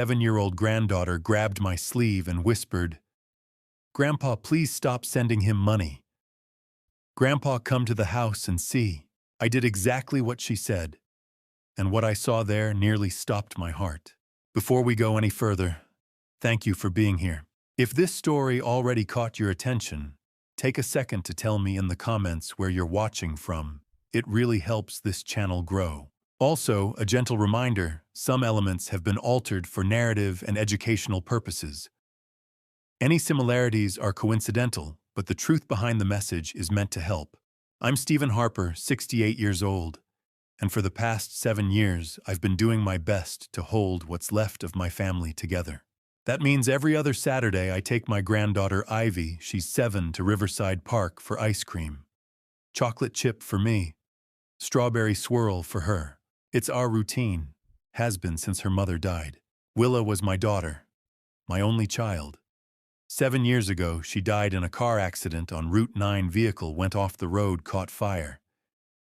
7-year-old granddaughter grabbed my sleeve and whispered, "Grandpa, please stop sending him money. Grandpa, come to the house and see." I did exactly what she said, and what I saw there nearly stopped my heart. Before we go any further, thank you for being here. If this story already caught your attention, take a second to tell me in the comments where you're watching from. It really helps this channel grow. Also, a gentle reminder, some elements have been altered for narrative and educational purposes. Any similarities are coincidental, but the truth behind the message is meant to help. I'm Stephen Harper, 68 years old, and for the past 7 years, I've been doing my best to hold what's left of my family together. That means every other Saturday I take my granddaughter Ivy, she's 7, to Riverside Park for ice cream. Chocolate chip for me, strawberry swirl for her. It's our routine, has been since her mother died. Willa was my daughter, my only child. 7 years ago, she died in a car accident on Route 9. Vehicle went off the road, caught fire.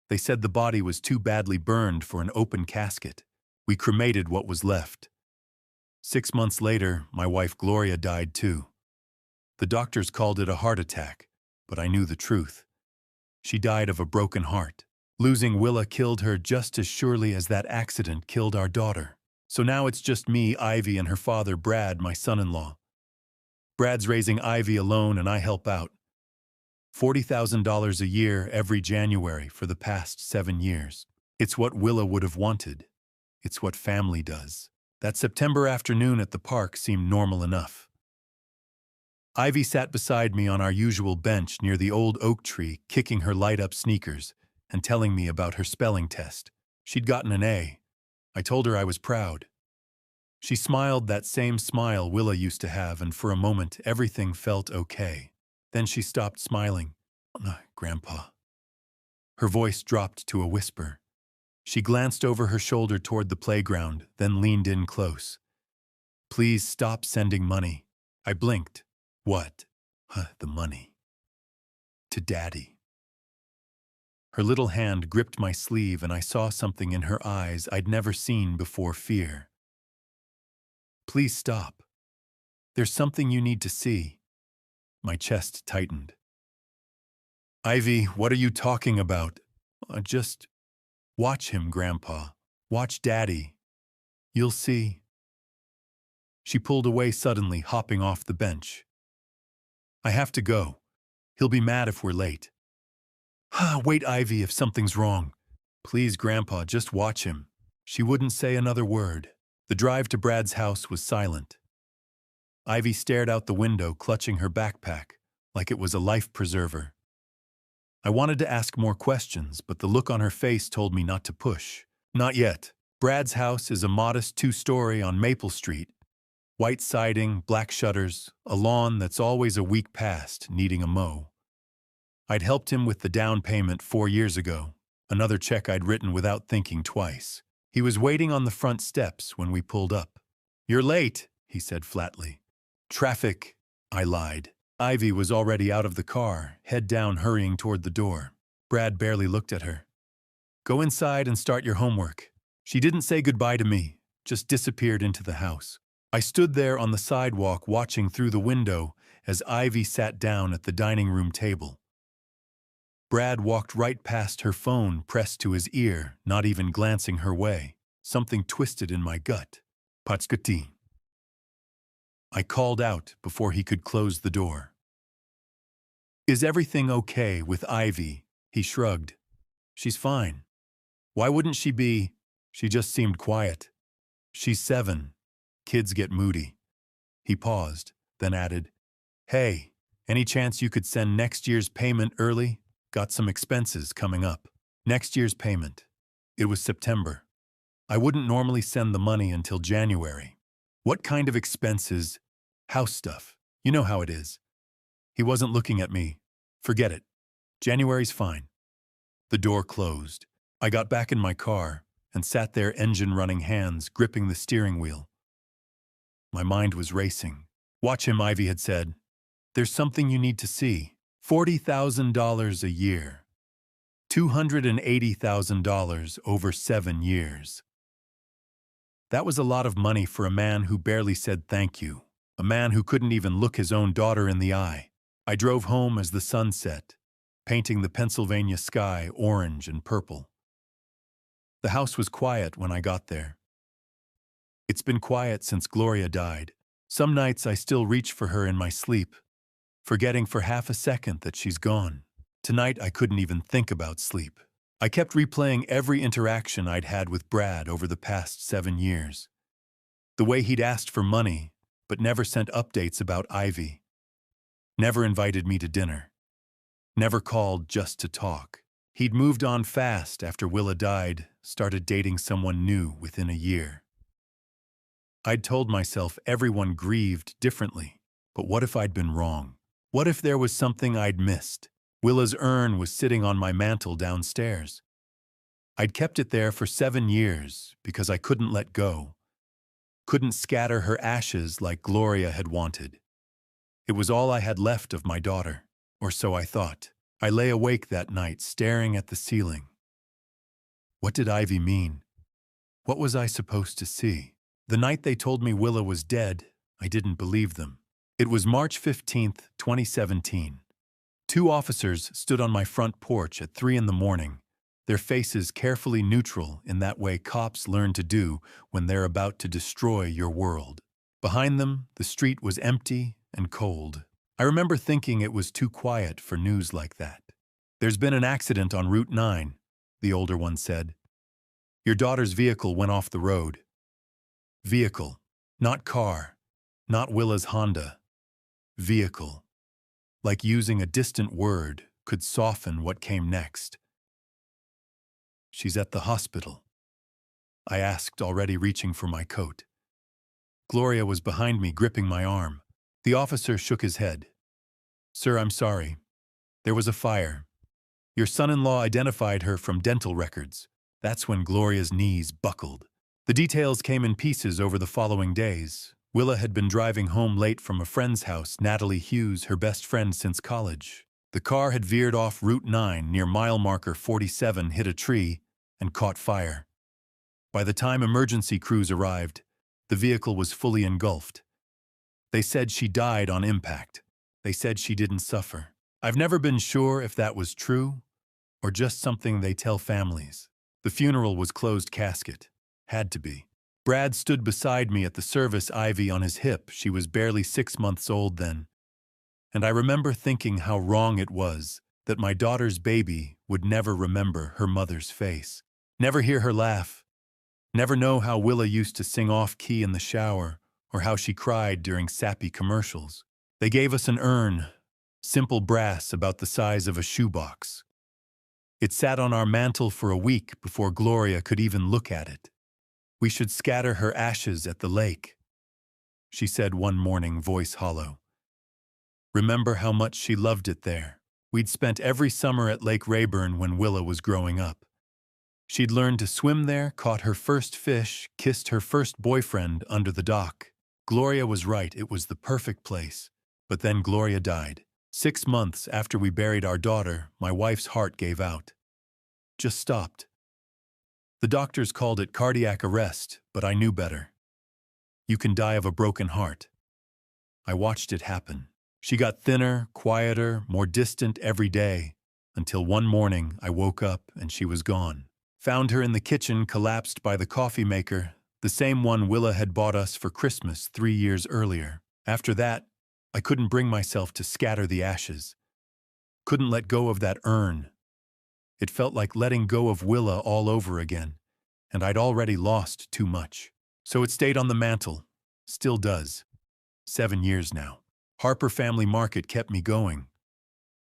They said the body was too badly burned for an open casket. We cremated what was left. 6 months later, my wife Gloria died too. The doctors called it a heart attack, but I knew the truth. She died of a broken heart. Losing Willa killed her just as surely as that accident killed our daughter. So now it's just me, Ivy, and her father, Brad, my son-in-law. Brad's raising Ivy alone and I help out. $40,000 a year every January for the past 7 years. It's what Willa would have wanted. It's what family does. That September afternoon at the park seemed normal enough. Ivy sat beside me on our usual bench near the old oak tree, kicking her light-up sneakers and telling me about her spelling test. She'd gotten an A. I told her I was proud. She smiled that same smile Willa used to have, and for a moment everything felt okay. Then she stopped smiling. "Grandpa." Her voice dropped to a whisper. She glanced over her shoulder toward the playground, then leaned in close. "Please stop sending money." I blinked. "What?" "The money. To Daddy." Her little hand gripped my sleeve and I saw something in her eyes I'd never seen before: fear. "Please stop. There's something you need to see." My chest tightened. "Ivy, what are you talking about?" Just watch him, Grandpa. Watch Daddy. You'll see." She pulled away suddenly, hopping off the bench. "I have to go. He'll be mad if we're late." "Wait, Ivy, if something's wrong." "Please, Grandpa, just watch him." She wouldn't say another word. The drive to Brad's house was silent. Ivy stared out the window, clutching her backpack, like it was a life preserver. I wanted to ask more questions, but the look on her face told me not to push. "Not yet." Brad's house is a modest 2-story on Maple Street. White siding, black shutters, a lawn that's always a week past, needing a mow. I'd helped him with the down payment 4 years ago, another check I'd written without thinking twice. He was waiting on the front steps when we pulled up. "You're late," he said flatly. "Traffic," I lied. Ivy was already out of the car, head down, hurrying toward the door. Brad barely looked at her. "Go inside and start your homework." She didn't say goodbye to me, just disappeared into the house. I stood there on the sidewalk watching through the window as Ivy sat down at the dining room table. Brad walked right past her, phone pressed to his ear, not even glancing her way. Something twisted in my gut. "Patskati." I called out before he could close the door. "Is everything okay with Ivy?" He shrugged. "She's fine. Why wouldn't she be? She just seemed quiet. She's 7. Kids get moody." He paused, then added, "Hey, any chance you could send next year's payment early? Got some expenses coming up." Next year's payment. It was September. I wouldn't normally send the money until January. "What kind of expenses?" "House stuff. You know how it is." He wasn't looking at me. "Forget it. January's fine." The door closed. I got back in my car and sat there, engine-running hands gripping the steering wheel. My mind was racing. "Watch him," Ivy had said. "There's something you need to see. $40,000 a year. $280,000 over 7 years. That was a lot of money for a man who barely said thank you, a man who couldn't even look his own daughter in the eye. I drove home as the sun set, painting the Pennsylvania sky orange and purple. The house was quiet when I got there. It's been quiet since Gloria died. Some nights I still reach for her in my sleep, forgetting for half a second that she's gone. Tonight I couldn't even think about sleep. I kept replaying every interaction I'd had with Brad over the past 7 years. The way he'd asked for money, but never sent updates about Ivy. Never invited me to dinner. Never called just to talk. He'd moved on fast after Willa died, started dating someone new within a year. I'd told myself everyone grieved differently, but what if I'd been wrong? What if there was something I'd missed? Willa's urn was sitting on my mantel downstairs. I'd kept it there for 7 years because I couldn't let go. Couldn't scatter her ashes like Gloria had wanted. It was all I had left of my daughter, or so I thought. I lay awake that night staring at the ceiling. What did Ivy mean? What was I supposed to see? The night they told me Willa was dead, I didn't believe them. It was March 15th, 2017. 2 officers stood on my front porch at 3 in the morning, their faces carefully neutral in that way cops learn to do when they're about to destroy your world. Behind them, the street was empty and cold. I remember thinking it was too quiet for news like that. "There's been an accident on Route 9, the older one said. "Your daughter's vehicle went off the road." Vehicle. Not car. Not Willa's Honda. Vehicle. Like using a distant word could soften what came next. "She's at the hospital," I asked, already reaching for my coat. Gloria was behind me, gripping my arm. The officer shook his head. "Sir, I'm sorry. There was a fire. Your son-in-law identified her from dental records." That's when Gloria's knees buckled. The details came in pieces over the following days. Willa had been driving home late from a friend's house, Natalie Hughes, her best friend since college. The car had veered off Route 9 near mile marker 47, hit a tree, and caught fire. By the time emergency crews arrived, the vehicle was fully engulfed. They said she died on impact. They said she didn't suffer. I've never been sure if that was true or just something they tell families. The funeral was closed casket. Had to be. Brad stood beside me at the service, Ivy on his hip. She was barely 6 months old then. And I remember thinking how wrong it was that my daughter's baby would never remember her mother's face. Never hear her laugh. Never know how Willa used to sing off-key in the shower or how she cried during sappy commercials. They gave us an urn, simple brass about the size of a shoebox. It sat on our mantel for a week before Gloria could even look at it. "We should scatter her ashes at the lake," she said one morning, voice hollow. Remember how much she loved it there. We'd spent every summer at Lake Rayburn when Willa was growing up. She'd learned to swim there, caught her first fish, kissed her first boyfriend under the dock. Gloria was right, it was the perfect place. But then Gloria died. 6 months after we buried our daughter, my wife's heart gave out. Just stopped. The doctors called it cardiac arrest, but I knew better. You can die of a broken heart. I watched it happen. She got thinner, quieter, more distant every day, until one morning I woke up and she was gone. Found her in the kitchen, collapsed by the coffee maker, the same one Willa had bought us for Christmas 3 years earlier. After that, I couldn't bring myself to scatter the ashes. Couldn't let go of that urn. It felt like letting go of Willa all over again, and I'd already lost too much. So it stayed on the mantel. Still does. 7 years now. Harper Family Market kept me going.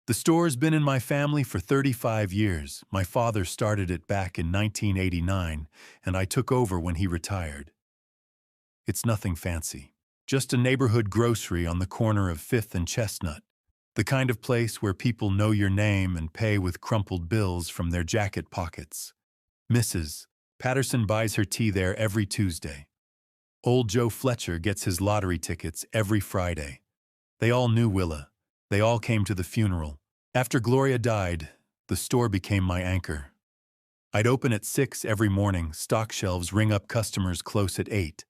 The store's been in my family for 35 years. My father started it back in 1989, and I took over when he retired. It's nothing fancy. Just a neighborhood grocery on the corner of 5th and Chestnut. The kind of place where people know your name and pay with crumpled bills from their jacket pockets. Mrs. Patterson buys her tea there every Tuesday. Old Joe Fletcher gets his lottery tickets every Friday. They all knew Willa. They all came to the funeral. After Gloria died, the store became my anchor. I'd open at 6 every morning, stock shelves ring up, customers close at 8.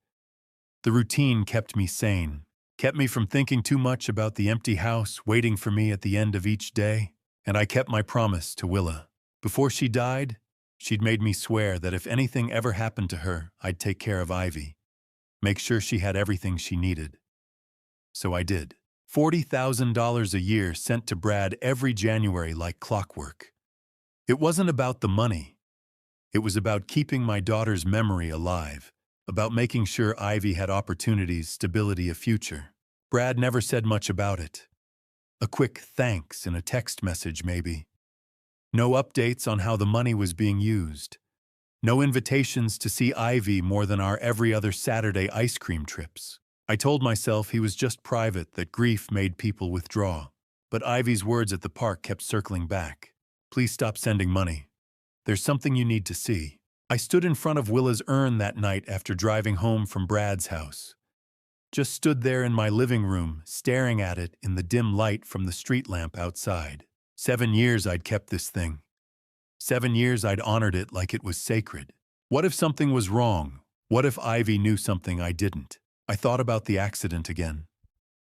The routine kept me sane, kept me from thinking too much about the empty house waiting for me at the end of each day, and I kept my promise to Willa. Before she died, she'd made me swear that if anything ever happened to her, I'd take care of Ivy, make sure she had everything she needed. So I did. $40,000 a year sent to Brad every January like clockwork. It wasn't about the money. It was about keeping my daughter's memory alive, about making sure Ivy had opportunities, stability, a future. Brad never said much about it. A quick thanks in a text message, maybe. No updates on how the money was being used. No invitations to see Ivy more than our every other Saturday ice cream trips. I told myself he was just private, that grief made people withdraw. But Ivy's words at the park kept circling back. Please stop sending money. There's something you need to see. I stood in front of Willa's urn that night after driving home from Brad's house. Just stood there in my living room, staring at it in the dim light from the street lamp outside. 7 years I'd kept this thing. 7 years I'd honored it like it was sacred. What if something was wrong? What if Ivy knew something I didn't? I thought about the accident again.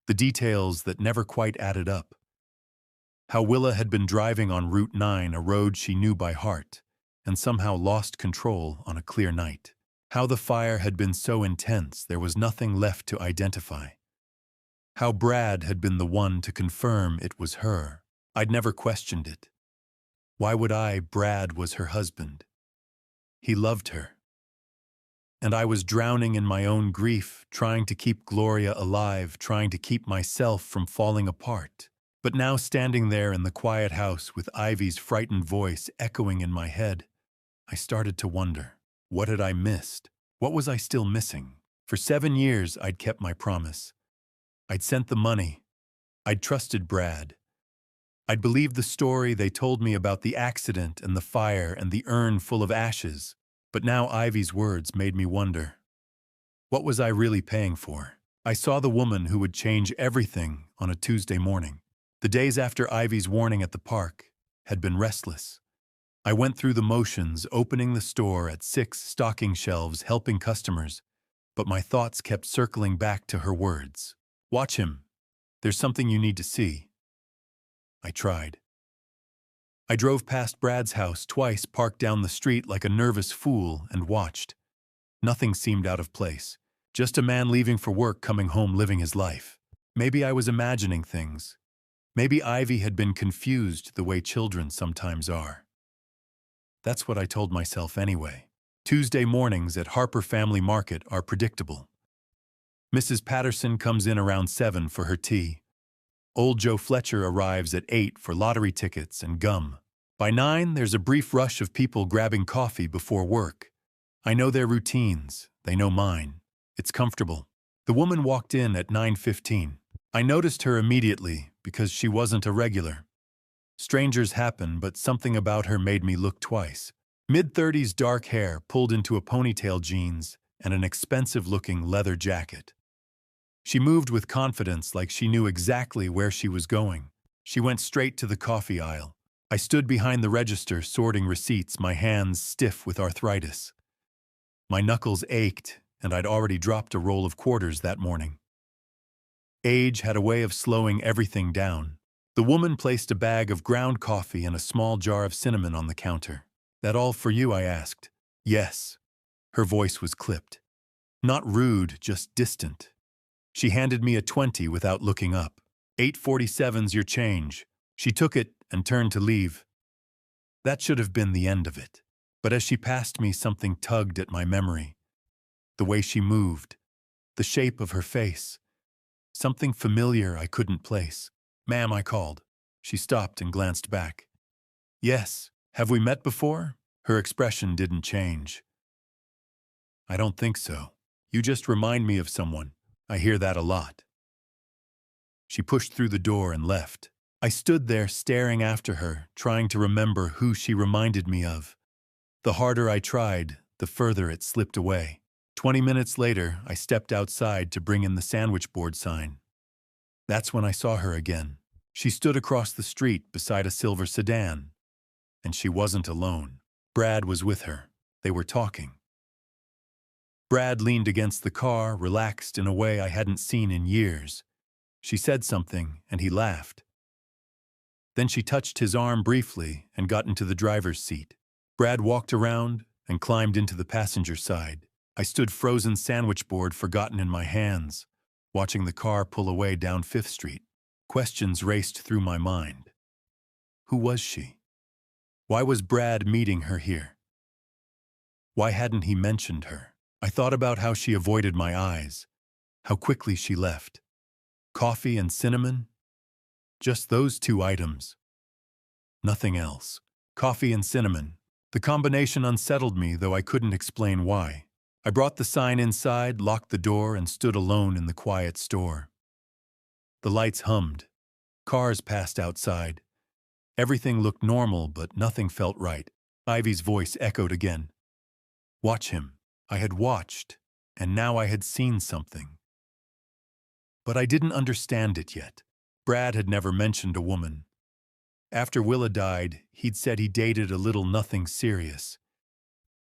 The details that never quite added up. How Willa had been driving on Route 9, a road she knew by heart, and somehow lost control on a clear night. How the fire had been so intense there was nothing left to identify. How Brad had been the one to confirm it was her. I'd never questioned it. Why would I? Brad was her husband. He loved her. And I was drowning in my own grief, trying to keep Gloria alive, trying to keep myself from falling apart. But now, standing there in the quiet house with Ivy's frightened voice echoing in my head, I started to wonder, what had I missed? What was I still missing? For 7 years, I'd kept my promise. I'd sent the money. I'd trusted Brad. I'd believed the story they told me about the accident and the fire and the urn full of ashes. But now Ivy's words made me wonder, what was I really paying for? I saw the woman who would change everything on a Tuesday morning. The days after Ivy's warning at the park had been restless. I went through the motions, opening the store at 6 stocking shelves, helping customers, but my thoughts kept circling back to her words. Watch him. There's something you need to see. I tried. I drove past Brad's house twice, parked down the street like a nervous fool, and watched. Nothing seemed out of place. Just a man leaving for work, coming home, living his life. Maybe I was imagining things. Maybe Ivy had been confused the way children sometimes are. That's what I told myself anyway. Tuesday mornings at Harper Family Market are predictable. Mrs. Patterson comes in around 7 for her tea. Old Joe Fletcher arrives at 8 for lottery tickets and gum. By 9, there's a brief rush of people grabbing coffee before work. I know their routines. They know mine. It's comfortable. The woman walked in at 9:15. I noticed her immediately because she wasn't a regular. Strangers happen, but something about her made me look twice. Mid-30s, dark hair pulled into a ponytail, jeans, and an expensive-looking leather jacket. She moved with confidence, like she knew exactly where she was going. She went straight to the coffee aisle. I stood behind the register, sorting receipts, my hands stiff with arthritis. My knuckles ached, and I'd already dropped a roll of quarters that morning. Age had a way of slowing everything down. The woman placed a bag of ground coffee and a small jar of cinnamon on the counter. That all for you? I asked. Yes. Her voice was clipped. Not rude, just distant. She handed me a 20 without looking up. 8.47's your change. She took it and turned to leave. That should have been the end of it. But as she passed me, something tugged at my memory. The way she moved. The shape of her face. Something familiar I couldn't place. Ma'am, I called. She stopped and glanced back. Yes. Have we met before? Her expression didn't change. I don't think so. You just remind me of someone. I hear that a lot. She pushed through the door and left. I stood there staring after her, trying to remember who she reminded me of. The harder I tried, the further it slipped away. 20 minutes later, I stepped outside to bring in the sandwich board sign. That's when I saw her again. She stood across the street beside a silver sedan. And she wasn't alone. Brad was with her. They were talking. Brad leaned against the car, relaxed in a way I hadn't seen in years. She said something, and he laughed. Then she touched his arm briefly and got into the driver's seat. Brad walked around and climbed into the passenger side. I stood frozen sandwich board forgotten in my hands, watching the car pull away down 5th Street. Questions raced through my mind. Who was she? Why was Brad meeting her here? Why hadn't he mentioned her? I thought about how she avoided my eyes, how quickly she left. Coffee and cinnamon? Just those 2 items. Nothing else. Coffee and cinnamon. The combination unsettled me, though I couldn't explain why. I brought the sign inside, locked the door, and stood alone in the quiet store. The lights hummed. Cars passed outside. Everything looked normal, but nothing felt right. Ivy's voice echoed again. Watch him. I had watched, and now I had seen something. But I didn't understand it yet. Brad had never mentioned a woman. After Willa died, he'd said he dated a little nothing serious.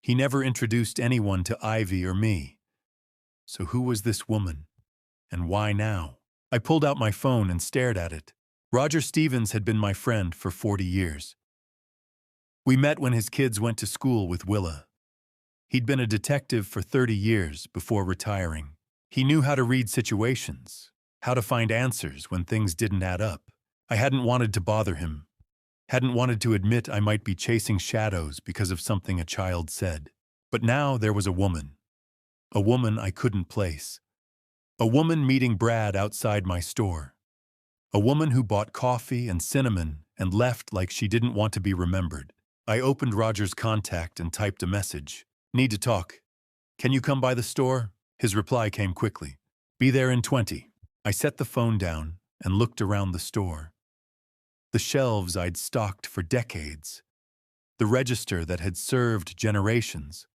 He never introduced anyone to Ivy or me. So who was this woman? And why now? I pulled out my phone and stared at it. Roger Stevens had been my friend for 40 years. We met when his kids went to school with Willa. He'd been a detective for 30 years before retiring. He knew how to read situations, how to find answers when things didn't add up. I hadn't wanted to bother him, hadn't wanted to admit I might be chasing shadows because of something a child said. But now there was a woman I couldn't place. A woman meeting Brad outside my store. A woman who bought coffee and cinnamon and left like she didn't want to be remembered. I opened Roger's contact and typed a message. Need to talk. Can you come by the store? His reply came quickly. Be there in 20. I set the phone down and looked around the store. The shelves I'd stocked for decades. The register that had served generations.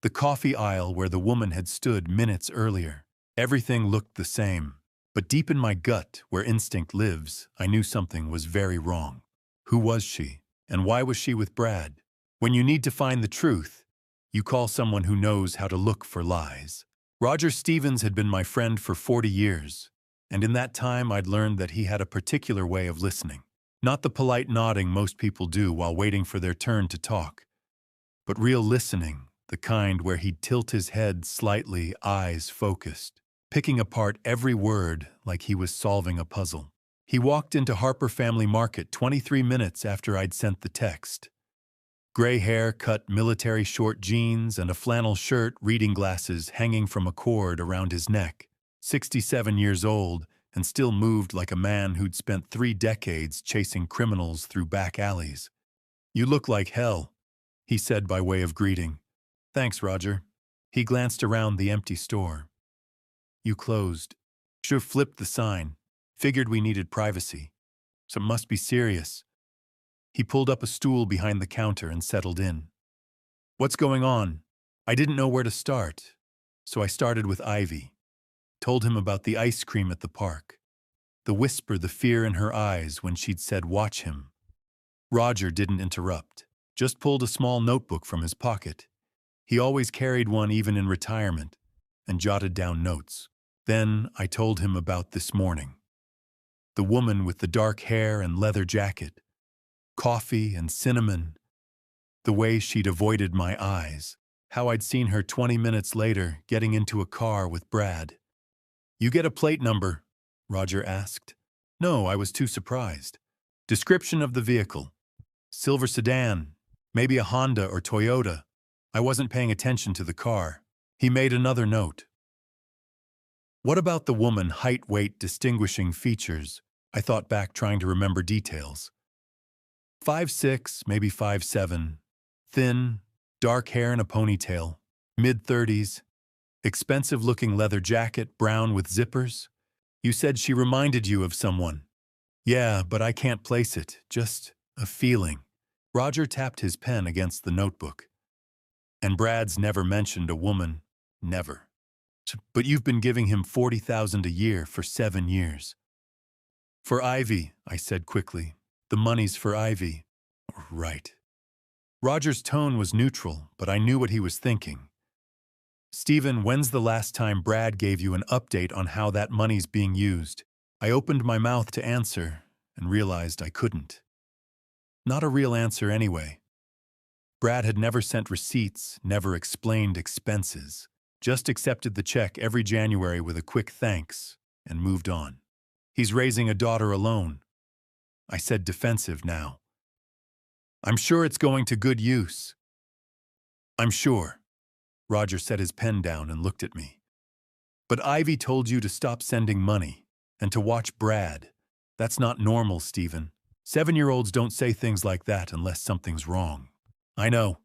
The coffee aisle where the woman had stood minutes earlier. Everything looked the same. But deep in my gut, where instinct lives, I knew something was very wrong. Who was she? And why was she with Brad? When you need to find the truth, you call someone who knows how to look for lies. Roger Stevens had been my friend for 40 years, and in that time I'd learned that he had a particular way of listening. Not the polite nodding most people do while waiting for their turn to talk, but real listening, the kind where he'd tilt his head slightly, eyes focused, picking apart every word like he was solving a puzzle. He walked into Harper Family Market 23 minutes after I'd sent the text. Gray hair, cut military short jeans, and a flannel shirt, reading glasses hanging from a cord around his neck. 67 years old, and still moved like a man who'd spent 3 decades chasing criminals through back alleys. You look like hell, he said by way of greeting. Thanks, Roger. He glanced around the empty store. You closed. Should've flipped the sign. Figured we needed privacy. So it must be serious. He pulled up a stool behind the counter and settled in. What's going on? I didn't know where to start, so I started with Ivy. Told him about the ice cream at the park. The whisper, the fear in her eyes when she'd said, watch him. Roger didn't interrupt, just pulled a small notebook from his pocket. He always carried one even in retirement, and jotted down notes. Then I told him about this morning. The woman with the dark hair and leather jacket. Coffee and cinnamon. The way she'd avoided my eyes. How I'd seen her 20 minutes later getting into a car with Brad. You get a plate number? Roger asked. No, I was too surprised. Description of the vehicle. Silver sedan. Maybe a Honda or Toyota. I wasn't paying attention to the car. He made another note. What about the woman, height, weight, distinguishing features? I thought back, trying to remember details. 5'6", maybe 5'7". Thin, dark hair and a ponytail. Mid-30s. Expensive-looking leather jacket, brown with zippers. You said she reminded you of someone. Yeah, but I can't place it. Just a feeling. Roger tapped his pen against the notebook. And Brad's never mentioned a woman. Never. But you've been giving him $40,000 a year for 7 years. For Ivy, I said quickly. The money's for Ivy. Right. Roger's tone was neutral, but I knew what he was thinking. Stephen, when's the last time Brad gave you an update on how that money's being used? I opened my mouth to answer and realized I couldn't. Not a real answer anyway. Brad had never sent receipts, never explained expenses, just accepted the check every January with a quick thanks and moved on. He's raising a daughter alone. I said, defensive now. I'm sure it's going to good use. I'm sure. Roger set his pen down and looked at me. But Ivy told you to stop sending money and to watch Brad. That's not normal, Stephen. 7-year-olds don't say things like that unless something's wrong. I know.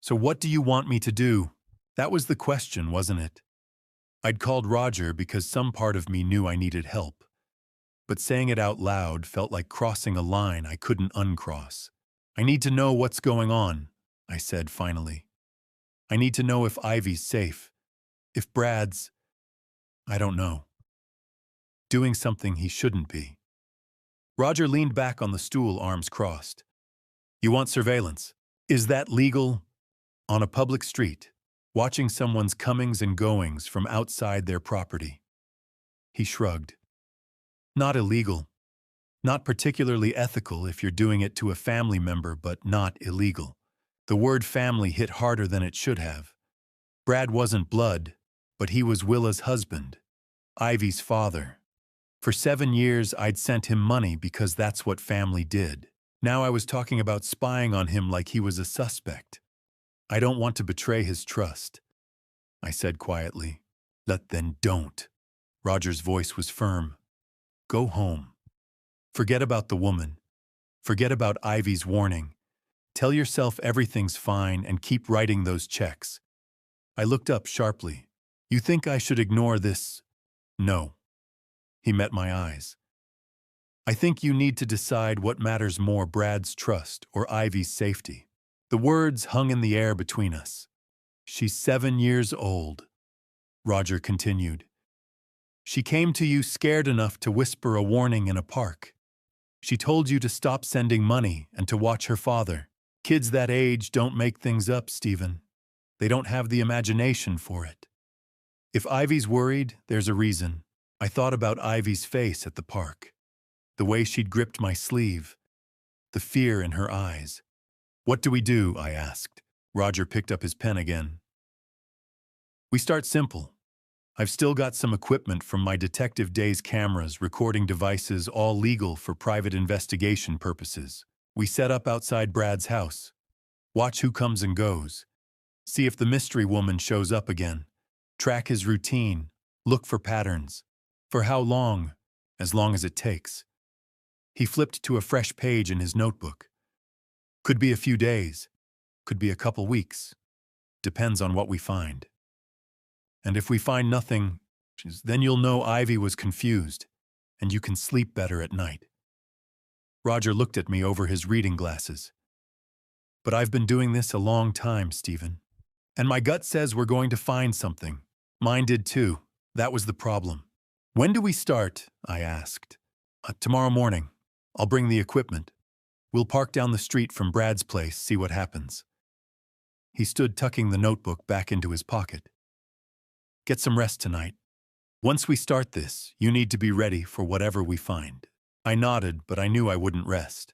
So what do you want me to do? That was the question, wasn't it? I'd called Roger because some part of me knew I needed help. But saying it out loud felt like crossing a line I couldn't uncross. I need to know what's going on, I said finally. I need to know if Ivy's safe. If Brad's, I don't know, doing something he shouldn't be. Roger leaned back on the stool, arms crossed. You want surveillance? Is that legal? On a public street, watching someone's comings and goings from outside their property. He shrugged. Not illegal. Not particularly ethical if you're doing it to a family member, but not illegal. The word family hit harder than it should have. Brad wasn't blood, but he was Willa's husband, Ivy's father. For 7 years, I'd sent him money because that's what family did. Now I was talking about spying on him like he was a suspect. I don't want to betray his trust, I said quietly. Then don't. Roger's voice was firm. Go home. Forget about the woman. Forget about Ivy's warning. Tell yourself everything's fine and keep writing those checks. I looked up sharply. You think I should ignore this? No. He met my eyes. I think you need to decide what matters more, Brad's trust or Ivy's safety. The words hung in the air between us. She's 7 years old, Roger continued. She came to you scared enough to whisper a warning in a park. She told you to stop sending money and to watch her father. Kids that age don't make things up, Stephen. They don't have the imagination for it. If Ivy's worried, there's a reason. I thought about Ivy's face at the park. The way she'd gripped my sleeve. The fear in her eyes. What do we do? I asked. Roger picked up his pen again. We start simple. I've still got some equipment from my detective days, cameras, recording devices, all legal for private investigation purposes. We set up outside Brad's house. Watch who comes and goes. See if the mystery woman shows up again. Track his routine. Look for patterns. For how long? As long as it takes. He flipped to a fresh page in his notebook. Could be a few days. Could be a couple weeks. Depends on what we find. And if we find nothing, then you'll know Ivy was confused, and you can sleep better at night. Roger looked at me over his reading glasses. But I've been doing this a long time, Stephen. And my gut says we're going to find something. Mine did too. That was the problem. When do we start? I asked. Tomorrow morning. I'll bring the equipment. We'll park down the street from Brad's place, see what happens. He stood tucking the notebook back into his pocket. Get some rest tonight. Once we start this, you need to be ready for whatever we find. I nodded, but I knew I wouldn't rest.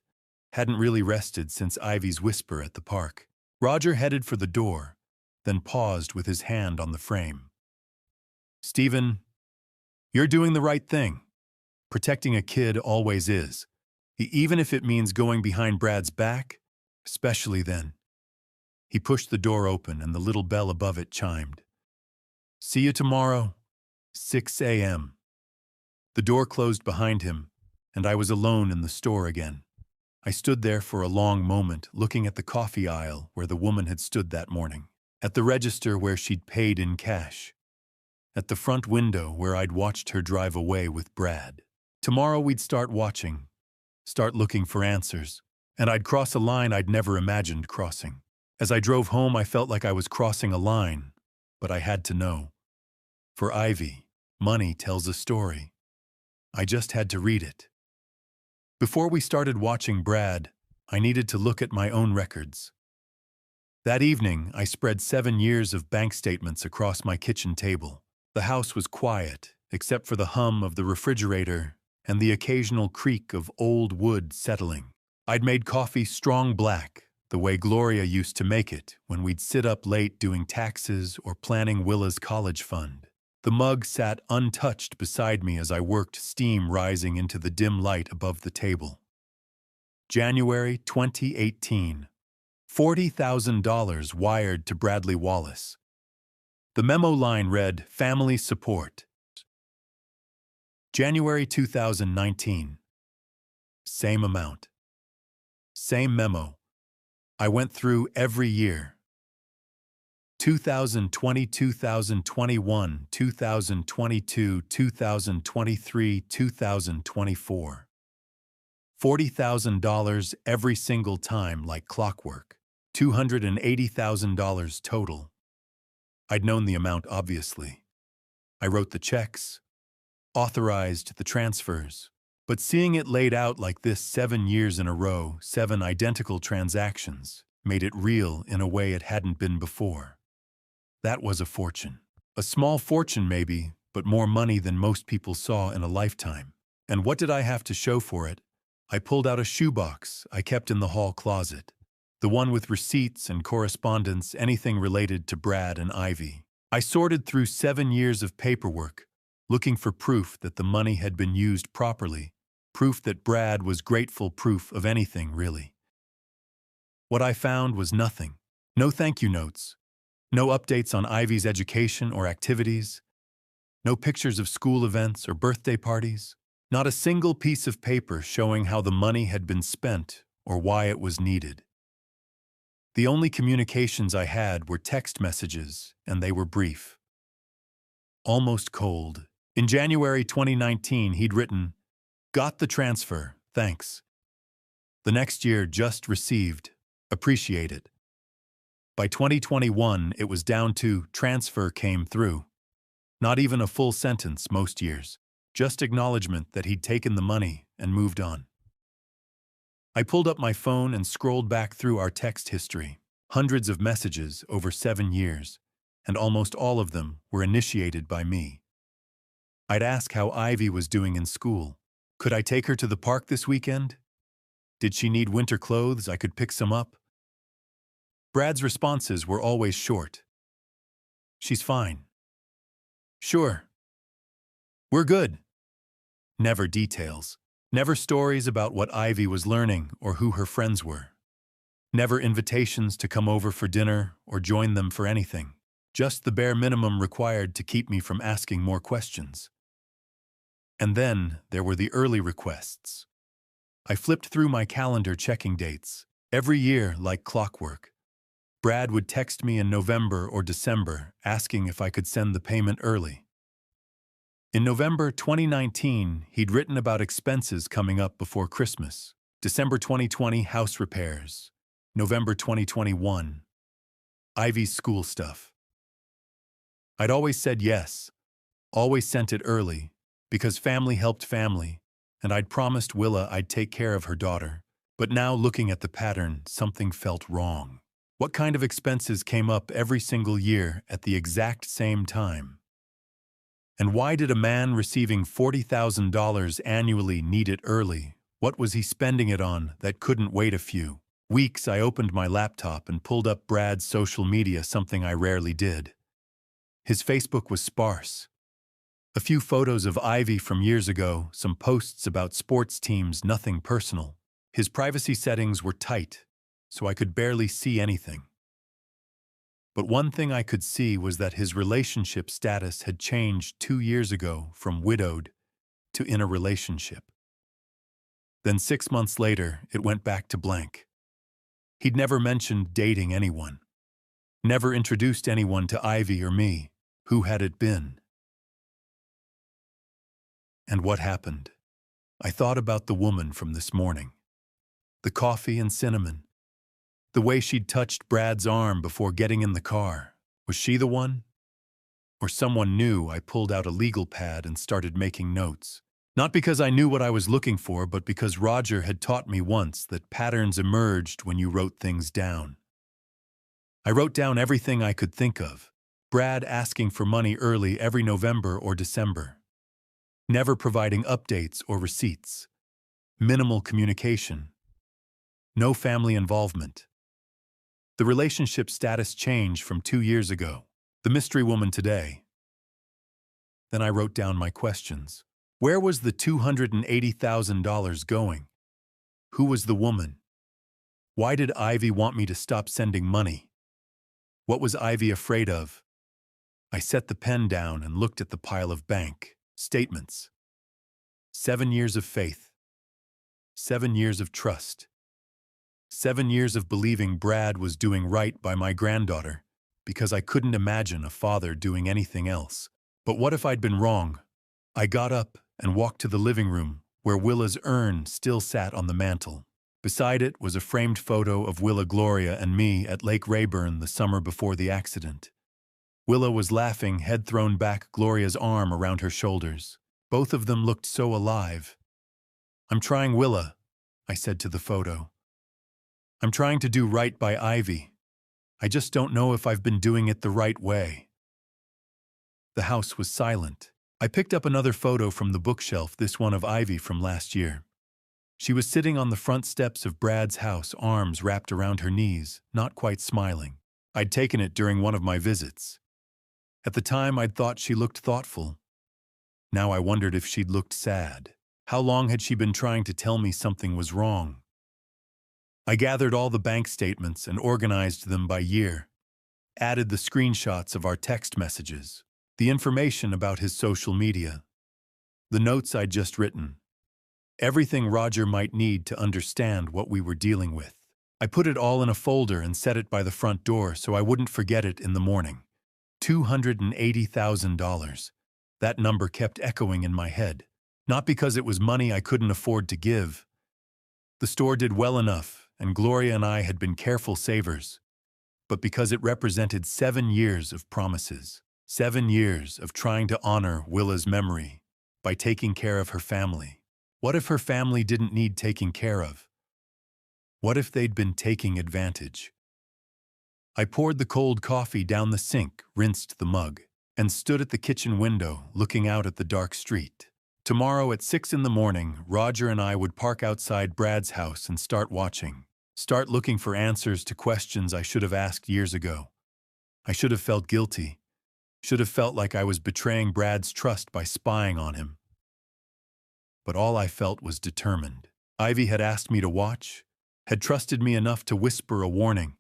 Hadn't really rested since Ivy's whisper at the park. Roger headed for the door, then paused with his hand on the frame. Stephen, you're doing the right thing. Protecting a kid always is. Even if it means going behind Brad's back, especially then. He pushed the door open and the little bell above it chimed. See you tomorrow, 6 a.m. The door closed behind him, and I was alone in the store again. I stood there for a long moment, looking at the coffee aisle where the woman had stood that morning, at the register where she'd paid in cash, at the front window where I'd watched her drive away with Brad. Tomorrow we'd start watching, start looking for answers, and I'd cross a line I'd never imagined crossing. As I drove home, I felt like I was crossing a line, but I had to know. For Ivy, money tells a story. I just had to read it. Before we started watching Brad, I needed to look at my own records. That evening, I spread 7 years of bank statements across my kitchen table. The house was quiet, except for the hum of the refrigerator and the occasional creak of old wood settling. I'd made coffee strong black, the way Gloria used to make it when we'd sit up late doing taxes or planning Willa's college fund. The mug sat untouched beside me as I worked, steam rising into the dim light above the table. January 2018. $40,000 wired to Bradley Wallace. The memo line read, "Family support." January 2019. Same amount. Same memo. I went through every year. 2020, 2021, 2022, 2023, 2024. $40,000 every single time like clockwork. $280,000 total. I'd known the amount, obviously. I wrote the checks, authorized the transfers, but seeing it laid out like this 7 years in a row, 7 identical transactions, made it real in a way it hadn't been before. That was a fortune. A small fortune maybe, but more money than most people saw in a lifetime. And what did I have to show for it? I pulled out a shoebox I kept in the hall closet. The one with receipts and correspondence, anything related to Brad and Ivy. I sorted through 7 years of paperwork, looking for proof that the money had been used properly, proof that Brad was grateful, proof of anything, really. What I found was nothing. No thank you notes, no updates on Ivy's education or activities, no pictures of school events or birthday parties, not a single piece of paper showing how the money had been spent or why it was needed. The only communications I had were text messages, and they were brief. Almost cold. In January 2019, he'd written, "Got the transfer, thanks." The next year, just received, appreciated. By 2021, it was down to transfer came through. Not even a full sentence most years, just acknowledgement that he'd taken the money and moved on. I pulled up my phone and scrolled back through our text history. Hundreds of messages over 7 years, and almost all of them were initiated by me. I'd ask how Ivy was doing in school. Could I take her to the park this weekend? Did she need winter clothes? I could pick some up. Brad's responses were always short. "She's fine." "Sure." "We're good." Never details. Never stories about what Ivy was learning or who her friends were. Never invitations to come over for dinner or join them for anything. Just the bare minimum required to keep me from asking more questions. And then there were the early requests. I flipped through my calendar checking dates. Every year, like clockwork, Brad would text me in November or December asking if I could send the payment early. In November 2019, he'd written about expenses coming up before Christmas. December 2020, house repairs. November 2021, Ivy's school stuff. I'd always said yes, always sent it early, because family helped family, and I'd promised Willa I'd take care of her daughter. But now, looking at the pattern, something felt wrong. What kind of expenses came up every single year at the exact same time? And why did a man receiving $40,000 annually need it early? What was he spending it on that couldn't wait a few weeks? I opened my laptop and pulled up Brad's social media, something I rarely did. His Facebook was sparse. A few photos of Ivy from years ago, some posts about sports teams, nothing personal. His privacy settings were tight, so I could barely see anything. But one thing I could see was that his relationship status had changed 2 years ago from widowed to in a relationship. Then 6 months later, it went back to blank. He'd never mentioned dating anyone. Never introduced anyone to Ivy or me. Who had it been? And what happened? I thought about the woman from this morning. The coffee and cinnamon. The way she'd touched Brad's arm before getting in the car. Was she the one? Or someone new? I pulled out a legal pad and started making notes. Not because I knew what I was looking for, but because Roger had taught me once that patterns emerged when you wrote things down. I wrote down everything I could think of. Brad asking for money early every November or December. Never providing updates or receipts. Minimal communication. No family involvement. The relationship status change from 2 years ago. The mystery woman today. Then I wrote down my questions. Where was the $280,000 going? Who was the woman? Why did Ivy want me to stop sending money? What was Ivy afraid of? I set the pen down and looked at the pile of bank statements. 7 years of faith. 7 years of trust. 7 years of believing Brad was doing right by my granddaughter, because I couldn't imagine a father doing anything else. But what if I'd been wrong? I got up and walked to the living room, where Willa's urn still sat on the mantel. Beside it was a framed photo of Willa, Gloria, and me at Lake Rayburn the summer before the accident. Willa was laughing, head thrown back, Gloria's arm around her shoulders. Both of them looked so alive. "I'm trying, Willa," I said to the photo. "I'm trying to do right by Ivy. I just don't know if I've been doing it the right way." The house was silent. I picked up another photo from the bookshelf, this one of Ivy from last year. She was sitting on the front steps of Brad's house, arms wrapped around her knees, not quite smiling. I'd taken it during one of my visits. At the time, I'd thought she looked thoughtful. Now I wondered if she'd looked sad. How long had she been trying to tell me something was wrong? I gathered all the bank statements and organized them by year. Added the screenshots of our text messages, the information about his social media, the notes I'd just written. Everything Roger might need to understand what we were dealing with. I put it all in a folder and set it by the front door so I wouldn't forget it in the morning. $280,000. That number kept echoing in my head. Not because it was money I couldn't afford to give. The store did well enough, and Gloria and I had been careful savers. But because it represented 7 years of promises. 7 years of trying to honor Willa's memory by taking care of her family. What if her family didn't need taking care of? What if they'd been taking advantage? I poured the cold coffee down the sink, rinsed the mug, and stood at the kitchen window looking out at the dark street. Tomorrow at 6 in the morning, Roger and I would park outside Brad's house and start watching. Start looking for answers to questions I should have asked years ago. I should have felt guilty. Should have felt like I was betraying Brad's trust by spying on him. But all I felt was determined. Ivy had asked me to watch, had trusted me enough to whisper a warning,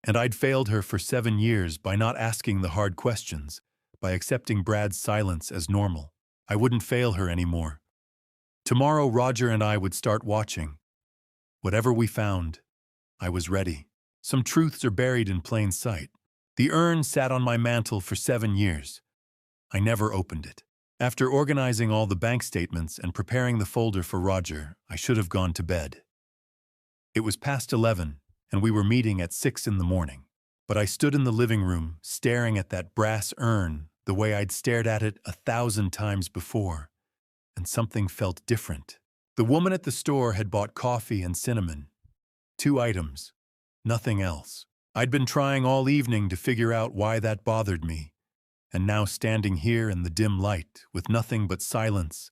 and I'd failed her for 7 years by not asking the hard questions, by accepting Brad's silence as normal. I wouldn't fail her anymore. Tomorrow, Roger and I would start watching. Whatever we found, I was ready. Some truths are buried in plain sight. The urn sat on my mantel for 7 years. I never opened it. After organizing all the bank statements and preparing the folder for Roger, I should have gone to bed. It was past 11, and we were meeting at 6 in the morning. But I stood in the living room, staring at that brass urn the way I'd stared at it 1,000 times before, and something felt different. The woman at the store had bought coffee and cinnamon. 2 items, nothing else. I'd been trying all evening to figure out why that bothered me, and now standing here in the dim light with nothing but silence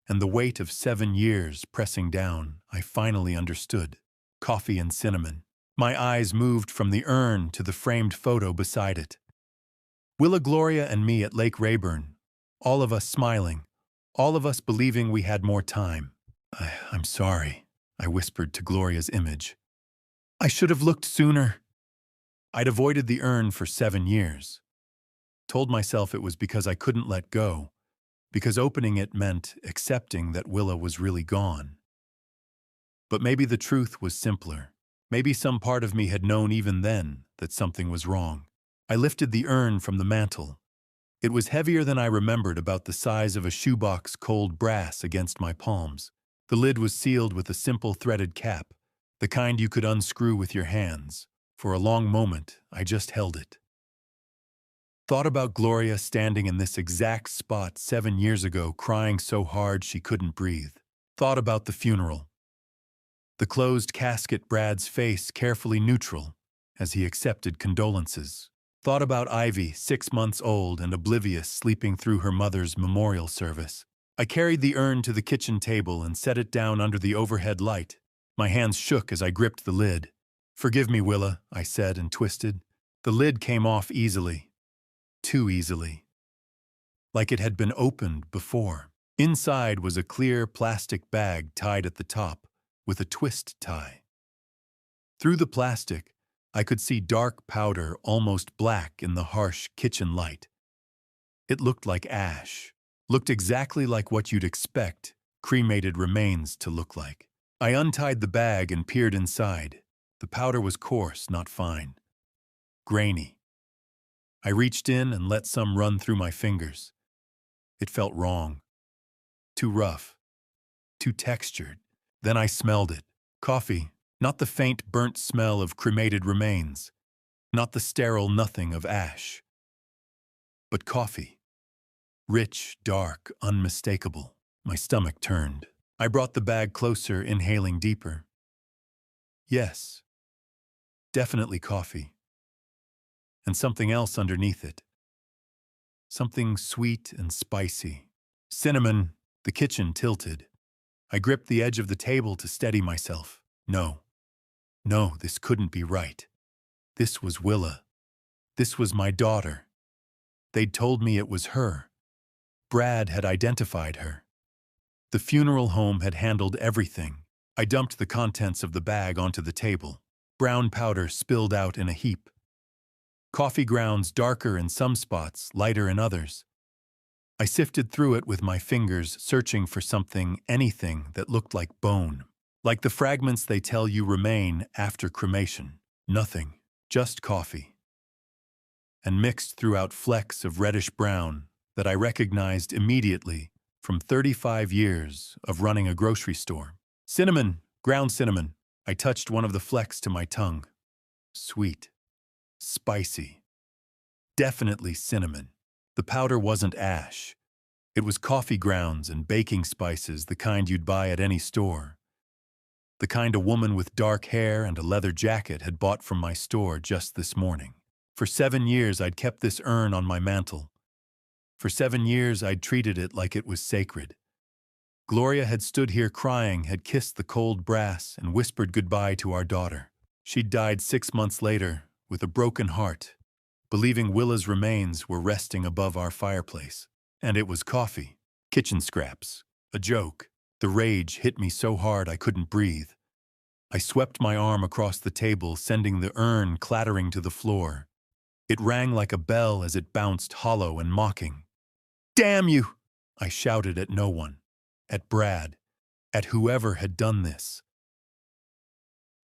and the weight of 7 years pressing down, I finally understood. Coffee and cinnamon. My eyes moved from the urn to the framed photo beside it. Willa, Gloria, and me at Lake Rayburn, all of us smiling, all of us believing we had more time. I'm sorry, I whispered to Gloria's image. I should have looked sooner. I'd avoided the urn for 7 years. Told myself it was because I couldn't let go, because opening it meant accepting that Willa was really gone. But maybe the truth was simpler. Maybe some part of me had known even then that something was wrong. I lifted the urn from the mantel. It was heavier than I remembered, about the size of a shoebox, cold brass against my palms. The lid was sealed with a simple threaded cap, the kind you could unscrew with your hands. For a long moment, I just held it. Thought about Gloria standing in this exact spot 7 years ago, crying so hard she couldn't breathe. Thought about the funeral. The closed casket, Brad's face carefully neutral, as he accepted condolences. Thought about Ivy, 6 months old and oblivious, sleeping through her mother's memorial service. I carried the urn to the kitchen table and set it down under the overhead light. My hands shook as I gripped the lid. "Forgive me, Willa," I said and twisted. The lid came off easily. Too easily. Like it had been opened before. Inside was a clear plastic bag tied at the top with a twist tie. Through the plastic, I could see dark powder, almost black in the harsh kitchen light. It looked like ash. Looked exactly like what you'd expect cremated remains to look like. I untied the bag and peered inside. The powder was coarse, not fine. Grainy. I reached in and let some run through my fingers. It felt wrong. Too rough. Too textured. Then I smelled it. Coffee. Not the faint, burnt smell of cremated remains. Not the sterile nothing of ash. But coffee. Rich, dark, unmistakable. My stomach turned. I brought the bag closer, inhaling deeper. Yes. Definitely coffee. And something else underneath it. Something sweet and spicy. Cinnamon. The kitchen tilted. I gripped the edge of the table to steady myself. No. No, this couldn't be right. This was Willa. This was my daughter. They'd told me it was her. Brad had identified her. The funeral home had handled everything. I dumped the contents of the bag onto the table. Brown powder spilled out in a heap. Coffee grounds darker in some spots, lighter in others. I sifted through it with my fingers, searching for something, anything that looked like bone. Like the fragments they tell you remain after cremation. Nothing, just coffee. And mixed throughout flecks of reddish-brown that I recognized immediately from 35 years of running a grocery store. Cinnamon, ground cinnamon. I touched one of the flecks to my tongue. Sweet. Spicy. Definitely cinnamon. The powder wasn't ash. It was coffee grounds and baking spices, the kind you'd buy at any store. The kind a woman with dark hair and a leather jacket had bought from my store just this morning. For 7 years, I'd kept this urn on my mantel. For 7 years, I'd treated it like it was sacred. Gloria had stood here crying, had kissed the cold brass, and whispered goodbye to our daughter. She'd died 6 months later, with a broken heart, believing Willa's remains were resting above our fireplace. And it was coffee, kitchen scraps, a joke. The rage hit me so hard I couldn't breathe. I swept my arm across the table, sending the urn clattering to the floor. It rang like a bell as it bounced hollow and mocking. "Damn you!" I shouted at no one. At Brad. At whoever had done this.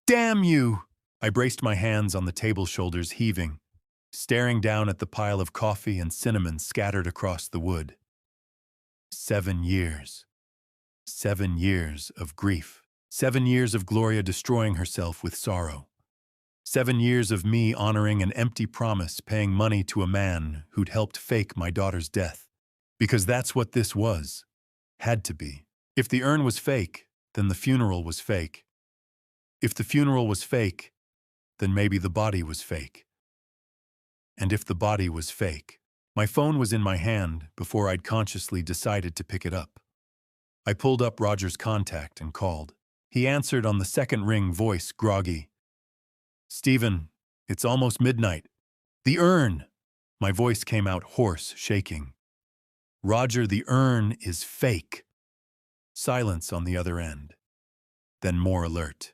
"Damn you!" I braced my hands on the table shoulders, heaving, staring down at the pile of coffee and cinnamon scattered across the wood. 7 years. 7 years of grief. 7 years of Gloria destroying herself with sorrow. 7 years of me honoring an empty promise, paying money to a man who'd helped fake my daughter's death. Because that's what this was. Had to be. If the urn was fake, then the funeral was fake. If the funeral was fake, then maybe the body was fake. And if the body was fake, my phone was in my hand before I'd consciously decided to pick it up. I pulled up Roger's contact and called. He answered on the second ring, voice groggy. "Stephen, it's almost midnight." "The urn!" My voice came out hoarse, shaking. "Roger, the urn is fake." Silence on the other end. Then more alert.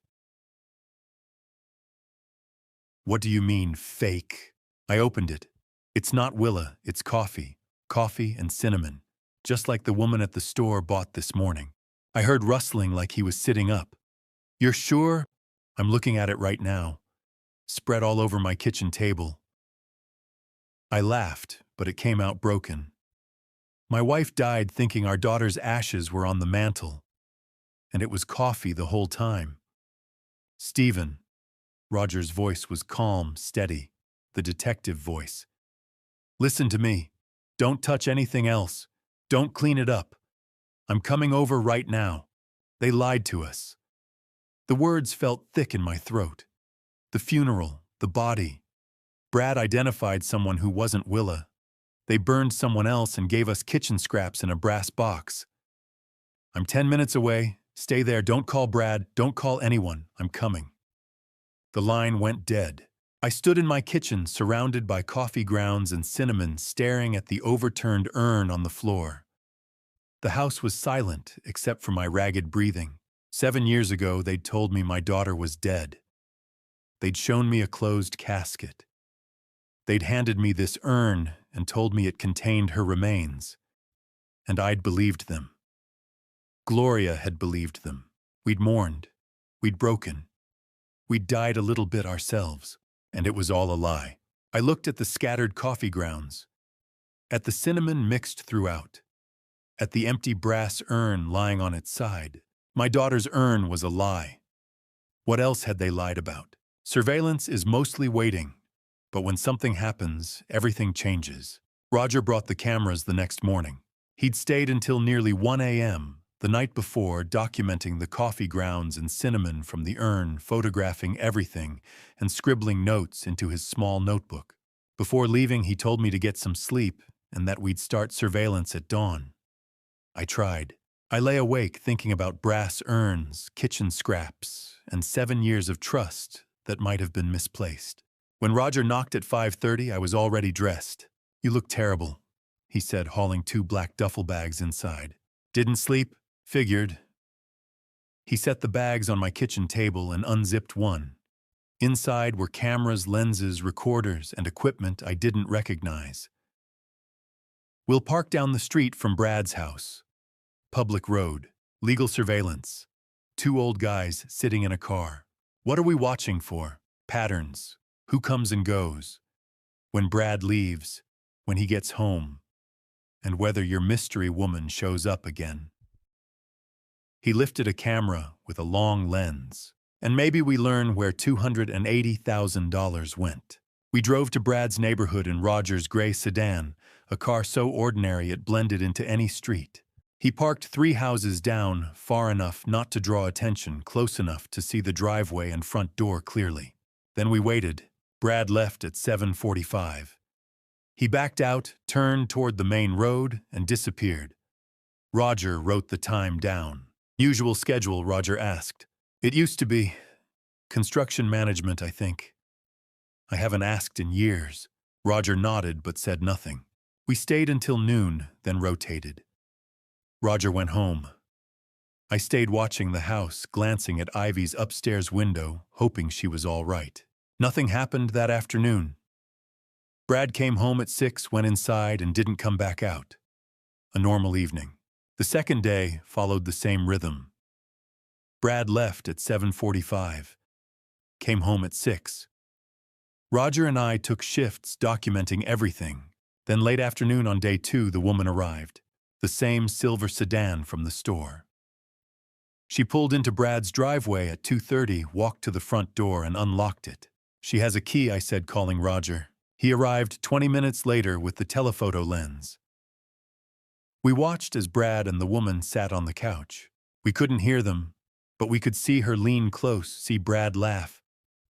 "What do you mean, fake?" I opened it. "It's not Willa, it's coffee. Coffee and cinnamon. Just like the woman at the store bought this morning." I heard rustling like he was sitting up. "You're sure?" "I'm looking at it right now. Spread all over my kitchen table." I laughed, but it came out broken. My wife died thinking our daughter's ashes were on the mantel. And it was coffee the whole time. "Stephen." Roger's voice was calm, steady, the detective voice. "Listen to me. Don't touch anything else. Don't clean it up. I'm coming over right now. They lied to us." The words felt thick in my throat. The funeral, The body. Brad identified someone who wasn't Willa. They burned someone else and gave us kitchen scraps in a brass box. I'm 10 minutes away. Stay there. Don't call Brad. Don't call anyone. I'm coming. The line went dead. I stood in my kitchen, surrounded by coffee grounds and cinnamon, staring at the overturned urn on the floor. The house was silent, except for my ragged breathing. 7 years ago, they'd told me my daughter was dead. They'd shown me a closed casket. They'd handed me this urn and told me it contained her remains. And I'd believed them. Gloria had believed them. We'd mourned. We'd broken. We'd died a little bit ourselves. And it was all a lie. I looked at the scattered coffee grounds, at the cinnamon mixed throughout, at the empty brass urn lying on its side. My daughter's urn was a lie. What else had they lied about? Surveillance is mostly waiting, but when something happens, everything changes. Roger brought the cameras the next morning. He'd stayed until nearly 1 a.m., the night before, documenting the coffee grounds and cinnamon from the urn, photographing everything, and scribbling notes into his small notebook. Before leaving, he told me to get some sleep and that we'd start surveillance at dawn. I tried. I lay awake thinking about brass urns, kitchen scraps, and 7 years of trust that might have been misplaced. When Roger knocked at 5:30, I was already dressed. "You look terrible," he said, hauling 2 black duffel bags inside. "Didn't sleep? Figured." He set the bags on my kitchen table and unzipped one. Inside were cameras, lenses, recorders, and equipment I didn't recognize. "We'll park down the street from Brad's house. Public road. Legal surveillance. 2 old guys sitting in a car. What are we watching for? Patterns. Who comes and goes? When Brad leaves, when he gets home, and whether your mystery woman shows up again." He lifted a camera with a long lens, and maybe we learn where $280,000 went. We drove to Brad's neighborhood in Roger's gray sedan, a car so ordinary it blended into any street. He parked 3 houses down, far enough not to draw attention, close enough to see the driveway and front door clearly. Then we waited. Brad left at 7:45. He backed out, turned toward the main road, and disappeared. Roger wrote the time down. "Usual schedule?" Roger asked. "It used to be. Construction management, I think." "I haven't asked in years." Roger nodded but said nothing. We stayed until noon, then rotated. Roger went home. I stayed watching the house, glancing at Ivy's upstairs window, hoping she was all right. Nothing happened that afternoon. Brad came home at 6, went inside, and didn't come back out. A normal evening. The second day followed the same rhythm. Brad left at 7:45. Came home at 6. Roger and I took shifts documenting everything. Then late afternoon on day 2, the woman arrived. The same silver sedan from the store. She pulled into Brad's driveway at 2:30, walked to the front door, and unlocked it. "She has a key," I said, calling Roger. He arrived 20 minutes later with the telephoto lens. We watched as Brad and the woman sat on the couch. We couldn't hear them, but we could see her lean close, see Brad laugh,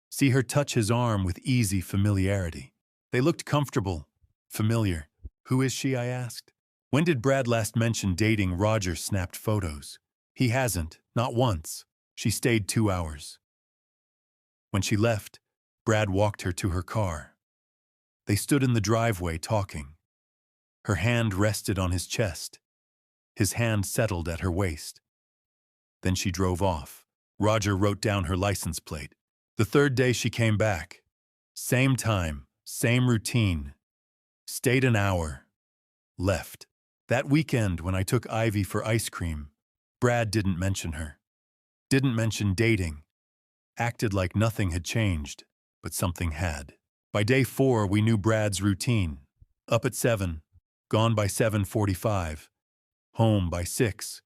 see her touch his arm with easy familiarity. They looked comfortable, familiar. "Who is she?" I asked. "When did Brad last mention dating?" Roger snapped photos. "He hasn't, not once." She stayed 2 hours. When she left, Brad walked her to her car. They stood in the driveway talking. Her hand rested on his chest. His hand settled at her waist. Then she drove off. Roger wrote down her license plate. The third day she came back. Same time, same routine. Stayed an hour. Left. That weekend when I took Ivy for ice cream, Brad didn't mention her. Didn't mention dating. Acted like nothing had changed, but something had. By day 4, we knew Brad's routine. Up at 7. Gone by 7:45. Home by 6.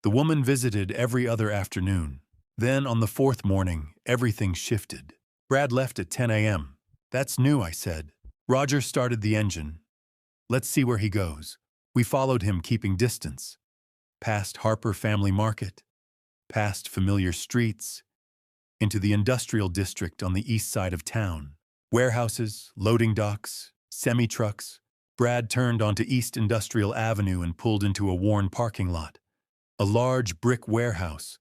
The woman visited every other afternoon. Then, on the 4th morning, everything shifted. Brad left at 10 a.m. "That's new," I said. Roger started the engine. "Let's see where he goes." We followed him, keeping distance. Past Harper Family Market. Past familiar streets. into the industrial district on the east side of town. Warehouses, loading docks, semi-trucks. Brad turned onto East Industrial Avenue and pulled into a worn parking lot. A large brick warehouse,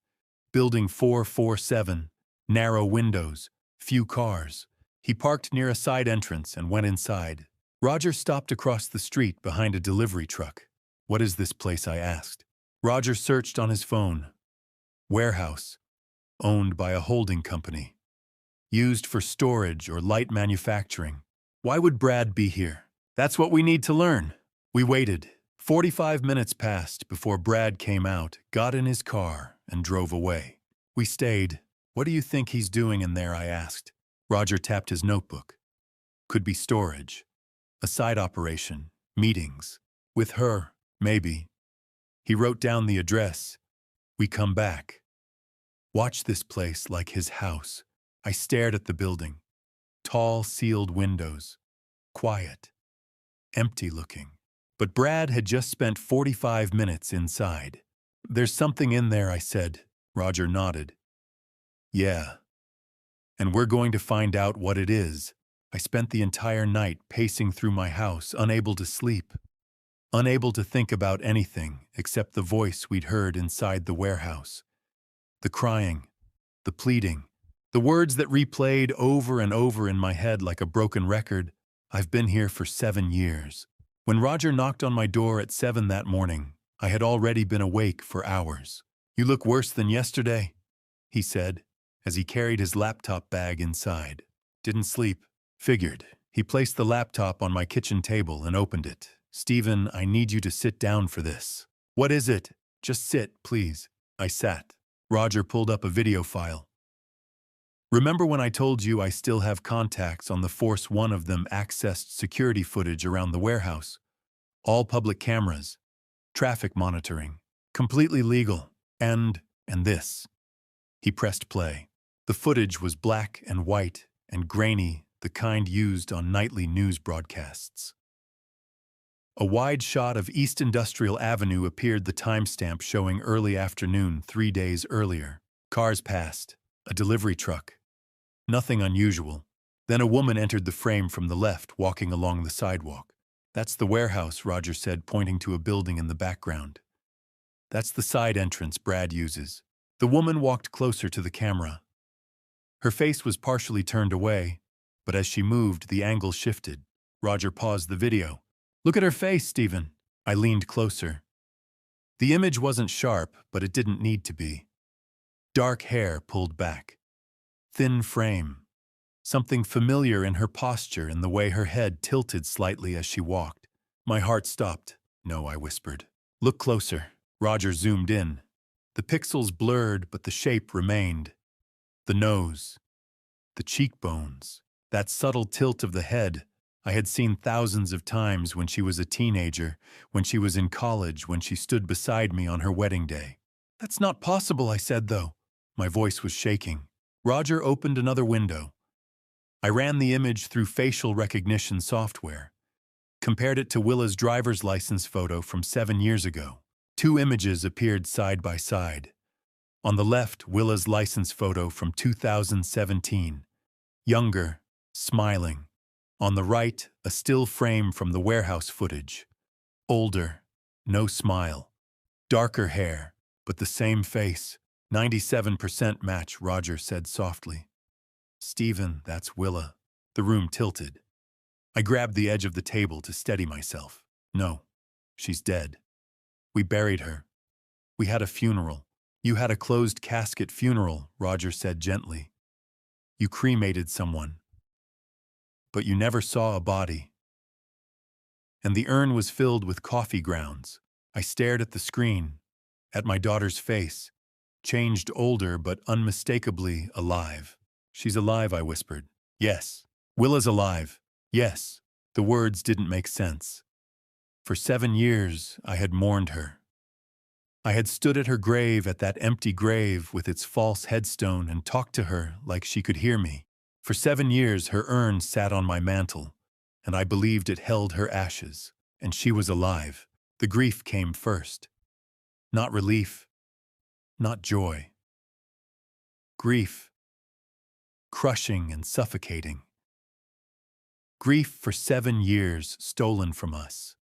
building 447, narrow windows, few cars. He parked near a side entrance and went inside. Roger stopped across the street behind a delivery truck. "What is this place?" I asked. Roger searched on his phone. Warehouse, owned by a holding company. Used for storage or light manufacturing. Why would Brad be here? That's what we need to learn. We waited. 45 minutes passed before Brad came out, got in his car, and drove away. We stayed. "What do you think he's doing in there?" I asked. Roger tapped his notebook. "Could be storage. A side operation. Meetings. With her, maybe." He wrote down the address. "We come back. Watch this place like his house." I stared at the building. Tall, sealed windows. Quiet. Empty looking. But Brad had just spent 45 minutes inside. "There's something in there," I said. Roger nodded. "Yeah. And we're going to find out what it is." I spent the entire night pacing through my house, unable to sleep. Unable to think about anything except the voice we'd heard inside the warehouse. The crying. The pleading. The words that replayed over and over in my head like a broken record. "I've been here for 7 years." When Roger knocked on my door at 7 that morning, I had already been awake for hours. "You look worse than yesterday," he said, as he carried his laptop bag inside. "Didn't sleep. Figured." He placed the laptop on my kitchen table and opened it. "Stephen, I need you to sit down for this." "What is it?" "Just sit, please." I sat. Roger pulled up a video file. "Remember when I told you I still have contacts on the force one of them accessed security footage around the warehouse? All public cameras. Traffic monitoring. Completely legal. And this." He pressed play. The footage was black and white and grainy, the kind used on nightly news broadcasts. A wide shot of East Industrial Avenue appeared, the timestamp showing early afternoon 3 days earlier. Cars passed. A delivery truck. Nothing unusual. Then a woman entered the frame from the left, walking along the sidewalk. "That's the warehouse," Roger said, pointing to a building in the background. "That's the side entrance Brad uses." The woman walked closer to the camera. Her face was partially turned away, but as she moved, the angle shifted. Roger paused the video. "Look at her face, Stephen." I leaned closer. The image wasn't sharp, but it didn't need to be. Dark hair pulled back. Thin frame. Something familiar in her posture and the way her head tilted slightly as she walked. My heart stopped. "No," I whispered. "Look closer." Roger zoomed in. The pixels blurred, but the shape remained. The nose. The cheekbones. That subtle tilt of the head I had seen thousands of times when she was a teenager, when she was in college, when she stood beside me on her wedding day. "That's not possible," I said, though. My voice was shaking. Roger opened another window. I ran the image through facial recognition software. Compared it to Willa's driver's license photo from 7 years ago. 2 images appeared side by side. On the left, Willa's license photo from 2017. Younger, smiling. On the right, a still frame from the warehouse footage. Older, no smile. Darker hair, but the same face. 97% match, Roger said softly. "Stephen, that's Willa." The room tilted. I grabbed the edge of the table to steady myself. "No, she's dead. We buried her. We had a funeral." "You had a closed casket funeral," Roger said gently. "You cremated someone. But you never saw a body." And the urn was filled with coffee grounds. I stared at the screen, at my daughter's face, changed older but unmistakably alive. "She's alive," I whispered. "Yes." "Willa's alive." "Yes." The words didn't make sense. For 7 years, I had mourned her. I had stood at her grave, at that empty grave with its false headstone, and talked to her like she could hear me. For 7 years, her urn sat on my mantle, and I believed it held her ashes, and she was alive. The grief came first. Not relief, not joy. Grief. crushing and suffocating. Grief for 7 years stolen from us.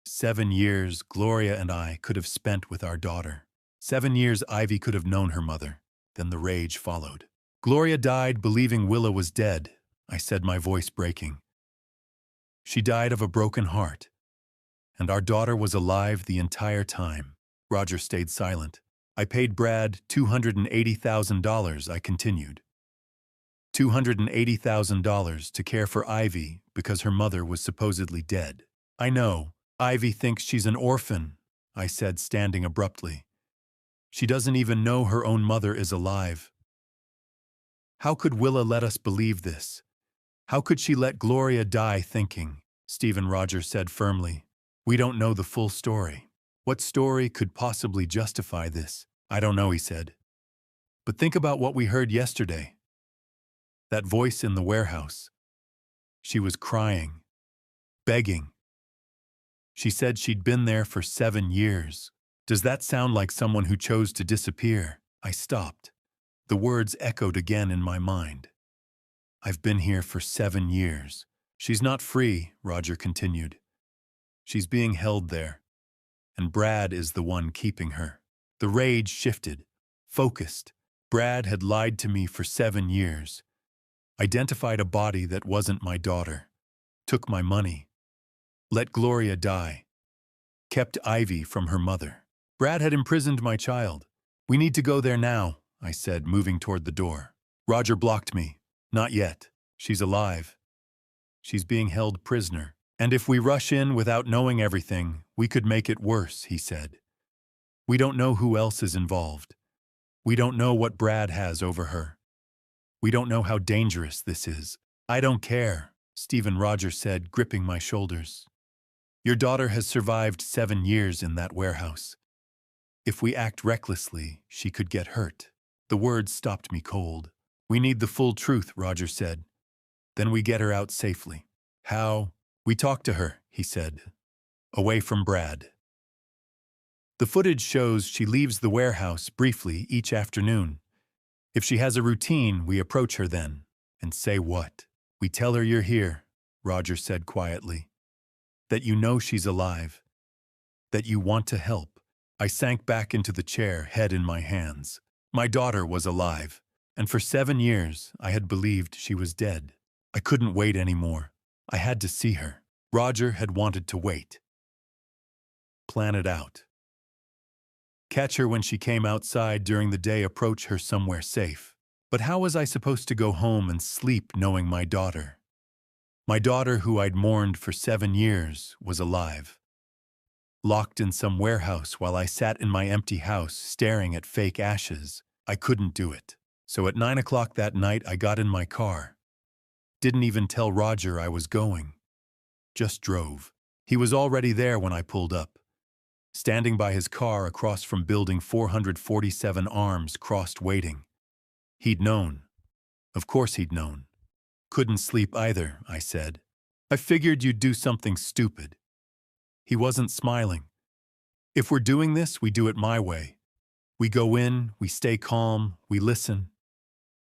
7 years Gloria and I could have spent with our daughter. 7 years Ivy could have known her mother. Then the rage followed. Gloria died believing Willa was dead, I said, my voice breaking. She died of a broken heart. And our daughter was alive the entire time. Roger stayed silent. I paid Brad $280,000, I continued. $280,000 to care for Ivy because her mother was supposedly dead. I know. Ivy thinks she's an orphan, I said, standing abruptly. She doesn't even know her own mother is alive. How could Willa let us believe this? How could she let Gloria die thinking? Stephen Rogers said firmly. We don't know the full story. What story could possibly justify this? I don't know, he said. But think about what we heard yesterday. That voice in the warehouse. She was crying, begging. She said she'd been there for 7 years. Does that sound like someone who chose to disappear? I stopped. The words echoed again in my mind. I've been here for 7 years. She's not free, Roger continued. She's being held there, and Brad is the one keeping her. The rage shifted, focused. Brad had lied to me for 7 years, identified a body that wasn't my daughter, took my money, let Gloria die, kept Ivy from her mother. Brad had imprisoned my child. We need to go there now, I said, moving toward the door. Roger blocked me. Not yet. She's alive. She's being held prisoner. And if we rush in without knowing everything, we could make it worse, he said. We don't know who else is involved. We don't know what Brad has over her. We don't know how dangerous this is. I don't care, Stephen Rogers said, gripping my shoulders. Your daughter has survived 7 years in that warehouse. If we act recklessly, she could get hurt. The words stopped me cold. We need the full truth, Roger said. Then we get her out safely. How? We talk to her, he said. Away from Brad. The footage shows she leaves the warehouse briefly each afternoon. If she has a routine, we approach her then. And say what? We tell her you're here, Roger said quietly. That you know she's alive. That you want to help. I sank back into the chair, head in my hands. My daughter was alive, and for 7 years I had believed she was dead. I couldn't wait anymore. I had to see her. Roger had wanted to wait. Plan it out. Catch her when she came outside during the day, approach her somewhere safe. But how was I supposed to go home and sleep knowing my daughter who I'd mourned for 7 years, was alive? Locked in some warehouse while I sat in my empty house staring at fake ashes. I couldn't do it. So at 9 o'clock that night I got in my car. Didn't even tell Roger I was going. Just drove. He was already there when I pulled up. Standing by his car across from building 447, arms crossed, waiting. He'd known. Of course he'd known. Couldn't sleep either, I said. I figured you'd do something stupid. He wasn't smiling. If we're doing this, we do it my way. We go in, we stay calm, we listen.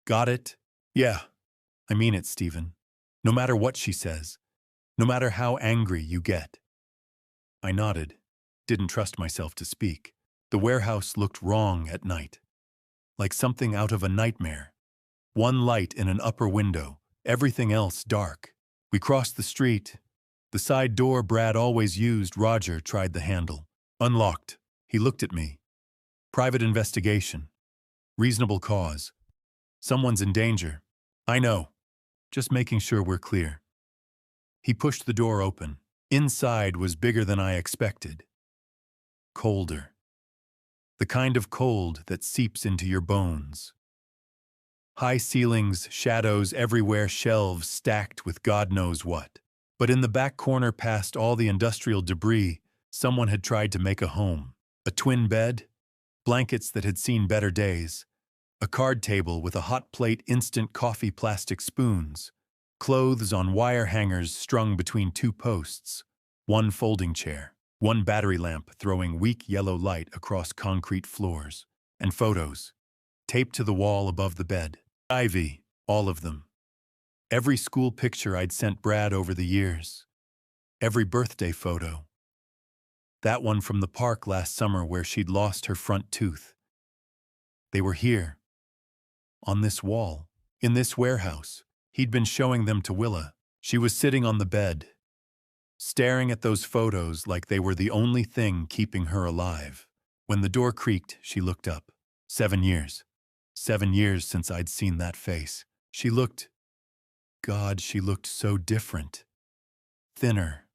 Got it? Yeah. I mean it, Stephen. No matter what she says. No matter how angry you get. I nodded. Didn't trust myself to speak. The warehouse looked wrong at night. Like something out of a nightmare. One light in an upper window, everything else dark. We crossed the street. The side door Brad always used. Roger tried the handle. Unlocked. He looked at me. Private investigation. Reasonable cause. Someone's in danger. I know. Just making sure we're clear. He pushed the door open. Inside was bigger than I expected. Colder. The kind of cold that seeps into your bones. High ceilings, shadows everywhere, shelves stacked with God knows what. But in the back corner, past all the industrial debris, someone had tried to make a home. A twin bed, blankets that had seen better days, a card table with a hot plate, instant coffee, plastic spoons, clothes on wire hangers strung between 2 posts, one folding chair, one battery lamp throwing weak yellow light across concrete floors, and photos, taped to the wall above the bed. Ivy, all of them. Every school picture I'd sent Brad over the years. Every birthday photo. That one from the park last summer where she'd lost her front tooth. They were here. On this wall. In this warehouse. He'd been showing them to Willa. She was sitting on the bed, staring at those photos like they were the only thing keeping her alive. When the door creaked, she looked up. 7 years. 7 years since I'd seen that face. She looked so different. Thinner.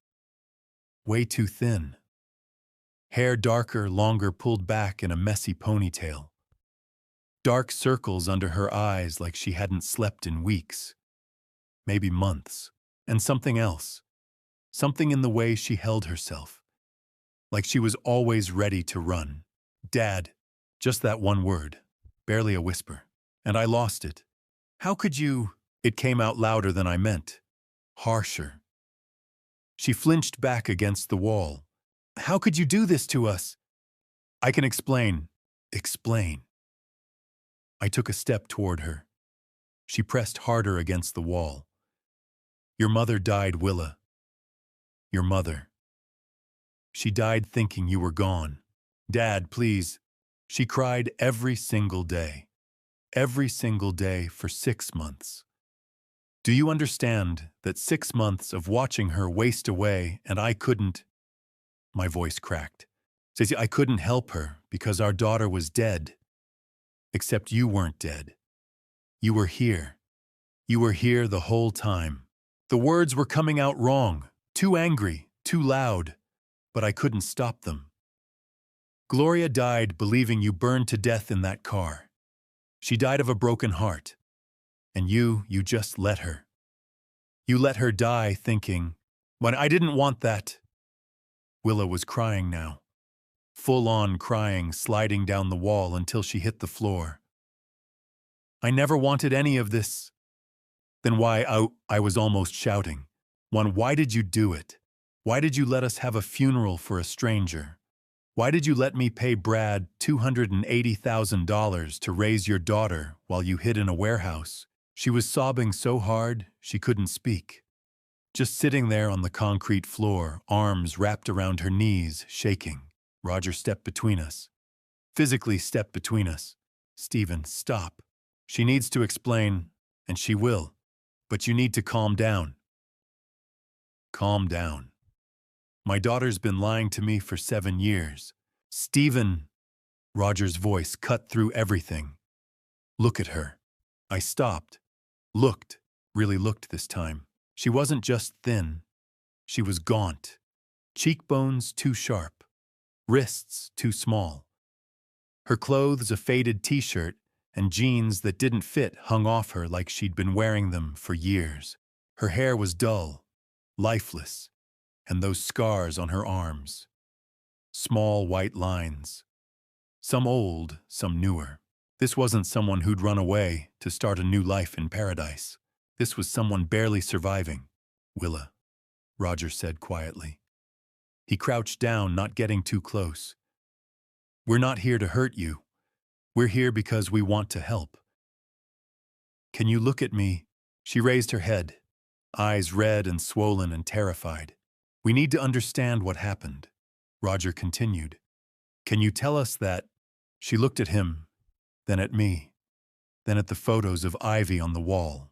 Way too thin. Hair darker, longer, pulled back in a messy ponytail. Dark circles under her eyes like she hadn't slept in weeks. Maybe months. And something else. Something in the way she held herself. Like she was always ready to run. Dad. Just that one word. Barely a whisper. And I lost it. How could you? It came out louder than I meant. Harsher. She flinched back against the wall. How could you do this to us? I can explain. Explain. I took a step toward her. She pressed harder against the wall. Your mother died, Willa. Your mother. She died thinking you were gone. Dad, please. She cried every single day. Every single day for 6 months. Do you understand that 6 months of watching her waste away and I couldn't? My voice cracked. Says I couldn't help her because our daughter was dead. Except you weren't dead. You were here. You were here the whole time. The words were coming out wrong, too angry, too loud, but I couldn't stop them. Gloria died believing you burned to death in that car. She died of a broken heart. And you just let her. You let her die thinking, but I didn't want that. Willa was crying now. Full-on crying, sliding down the wall until she hit the floor. I never wanted any of this. Then why, I was almost shouting. Why did you do it? Why did you let us have a funeral for a stranger? Why did you let me pay Brad $280,000 to raise your daughter while you hid in a warehouse? She was sobbing so hard she couldn't speak. Just sitting there on the concrete floor, arms wrapped around her knees, shaking. Roger stepped between us. Physically stepped between us. Stephen, stop. She needs to explain, and she will. But you need to calm down. Calm down. My daughter's been lying to me for 7 years. Stephen, Roger's voice cut through everything. Look at her. I stopped. Looked. Really looked this time. She wasn't just thin. She was gaunt. Cheekbones too sharp. Wrists too small. Her clothes a faded t-shirt and jeans that didn't fit hung off her like she'd been wearing them for years. Her hair was dull, lifeless, and those scars on her arms. Small white lines. Some old, some newer. This wasn't someone who'd run away to start a new life in paradise. This was someone barely surviving. Willa, Roger said quietly. He crouched down, not getting too close. We're not here to hurt you. We're here because we want to help. Can you look at me? She raised her head, eyes red and swollen and terrified. We need to understand what happened. Roger continued. Can you tell us that? She looked at him, then at me, then at the photos of Ivy on the wall.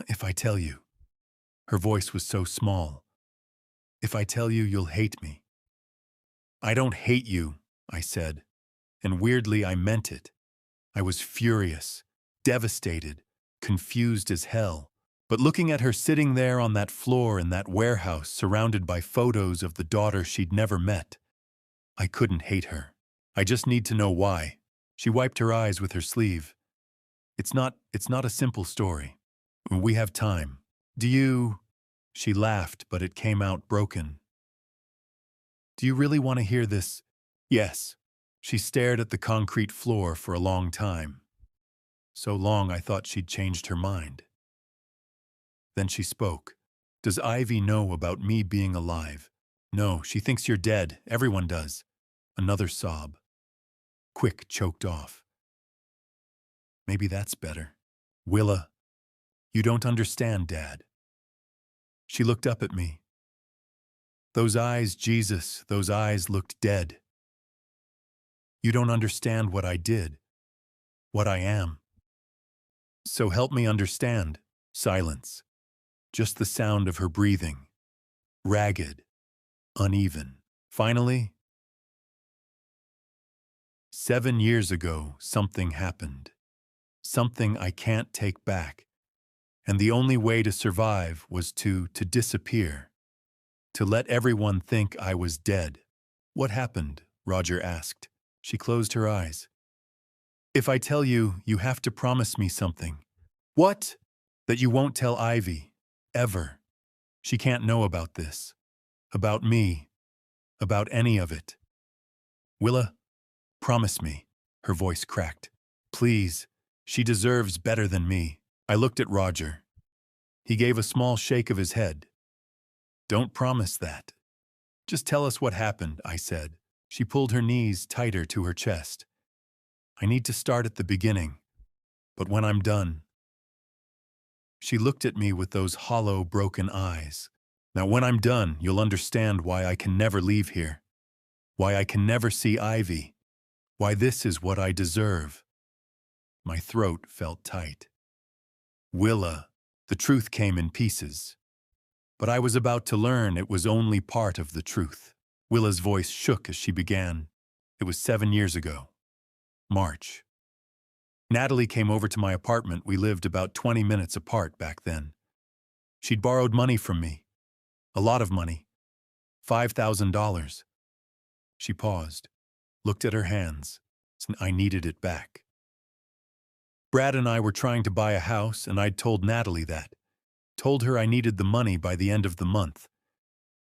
If I tell you. Her voice was so small. If I tell you, you'll hate me. I don't hate you, I said, and weirdly I meant it. I was furious, devastated, confused as hell. But looking at her sitting there on that floor in that warehouse surrounded by photos of the daughter she'd never met, I couldn't hate her. I just need to know why. She wiped her eyes with her sleeve. It's not a simple story. We have time. Do you? She laughed, but it came out broken. Do you really want to hear this? Yes. She stared at the concrete floor for a long time. So long I thought she'd changed her mind. Then she spoke. Does Ivy know about me being alive? No, she thinks you're dead. Everyone does. Another sob. Quick, choked off. Maybe that's better. Willa, you don't understand, Dad. She looked up at me. Those eyes, Jesus, those eyes looked dead. You don't understand what I did, what I am. So help me understand. Silence. Just the sound of her breathing. Ragged, uneven. Finally, 7 years ago, something happened. Something I can't take back. And the only way to survive was to disappear. To let everyone think I was dead. What happened? Roger asked. She closed her eyes. If I tell you, you have to promise me something. What? That you won't tell Ivy. Ever. She can't know about this. About me. About any of it. Willa, promise me. Her voice cracked. Please. She deserves better than me. I looked at Roger. He gave a small shake of his head. Don't promise that. Just tell us what happened, I said. She pulled her knees tighter to her chest. I need to start at the beginning, but when I'm done. She looked at me with those hollow, broken eyes. Now when I'm done, you'll understand why I can never leave here. Why I can never see Ivy. Why this is what I deserve. My throat felt tight. Willa, the truth came in pieces. But I was about to learn it was only part of the truth. Willa's voice shook as she began. It was 7 years ago. March. Natalie came over to my apartment. We lived about 20 minutes apart back then. She'd borrowed money from me. A lot of money. $5,000. She paused, looked at her hands. I needed it back. Brad and I were trying to buy a house, and I'd told Natalie that. Told her I needed the money by the end of the month.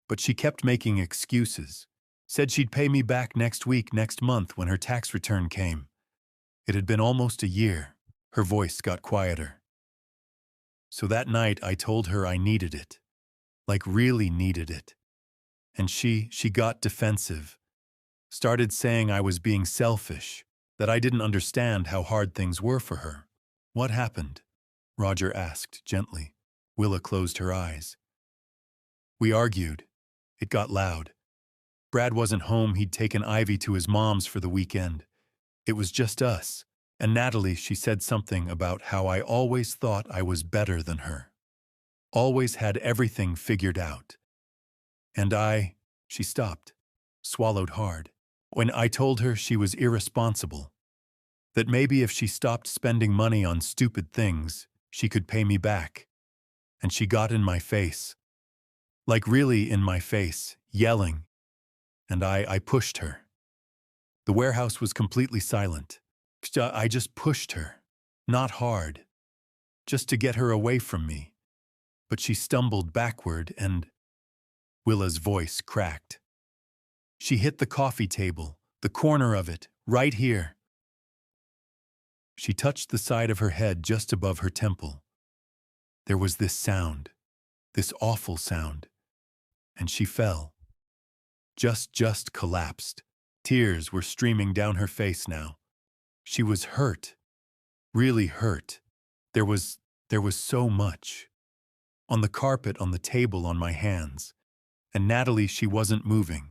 But she kept making excuses. Said she'd pay me back next week, next month, when her tax return came. It had been almost a year. Her voice got quieter. So that night I told her I needed it. Like really needed it. And she got defensive. Started saying I was being selfish, that I didn't understand how hard things were for her. What happened? Roger asked gently. Willa closed her eyes. We argued. It got loud. Brad wasn't home. He'd taken Ivy to his mom's for the weekend. It was just us. And Natalie, she said something about how I always thought I was better than her. Always had everything figured out. And she stopped, swallowed hard. When I told her she was irresponsible, that maybe if she stopped spending money on stupid things, she could pay me back. And she got in my face. Like really in my face, yelling. And I pushed her. The warehouse was completely silent. I just pushed her. Not hard. Just to get her away from me. But she stumbled backward and Willa's voice cracked. She hit the coffee table, the corner of it, right here. She touched the side of her head just above her temple. There was this sound, this awful sound, and she fell. Just collapsed. Tears were streaming down her face now. She was hurt, really hurt. There was so much. On the carpet, on the table, on my hands. And Natalie, she wasn't moving.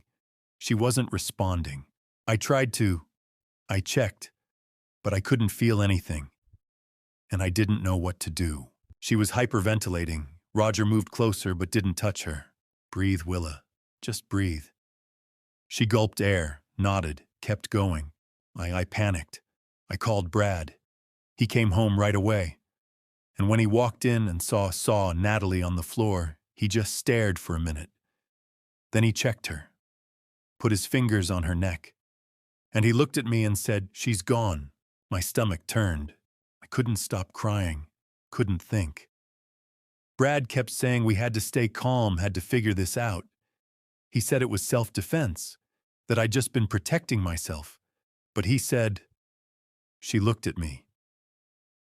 She wasn't responding. I checked, but I couldn't feel anything. And I didn't know what to do. She was hyperventilating. Roger moved closer but didn't touch her. Breathe, Willa. Just breathe. She gulped air, nodded, kept going. I panicked. I called Brad. He came home right away. And when he walked in and saw Natalie on the floor, he just stared for a minute. Then he checked her, put his fingers on her neck. And he looked at me and said, "She's gone." My stomach turned. I couldn't stop crying, couldn't think. Brad kept saying we had to stay calm, had to figure this out. He said it was self-defense, that I'd just been protecting myself. But he said, she looked at me.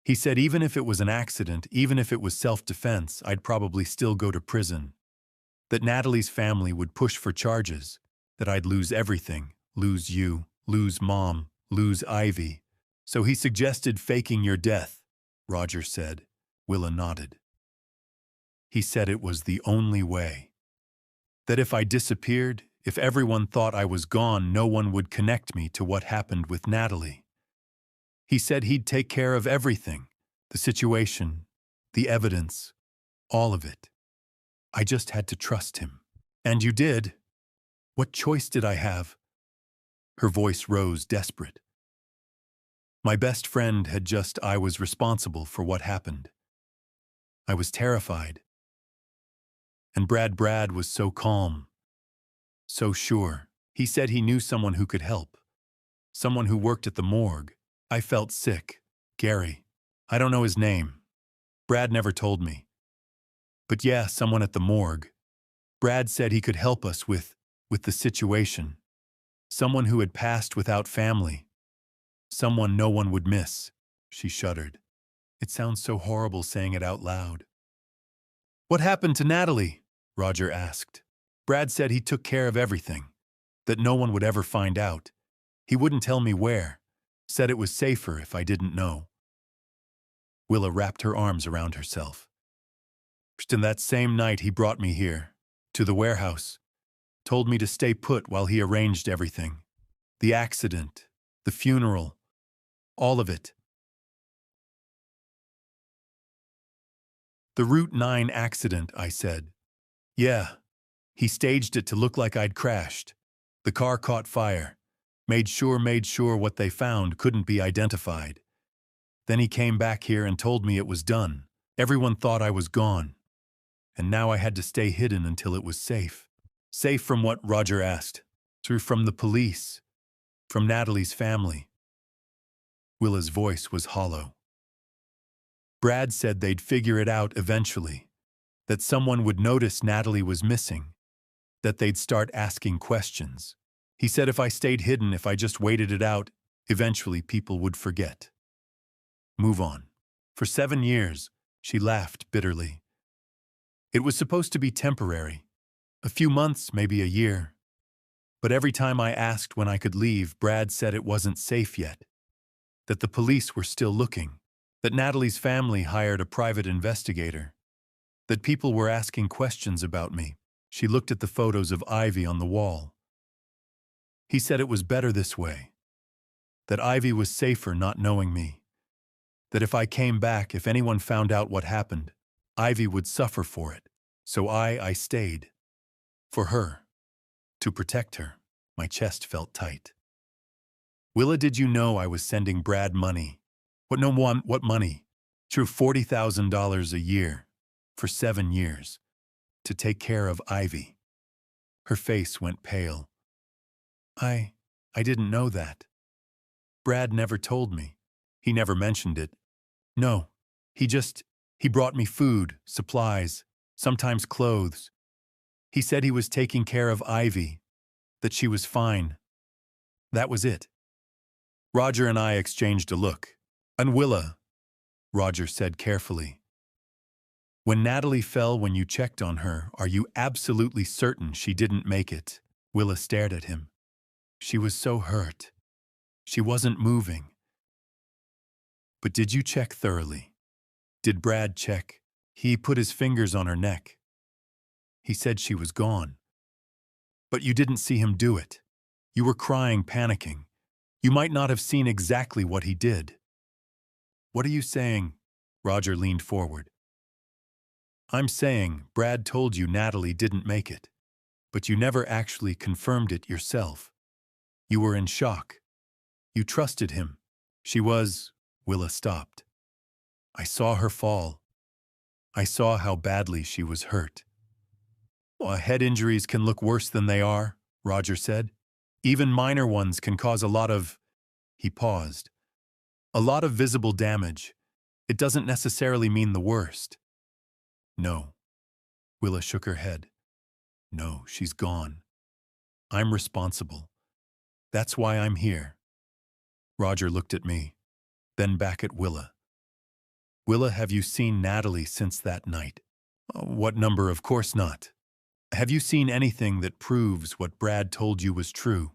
He said even if it was an accident, even if it was self-defense, I'd probably still go to prison. That Natalie's family would push for charges, that I'd lose everything, lose you, lose Mom, lose Ivy. So he suggested faking your death. Roger said. Willa nodded. He said it was the only way. That if I disappeared, if everyone thought I was gone, no one would connect me to what happened with Natalie. He said he'd take care of everything, the situation, the evidence, all of it. I just had to trust him. And you did. What choice did I have? Her voice rose desperate. My best friend had just, I was responsible for what happened. I was terrified. And Brad was so calm, so sure. He said he knew someone who could help. Someone who worked at the morgue. I felt sick. Gary. I don't know his name. Brad never told me. But yeah, someone at the morgue. Brad said he could help us with the situation. Someone who had passed without family. Someone no one would miss. She shuddered. It sounds so horrible saying it out loud. What happened to Natalie? Roger asked. Brad said he took care of everything. That no one would ever find out. He wouldn't tell me where. Said it was safer if I didn't know. Willa wrapped her arms around herself. And that same night he brought me here, to the warehouse. Told me to stay put while he arranged everything. The accident, the funeral, all of it. The Route 9 accident, I said. Yeah. He staged it to look like I'd crashed. The car caught fire. Made sure what they found couldn't be identified. Then he came back here and told me it was done. Everyone thought I was gone. And now I had to stay hidden until it was safe. Safe from what? Roger asked. From the police. From Natalie's family. Willa's voice was hollow. Brad said they'd figure it out eventually. That someone would notice Natalie was missing. That they'd start asking questions. He said if I stayed hidden, if I just waited it out, eventually people would forget. Move on. For 7 years, she laughed bitterly. It was supposed to be temporary. A few months, maybe a year. But every time I asked when I could leave, Brad said it wasn't safe yet. That the police were still looking. That Natalie's family hired a private investigator. That people were asking questions about me. She looked at the photos of Ivy on the wall. He said it was better this way. That Ivy was safer not knowing me. That if I came back, if anyone found out what happened, Ivy would suffer for it. So I stayed. For her. To protect her. My chest felt tight. Willa, did you know I was sending Brad money? What money? True, $40,000 a year. For 7 years. To take care of Ivy. Her face went pale. I didn't know that. Brad never told me. He never mentioned it. No, he brought me food, supplies, sometimes clothes. He said he was taking care of Ivy, that she was fine. That was it. Roger and I exchanged a look. And Willa, Roger said carefully. When Natalie fell when you checked on her, are you absolutely certain she didn't make it? Willa stared at him. She was so hurt. She wasn't moving. But did you check thoroughly? Did Brad check? He put his fingers on her neck. He said she was gone. But you didn't see him do it. You were crying, panicking. You might not have seen exactly what he did. What are you saying? Roger leaned forward. I'm saying Brad told you Natalie didn't make it, but you never actually confirmed it yourself. You were in shock. You trusted him. She was... Willa stopped. I saw her fall. I saw how badly she was hurt. Head injuries can look worse than they are, Roger said. Even minor ones can cause a lot of... He paused. A lot of visible damage. It doesn't necessarily mean the worst. No. Willa shook her head. No, she's gone. I'm responsible. That's why I'm here. Roger looked at me, then back at Willa. Willa, have you seen Natalie since that night? What number? Of course not. Have you seen anything that proves what Brad told you was true?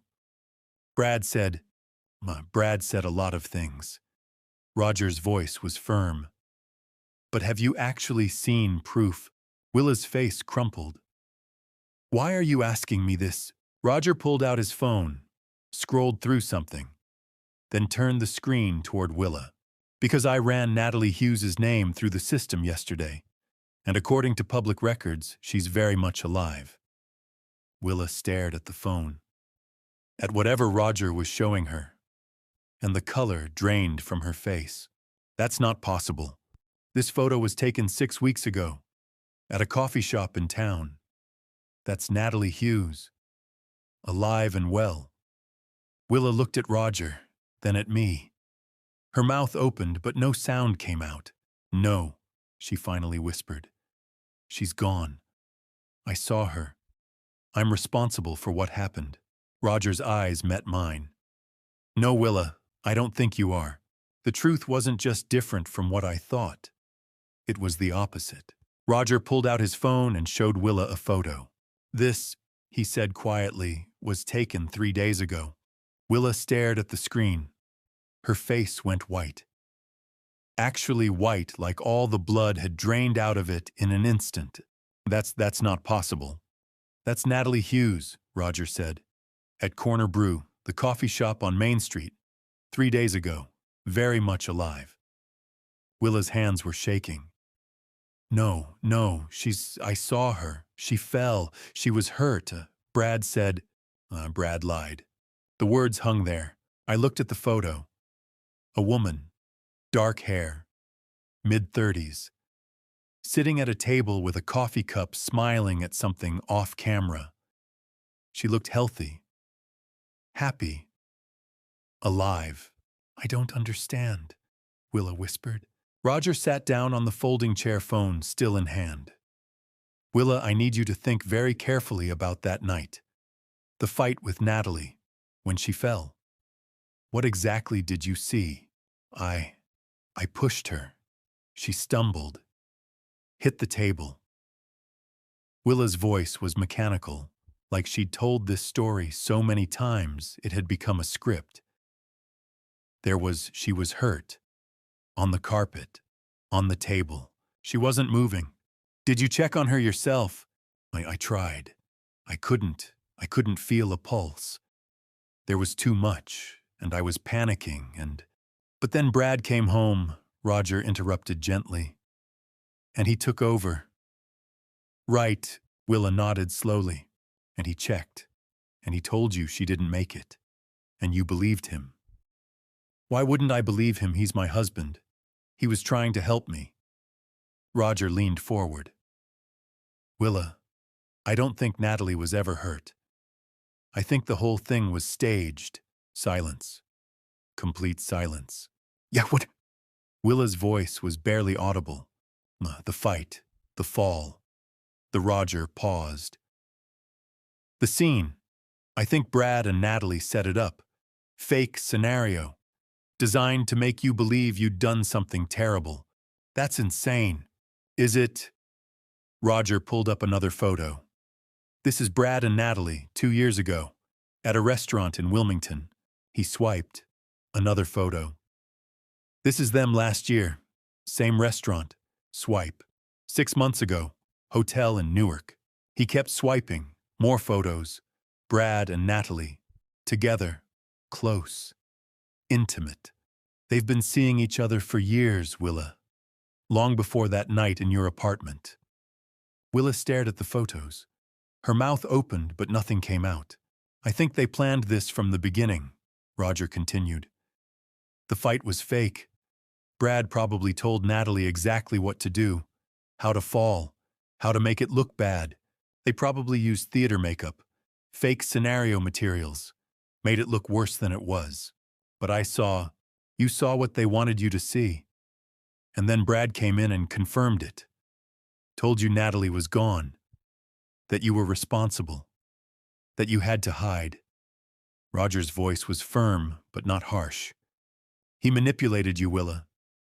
Brad said a lot of things. Roger's voice was firm, But have you actually seen proof? Willa's face crumpled. Why are you asking me this? Roger pulled out his phone, scrolled through something, then turned the screen toward Willa. Because I ran Natalie Hughes's name through the system yesterday, and according to public records, she's very much alive. Willa stared at the phone, at whatever Roger was showing her, and the color drained from her face. That's not possible. This photo was taken 6 weeks ago, at a coffee shop in town. That's Natalie Hughes, alive and well. Willa looked at Roger, then at me. Her mouth opened, but no sound came out. No, she finally whispered. She's gone. I saw her. I'm responsible for what happened. Roger's eyes met mine. No, Willa, I don't think you are. The truth wasn't just different from what I thought. It was the opposite. Roger pulled out his phone and showed Willa a photo. This, he said quietly, was taken 3 days ago. Willa stared at the screen. Her face went white. Actually white, like all the blood had drained out of it in an instant. That's not possible. That's Natalie Hughes, Roger said. At Corner Brew, the coffee shop on Main Street, 3 days ago, very much alive. Willa's hands were shaking. No, I saw her. She fell. She was hurt. Brad said, Brad lied. The words hung there. I looked at the photo. A woman, dark hair, mid-30s, sitting at a table with a coffee cup smiling at something off camera. She looked healthy, happy, alive. I don't understand, Willa whispered. Roger sat down on the folding chair, phone still in hand. Willa, I need you to think very carefully about that night. The fight with Natalie, when she fell. What exactly did you see? I pushed her. She stumbled, hit the table. Willa's voice was mechanical, like she'd told this story so many times it had become a script. She was hurt. On the carpet, on the table. She wasn't moving. Did you check on her yourself? I tried. I couldn't feel a pulse. There was too much, and I was panicking, But then Brad came home, Roger interrupted gently. And he took over. Right, Willa nodded slowly. And he checked. And he told you she didn't make it. And you believed him. Why wouldn't I believe him? He's my husband. He was trying to help me. Roger leaned forward. Willa, I don't think Natalie was ever hurt. I think the whole thing was staged. Silence. Complete silence. Yeah, what? Willa's voice was barely audible. The fight, the fall. The Roger paused. The scene. I think Brad and Natalie set it up. Fake scenario. Designed to make you believe you'd done something terrible. That's insane. Is it? Roger pulled up another photo. This is Brad and Natalie, 2 years ago, at a restaurant in Wilmington. He swiped. Another photo. This is them last year. Same restaurant. Swipe. 6 months ago. Hotel in Newark. He kept swiping. More photos. Brad and Natalie. Together. Close. Intimate. They've been seeing each other for years, Willa. Long before that night in your apartment. Willa stared at the photos. Her mouth opened, but nothing came out. I think they planned this from the beginning, Roger continued. The fight was fake. Brad probably told Natalie exactly what to do, how to fall, how to make it look bad. They probably used theater makeup, fake scenario materials, made it look worse than it was. But you saw what they wanted you to see. And then Brad came in and confirmed it. Told you Natalie was gone. That you were responsible. That you had to hide. Roger's voice was firm, but not harsh. He manipulated you, Willa.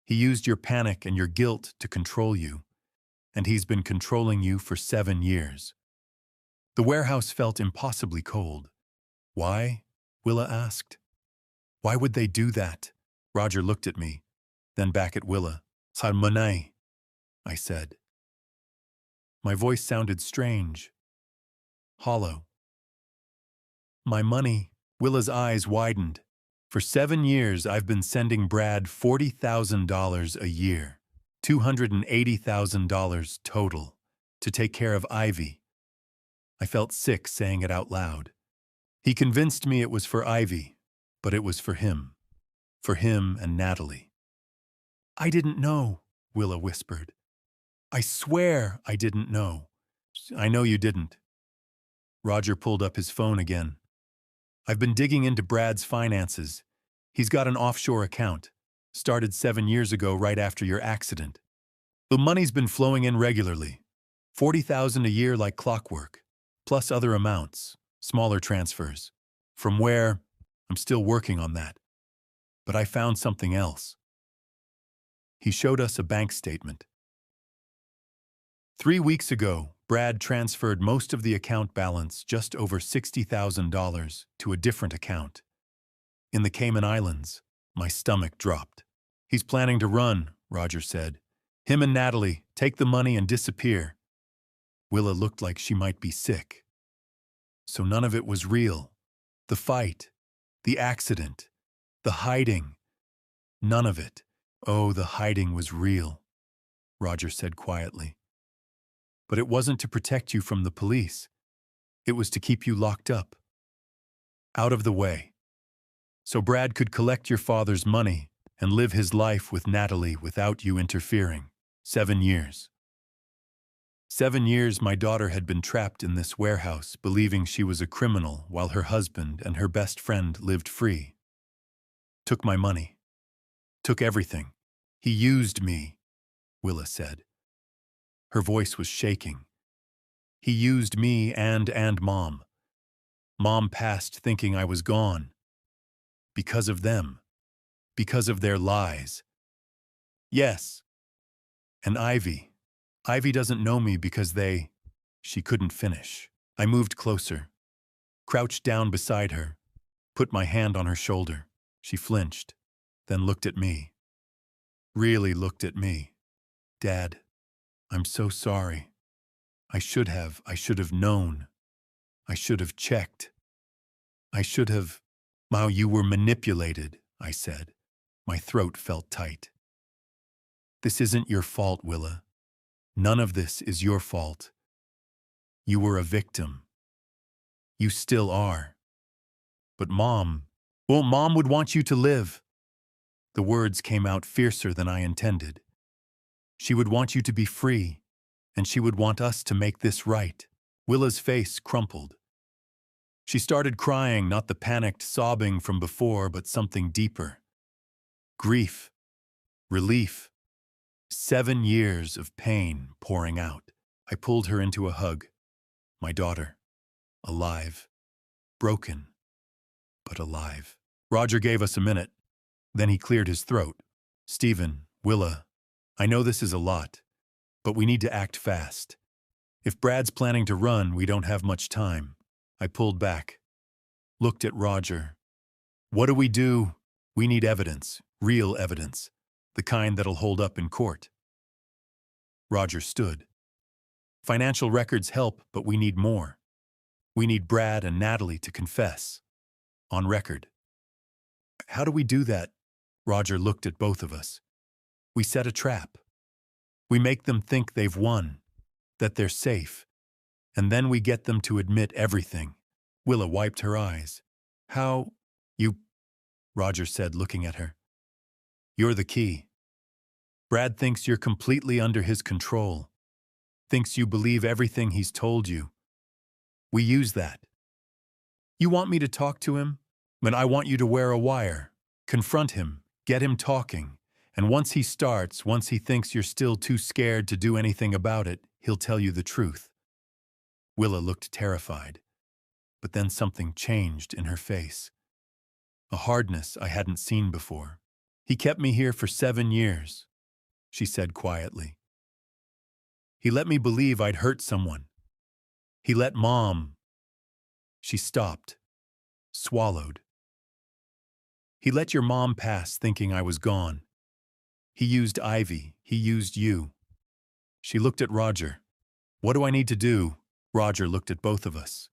He used your panic and your guilt to control you. And he's been controlling you for 7 years. The warehouse felt impossibly cold. Why? Willa asked. Why would they do that? Roger looked at me, then back at Willa. Salmonai. I said. My voice sounded strange, hollow. My money, Willa's eyes widened. For 7 years, I've been sending Brad $40,000 a year, $280,000 total, to take care of Ivy. I felt sick saying it out loud. He convinced me it was for Ivy, but it was for him and Natalie. I didn't know, Willa whispered. I swear I didn't know. I know you didn't. Roger pulled up his phone again. I've been digging into Brad's finances. He's got an offshore account. Started 7 years ago right after your accident. The money's been flowing in regularly. $40,000 a year like clockwork, plus other amounts, smaller transfers. From where, I'm still working on that. But I found something else. He showed us a bank statement. 3 weeks ago, Brad transferred most of the account balance, just over $60,000, to a different account. In the Cayman Islands, my stomach dropped. He's planning to run, Roger said. Him and Natalie take the money and disappear. Willa looked like she might be sick. So none of it was real. The fight, the accident, the hiding. None of it. Oh, the hiding was real, Roger said quietly. But it wasn't to protect you from the police. It was to keep you locked up. Out of the way. So Brad could collect your father's money and live his life with Natalie without you interfering. 7 years. 7 years my daughter had been trapped in this warehouse, believing she was a criminal while her husband and her best friend lived free. Took my money. Took everything. He used me, Willa said. Her voice was shaking. He used me and Mom. Mom passed thinking I was gone. Because of them. Because of their lies. Yes. And Ivy. Ivy doesn't know me because they... She couldn't finish. I moved closer. Crouched down beside her. Put my hand on her shoulder. She flinched. Then looked at me. Really looked at me. Dad, I'm so sorry. I should have known. I should have checked. I should have... Wow, you were manipulated, I said. My throat felt tight. This isn't your fault, Willa. None of this is your fault. You were a victim. You still are. But Mom would want you to live. The words came out fiercer than I intended. She would want you to be free, and she would want us to make this right. Willa's face crumpled. She started crying, not the panicked sobbing from before, but something deeper. Grief. Relief. 7 years of pain pouring out. I pulled her into a hug. My daughter. Alive. Broken. But alive. Roger gave us a minute. Then he cleared his throat. Stephen, Willa, I know this is a lot, but we need to act fast. If Brad's planning to run, we don't have much time. I pulled back. Looked at Roger. What do we do? We need evidence. Real evidence. The kind that'll hold up in court. Roger stood. Financial records help, but we need more. We need Brad and Natalie to confess. On record. How do we do that? Roger looked at both of us. We set a trap. We make them think they've won, that they're safe, and then we get them to admit everything. Willa wiped her eyes. How? You... Roger said, looking at her. You're the key. Brad thinks you're completely under his control. Thinks you believe everything he's told you. We use that. You want me to talk to him? Then I want you to wear a wire. Confront him. Get him talking. And once he thinks you're still too scared to do anything about it, he'll tell you the truth. Willa looked terrified. But then something changed in her face. A hardness I hadn't seen before. He kept me here for 7 years, she said quietly. He let me believe I'd hurt someone. He let Mom... She stopped. Swallowed. He let your mom pass thinking I was gone. He used Ivy. He used you. She looked at Roger. What do I need to do? Roger looked at both of us.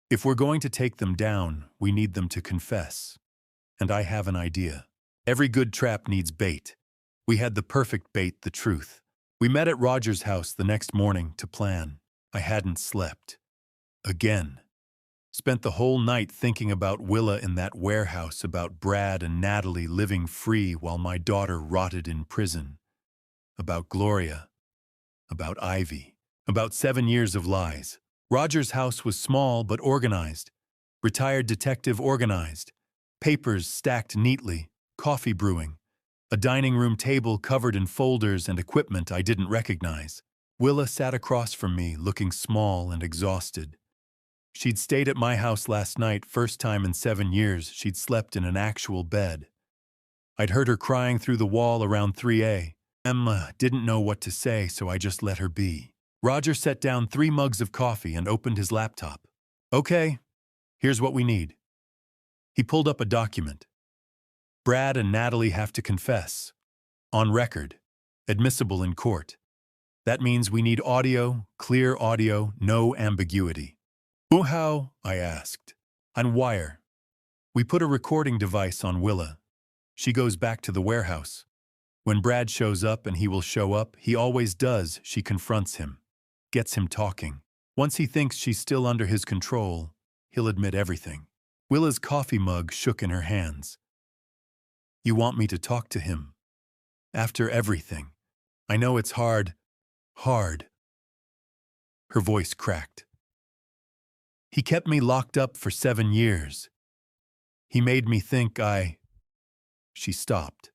If we're going to take them down, we need them to confess. And I have an idea. Every good trap needs bait. We had the perfect bait, the truth. We met at Roger's house the next morning to plan. I hadn't slept. Again. Spent the whole night thinking about Willa in that warehouse, about Brad and Natalie living free while my daughter rotted in prison. About Gloria. About Ivy. About 7 years of lies. Roger's house was small but organized. Retired detective organized. Papers stacked neatly. Coffee brewing. A dining room table covered in folders and equipment I didn't recognize. Willa sat across from me, looking small and exhausted. She'd stayed at my house last night, first time in 7 years she'd slept in an actual bed. I'd heard her crying through the wall around 3A. Emma didn't know what to say, so I just let her be. Roger set down 3 mugs of coffee and opened his laptop. Okay, here's what we need. He pulled up a document. Brad and Natalie have to confess. On record. Admissible in court. That means we need audio, clear audio, no ambiguity. How? I asked. On wire. We put a recording device on Willa. She goes back to the warehouse. When Brad shows up, and he will show up, he always does, she confronts him. Gets him talking. Once he thinks she's still under his control, he'll admit everything. Willa's coffee mug shook in her hands. You want me to talk to him? After everything. I know it's hard. Hard. Her voice cracked. He kept me locked up for 7 years. He made me think She stopped.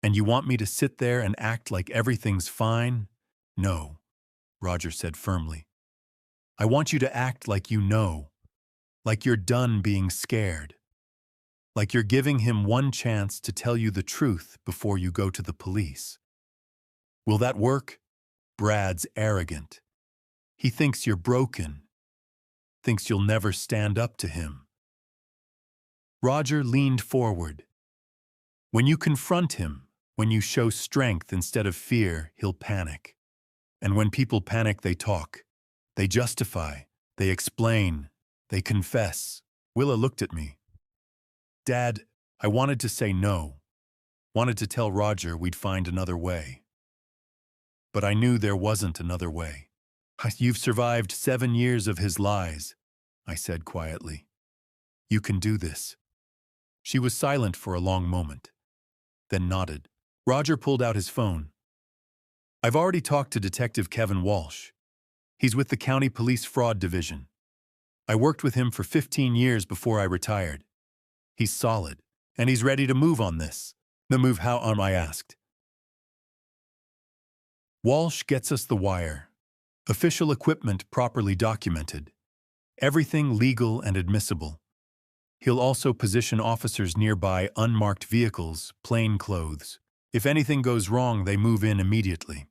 And you want me to sit there and act like everything's fine? No, Roger said firmly. I want you to act like you know, like you're done being scared, like you're giving him one chance to tell you the truth before you go to the police. Will that work? Brad's arrogant. He thinks you're broken, thinks you'll never stand up to him. Roger leaned forward. When you confront him, when you show strength instead of fear, he'll panic. And when people panic, they talk. They justify. They explain. They confess. Willa looked at me. Dad, I wanted to say no. Wanted to tell Roger we'd find another way. But I knew there wasn't another way. You've survived 7 years of his lies, I said quietly. You can do this. She was silent for a long moment, then nodded. Roger pulled out his phone. I've already talked to Detective Kevin Walsh. He's with the County Police Fraud Division. I worked with him for 15 years before I retired. He's solid, and he's ready to move on this. The move how, I asked. Walsh gets us the wire. Official equipment properly documented. Everything legal and admissible. He'll also position officers nearby unmarked vehicles, plain clothes. If anything goes wrong, they move in immediately.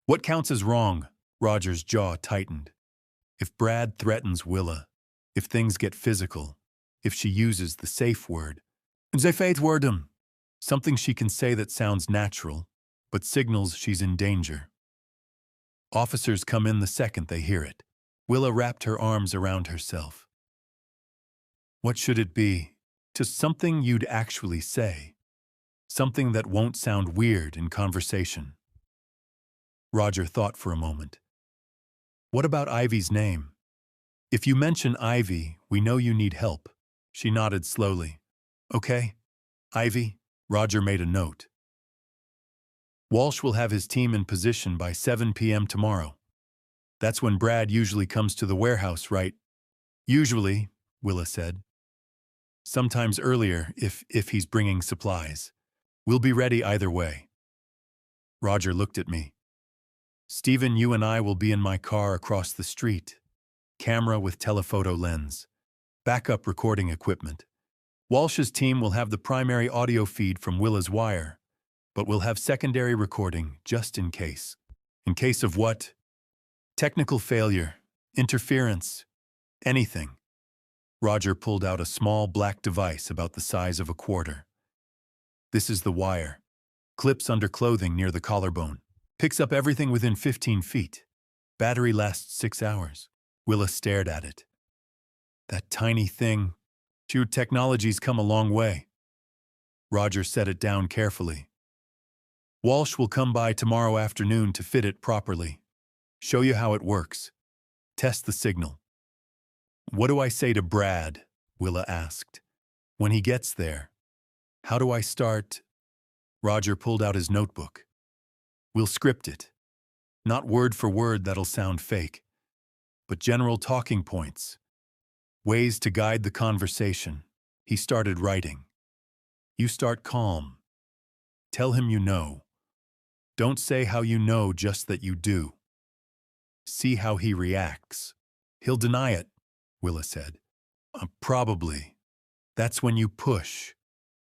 What counts as wrong? Roger's jaw tightened. If Brad threatens Willa, if things get physical, if she uses the safe word, something she can say that sounds natural, but signals she's in danger. Officers come in the second they hear it. Willa wrapped her arms around herself. What should it be? Just something you'd actually say. Something that won't sound weird in conversation. Roger thought for a moment. What about Ivy's name? If you mention Ivy, we know you need help. She nodded slowly. Okay, Ivy. Roger made a note. Walsh will have his team in position by 7 p.m. tomorrow. That's when Brad usually comes to the warehouse, right? Usually, Willa said. Sometimes earlier, if he's bringing supplies. We'll be ready either way. Roger looked at me. Stephen, you and I will be in my car across the street. Camera with telephoto lens. Backup recording equipment. Walsh's team will have the primary audio feed from Willa's wire, but we'll have secondary recording just in case. In case of what? Technical failure, interference, anything. Roger pulled out a small black device about the size of a quarter. This is the wire. Clips under clothing near the collarbone. Picks up everything within 15 feet. Battery lasts 6 hours. Willa stared at it. That tiny thing. Your technology's come a long way. Roger set it down carefully. Walsh will come by tomorrow afternoon to fit it properly. Show you how it works. Test the signal. What do I say to Brad? Willa asked. When he gets there. How do I start? Roger pulled out his notebook. We'll script it. Not word for word, that'll sound fake. But general talking points. Ways to guide the conversation. He started writing. You start calm. Tell him you know. Don't say how you know, just that you do. See how he reacts. He'll deny it, Willa said. Probably. That's when you push.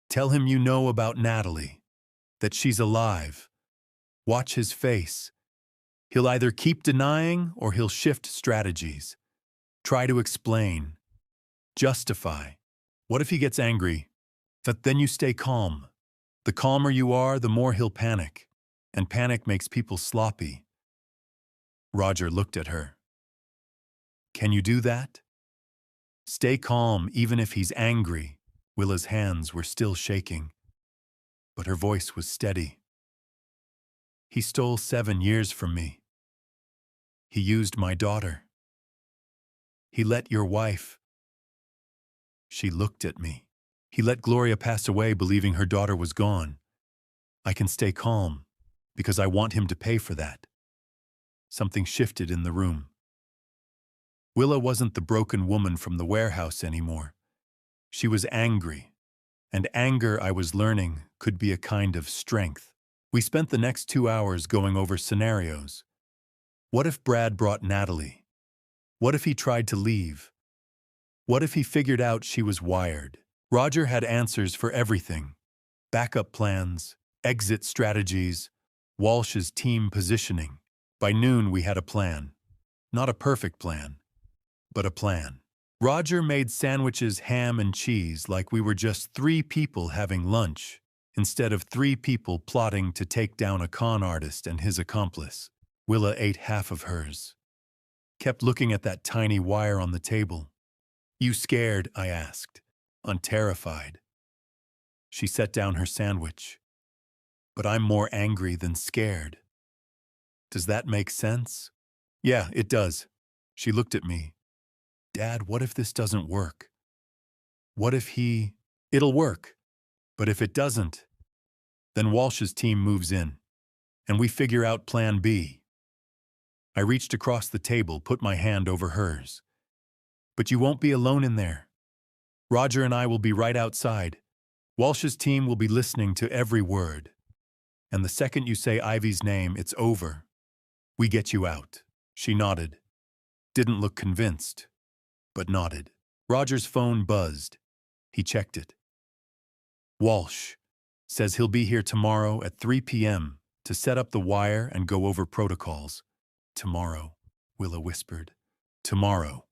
Tell him you know about Natalie. That she's alive. Watch his face. He'll either keep denying or he'll shift strategies. Try to explain. Justify. What if he gets angry? But then you stay calm. The calmer you are, the more he'll panic. And panic makes people sloppy. Roger looked at her. Can you do that? Stay calm even if he's angry. Willa's hands were still shaking, but her voice was steady. He stole 7 years from me. He used my daughter. He let your wife. She looked at me. He let Gloria pass away believing her daughter was gone. I can stay calm because I want him to pay for that. Something shifted in the room. Willa wasn't the broken woman from the warehouse anymore. She was angry, and anger, I was learning, could be a kind of strength. We spent the next 2 hours going over scenarios. What if Brad brought Natalie? What if he tried to leave? What if he figured out she was wired? Roger had answers for everything. Backup plans, exit strategies, Walsh's team positioning. By noon, we had a plan. Not a perfect plan, but a plan. Roger made sandwiches, ham and cheese, like we were just 3 people having lunch, instead of 3 people plotting to take down a con artist and his accomplice. Willa ate half of hers. Kept looking at that tiny wire on the table. You scared? I asked, unterrified. She set down her sandwich. But I'm more angry than scared. Does that make sense? Yeah, it does. She looked at me. Dad, what if this doesn't work? What if he... It'll work. But if it doesn't, then Walsh's team moves in, and we figure out plan B. I reached across the table, put my hand over hers. But you won't be alone in there. Roger and I will be right outside. Walsh's team will be listening to every word. And the second you say Ivy's name, it's over. We get you out. She nodded. Didn't look convinced, but nodded. Roger's phone buzzed. He checked it. Walsh says he'll be here tomorrow at 3 p.m. to set up the wire and go over protocols. Tomorrow, Willa whispered. Tomorrow.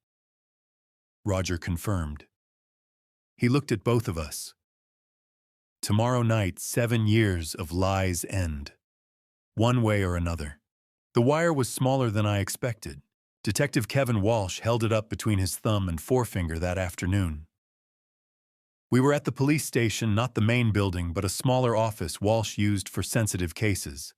Roger confirmed. He looked at both of us. Tomorrow night, 7 years of lies end. One way or another. The wire was smaller than I expected. Detective Kevin Walsh held it up between his thumb and forefinger that afternoon. We were at the police station, not the main building, but a smaller office Walsh used for sensitive cases.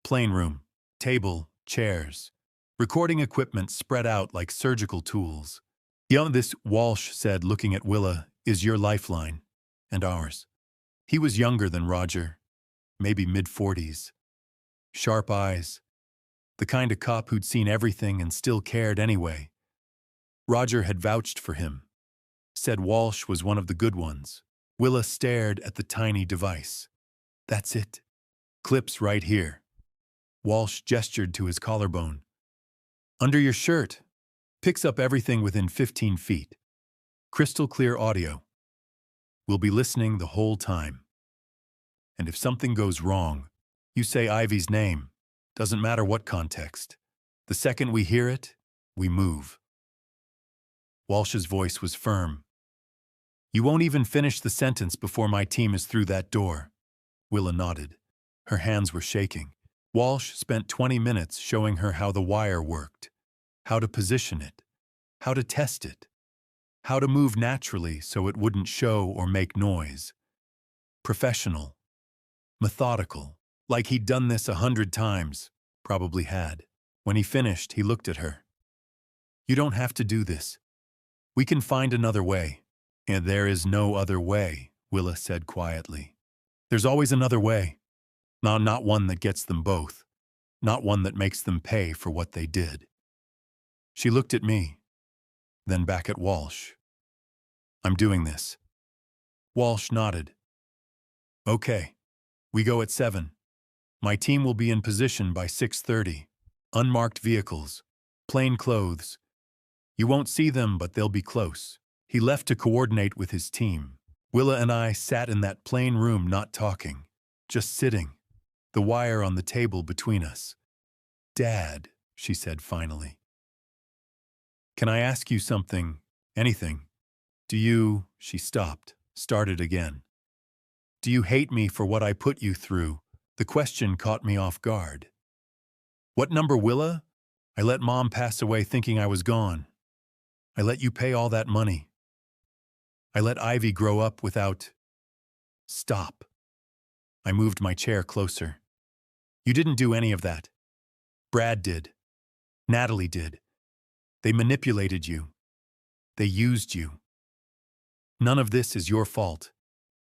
Plain room, table, chairs. Recording equipment spread out like surgical tools. This, Walsh said, looking at Willa, is your lifeline, and ours. He was younger than Roger, maybe mid-40s. Sharp eyes. The kind of cop who'd seen everything and still cared anyway. Roger had vouched for him. Said Walsh was one of the good ones. Willa stared at the tiny device. That's it. Clips right here. Walsh gestured to his collarbone. Under your shirt. Picks up everything within 15 feet. Crystal clear audio. We'll be listening the whole time. And if something goes wrong, you say Ivy's name. Doesn't matter what context. The second we hear it, we move. Walsh's voice was firm. You won't even finish the sentence before my team is through that door. Willa nodded. Her hands were shaking. Walsh spent 20 minutes showing her how the wire worked, how to position it, how to test it, how to move naturally so it wouldn't show or make noise. Professional, methodical, like he'd done this 100 times, probably had. When he finished, he looked at her. "You don't have to do this. We can find another way." "And there is no other way," Willa said quietly. "There's always another way. No, not one that gets them both. Not one that makes them pay for what they did." She looked at me, then back at Walsh. "I'm doing this." Walsh nodded. "Okay. We go at 7. My team will be in position by 6:30. Unmarked vehicles. Plain clothes. You won't see them, but they'll be close." He left to coordinate with his team. Willa and I sat in that plain room not talking, just sitting, the wire on the table between us. "Dad," she said finally. "Can I ask you something? Anything? Do you—" She stopped, started again. "Do you hate me for what I put you through?" The question caught me off guard. "What number, Willa? I let Mom pass away thinking I was gone. I let you pay all that money. I let Ivy grow up without—" "Stop." I moved my chair closer. "You didn't do any of that. Brad did. Natalie did. They manipulated you. They used you. None of this is your fault.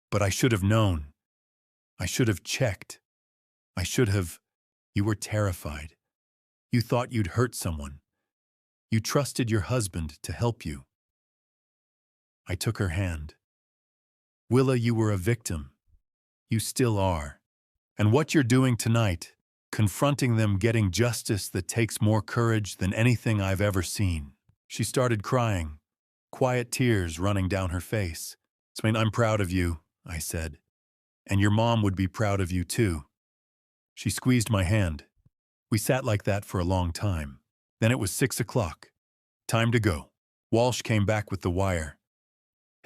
But I should have known. I should have checked. I should have—" "You were terrified. You thought you'd hurt someone. You trusted your husband to help you." I took her hand. "Willa, you were a victim. You still are. And what you're doing tonight, confronting them, getting justice that takes more courage than anything I've ever seen." She started crying, quiet tears running down her face. "I'm proud of you," I said. "And your mom would be proud of you too." She squeezed my hand. We sat like that for a long time. Then it was 6 o'clock. Time to go. Walsh came back with the wire,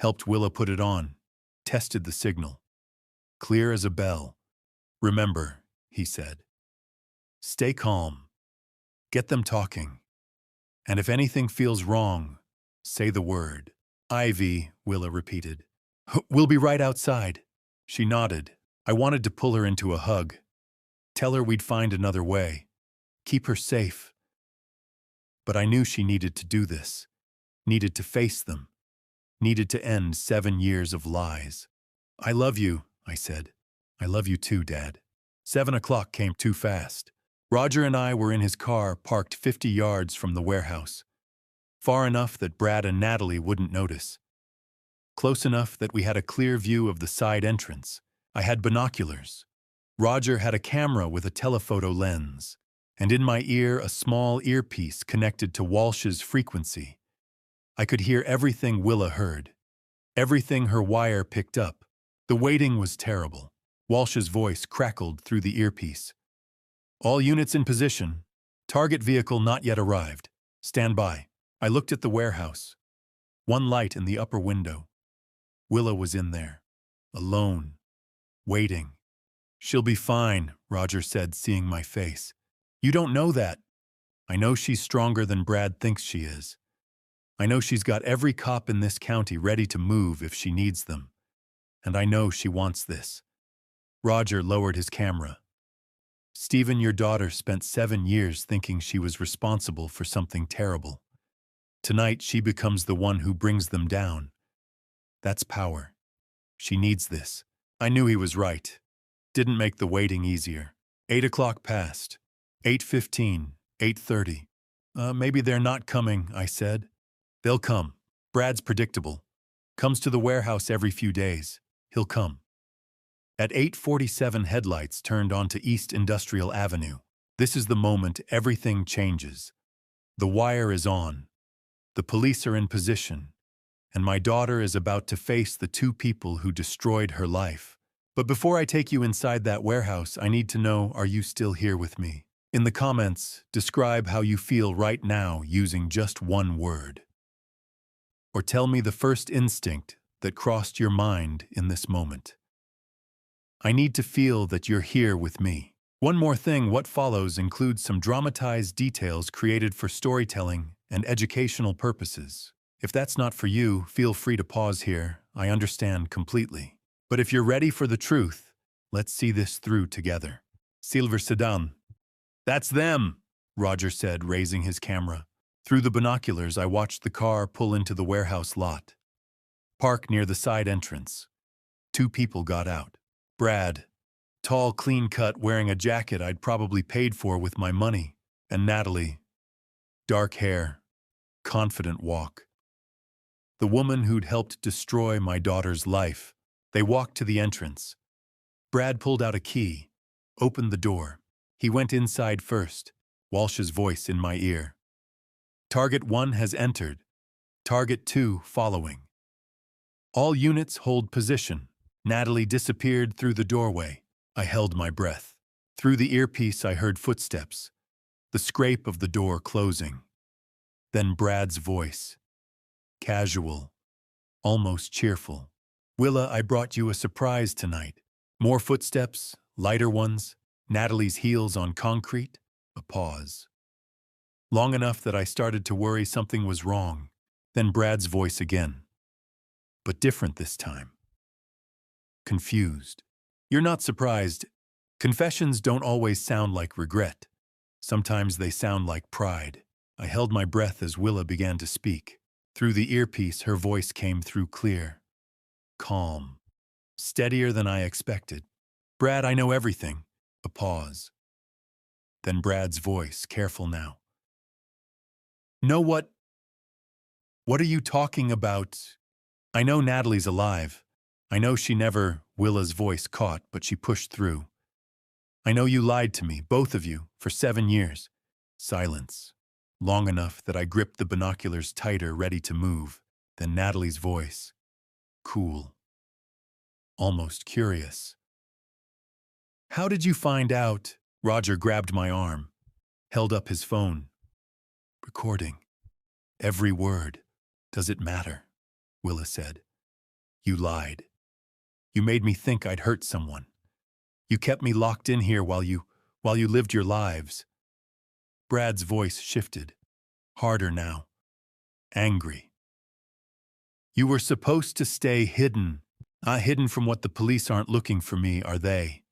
helped Willa put it on, tested the signal. Clear as a bell. "Remember," he said. "Stay calm. Get them talking. And if anything feels wrong, say the word." "Ivy," Willa repeated. "We'll be right outside." She nodded. I wanted to pull her into a hug. Tell her we'd find another way. Keep her safe. But I knew she needed to do this. Needed to face them. Needed to end 7 years of lies. "I love you," I said. "I love you too, Dad." 7 o'clock came too fast. Roger and I were in his car, parked 50 yards from the warehouse. Far enough that Brad and Natalie wouldn't notice. Close enough that we had a clear view of the side entrance. I had binoculars. Roger had a camera with a telephoto lens, and in my ear a small earpiece connected to Walsh's frequency. I could hear everything Willa heard, everything her wire picked up. The waiting was terrible. Walsh's voice crackled through the earpiece. "All units in position. Target vehicle not yet arrived. Stand by." I looked at the warehouse. One light in the upper window. Willa was in there, alone, waiting. "She'll be fine," Roger said, seeing my face. "You don't know that. I know she's stronger than Brad thinks she is. I know she's got every cop in this county ready to move if she needs them. And I know she wants this." Roger lowered his camera. "Stephen, your daughter spent 7 years thinking she was responsible for something terrible. Tonight she becomes the one who brings them down. That's power. She needs this." I knew he was right. Didn't make the waiting easier. 8 o'clock passed. 8:15, 8:30. Maybe they're not coming," I said. "They'll come. Brad's predictable. Comes to the warehouse every few days. He'll come." At 8:47, headlights turned onto East Industrial Avenue. This is the moment everything changes. The wire is on. The police are in position. And my daughter is about to face the 2 people who destroyed her life. But before I take you inside that warehouse, I need to know, are you still here with me? In the comments, describe how you feel right now using just one word. Or tell me the first instinct that crossed your mind in this moment. I need to feel that you're here with me. One more thing, what follows includes some dramatized details created for storytelling and educational purposes. If that's not for you, feel free to pause here. I understand completely. But if you're ready for the truth, let's see this through together. Silver Sedan. That's them, Roger said, raising his camera. Through the binoculars, I watched the car pull into the warehouse lot. Park near the side entrance. Two people got out. Brad, tall, clean-cut, wearing a jacket I'd probably paid for with my money. And Natalie, dark hair, confident walk. The woman who'd helped destroy my daughter's life. They walked to the entrance. Brad pulled out a key, opened the door. He went inside first, Walsh's voice in my ear. Target 1 has entered. Target 2 following. All units hold position. Natalie disappeared through the doorway. I held my breath. Through the earpiece I heard footsteps, the scrape of the door closing. Then Brad's voice. Casual, almost cheerful. Willa, I brought you a surprise tonight. More footsteps, lighter ones, Natalie's heels on concrete, a pause. Long enough that I started to worry something was wrong. Then Brad's voice again. But different this time. Confused. You're not surprised. Confessions don't always sound like regret. Sometimes they sound like pride. I held my breath as Willa began to speak. Through the earpiece, her voice came through clear. Calm. Steadier than I expected. Brad, I know everything. A pause. Then Brad's voice, careful now. Know what? What are you talking about? I know Natalie's alive. I know she never, Willa's voice caught, but she pushed through. I know you lied to me, both of you, for 7 years. Silence. Long enough that I gripped the binoculars tighter, ready to move. Then Natalie's voice. Cool. Almost curious. How did you find out? Roger grabbed my arm, held up his phone. Recording. Every word. Does it matter? Willa said. You lied. You made me think I'd hurt someone. You kept me locked in here while you lived your lives. Brad's voice shifted. Harder now. Angry. You were supposed to stay hidden. Hidden from what the police aren't looking for me, are they?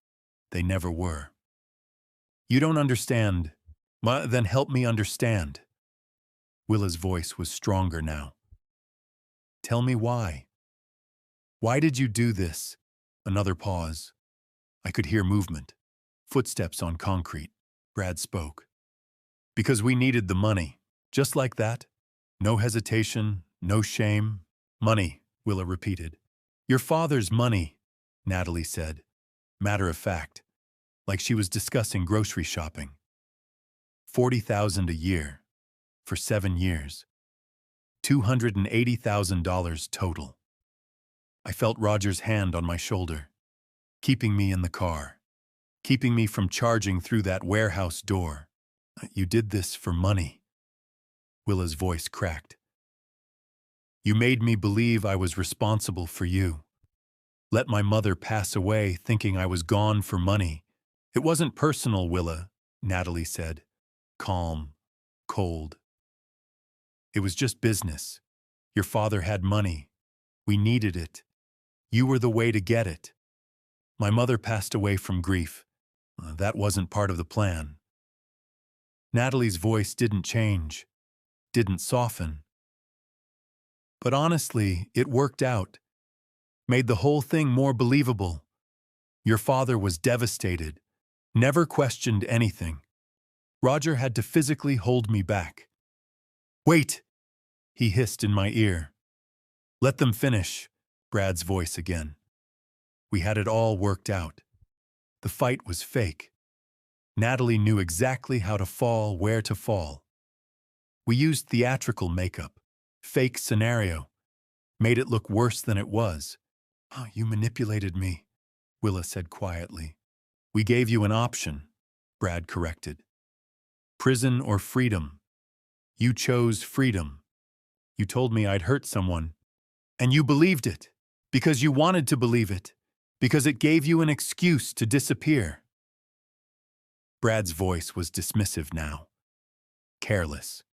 They never were. You don't understand. Then help me understand. Willa's voice was stronger now. Tell me why. Why did you do this? Another pause. I could hear movement. Footsteps on concrete. Brad spoke. Because we needed the money. Just like that. No hesitation, no shame. Money, Willa repeated. Your father's money, Natalie said. Matter of fact. Like she was discussing grocery shopping. $40,000 a year. For 7 years. $280,000 total. I felt Roger's hand on my shoulder, keeping me in the car, keeping me from charging through that warehouse door. You did this for money. Willa's voice cracked. You made me believe I was responsible for you. Let my mother pass away thinking I was gone for money. It wasn't personal, Willa, Natalie said, calm, cold. It was just business. Your father had money. We needed it. You were the way to get it. My mother passed away from grief. That wasn't part of the plan. Natalie's voice didn't change, didn't soften. But honestly, it worked out. Made the whole thing more believable. Your father was devastated, never questioned anything. Roger had to physically hold me back. Wait, he hissed in my ear. Let them finish, Brad's voice again. We had it all worked out. The fight was fake. Natalie knew exactly how to fall, where to fall. We used theatrical makeup, fake scenario, made it look worse than it was. Oh, you manipulated me, Willa said quietly. We gave you an option, Brad corrected. Prison or freedom. You chose freedom. You told me I'd hurt someone. And you believed it. Because you wanted to believe it. Because it gave you an excuse to disappear. Brad's voice was dismissive now, careless.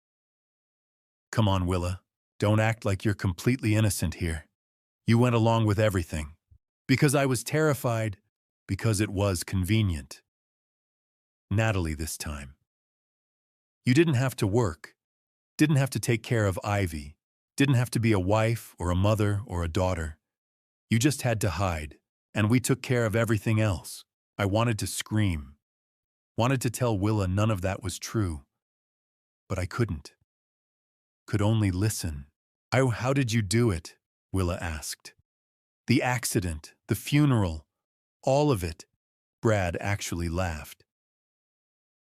Come on, Willa. Don't act like you're completely innocent here. You went along with everything. Because I was terrified, because it was convenient. Natalie this time. You didn't have to work, didn't have to take care of Ivy, didn't have to be a wife or a mother or a daughter. You just had to hide, and we took care of everything else. I wanted to scream, wanted to tell Willa none of that was true, but I couldn't. Could only listen. How did you do it? Willa asked. The accident, the funeral, all of it. Brad actually laughed.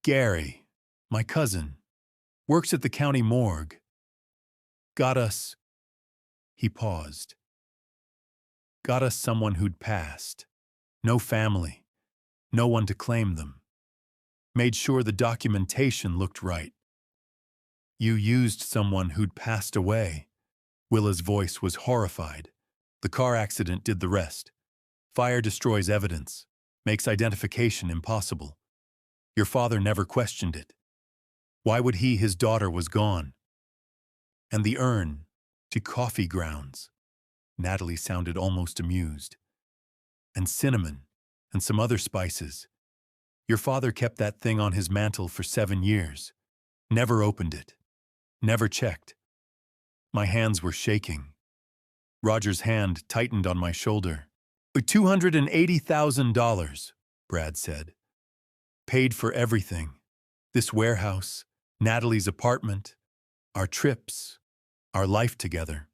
Gary, my cousin, works at the county morgue. Got us. He paused. Got us someone who'd passed. No family. No one to claim them. Made sure the documentation looked right. You used someone who'd passed away. Willa's voice was horrified. The car accident did the rest. Fire destroys evidence, makes identification impossible. Your father never questioned it. Why would he? His daughter was gone. And the urn, to coffee grounds. Natalie sounded almost amused. And cinnamon, and some other spices. Your father kept that thing on his mantle for 7 years. Never opened it. Never checked. My hands were shaking. Roger's hand tightened on my shoulder. $280,000, Brad said. Paid for everything. This warehouse, Natalie's apartment, our trips, our life together.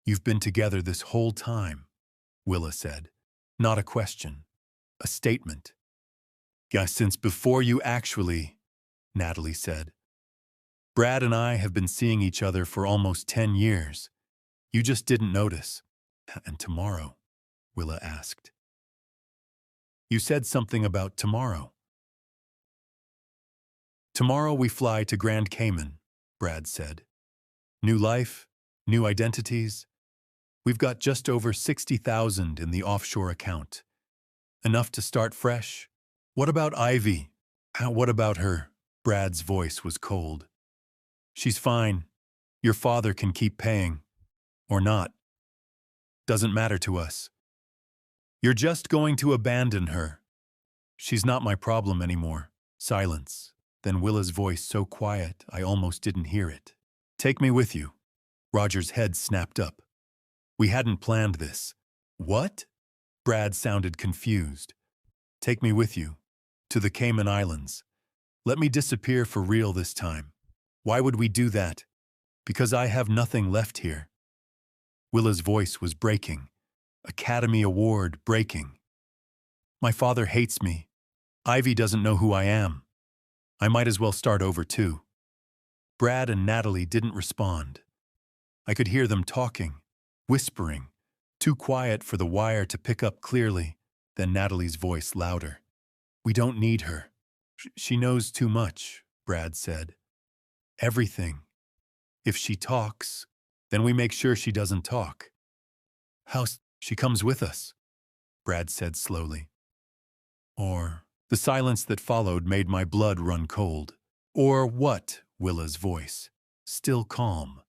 You've been together this whole time, Willa said. Not a question, a statement. Yeah, since before you actually, Natalie said. Brad and I have been seeing each other for almost 10 years. You just didn't notice. And tomorrow? Willa asked. You said something about tomorrow. Tomorrow we fly to Grand Cayman, Brad said. New life, new identities. We've got just over 60,000 in the offshore account. Enough to start fresh. What about Ivy? What about her? Brad's voice was cold. She's fine. Your father can keep paying. Or not. Doesn't matter to us. You're just going to abandon her. She's not my problem anymore. Silence. Then Willa's voice so quiet I almost didn't hear it. Take me with you. Roger's head snapped up. We hadn't planned this. What? Brad sounded confused. Take me with you. To the Cayman Islands. Let me disappear for real this time. Why would we do that? Because I have nothing left here. Willa's voice was breaking. Academy Award breaking. My father hates me. Ivy doesn't know who I am. I might as well start over too. Brad and Natalie didn't respond. I could hear them talking, whispering, too quiet for the wire to pick up clearly, then Natalie's voice louder. We don't need her. She knows too much, Brad said. Everything. If she talks, then we make sure she doesn't talk. She comes with us, Brad said slowly. Or, the silence that followed made my blood run cold. Or what? Willa's voice, still calm,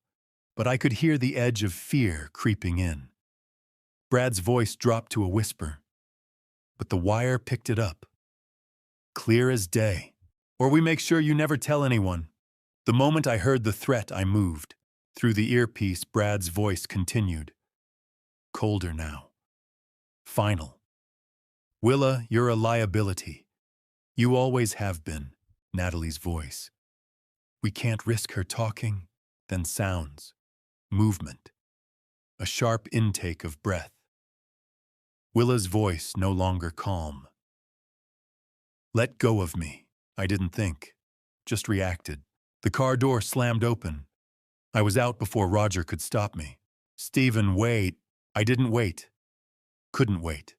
but I could hear the edge of fear creeping in. Brad's voice dropped to a whisper, but the wire picked it up. Clear as day. Or we make sure you never tell anyone. The moment I heard the threat, I moved. Through the earpiece, Brad's voice continued. Colder now. Final. Willa, you're a liability. You always have been, Natalie's voice. We can't risk her talking, then sounds, movement, a sharp intake of breath. Willa's voice no longer calm. Let go of me. I didn't think, just reacted. The car door slammed open. I was out before Roger could stop me. Stephen, wait. I didn't wait. Couldn't wait.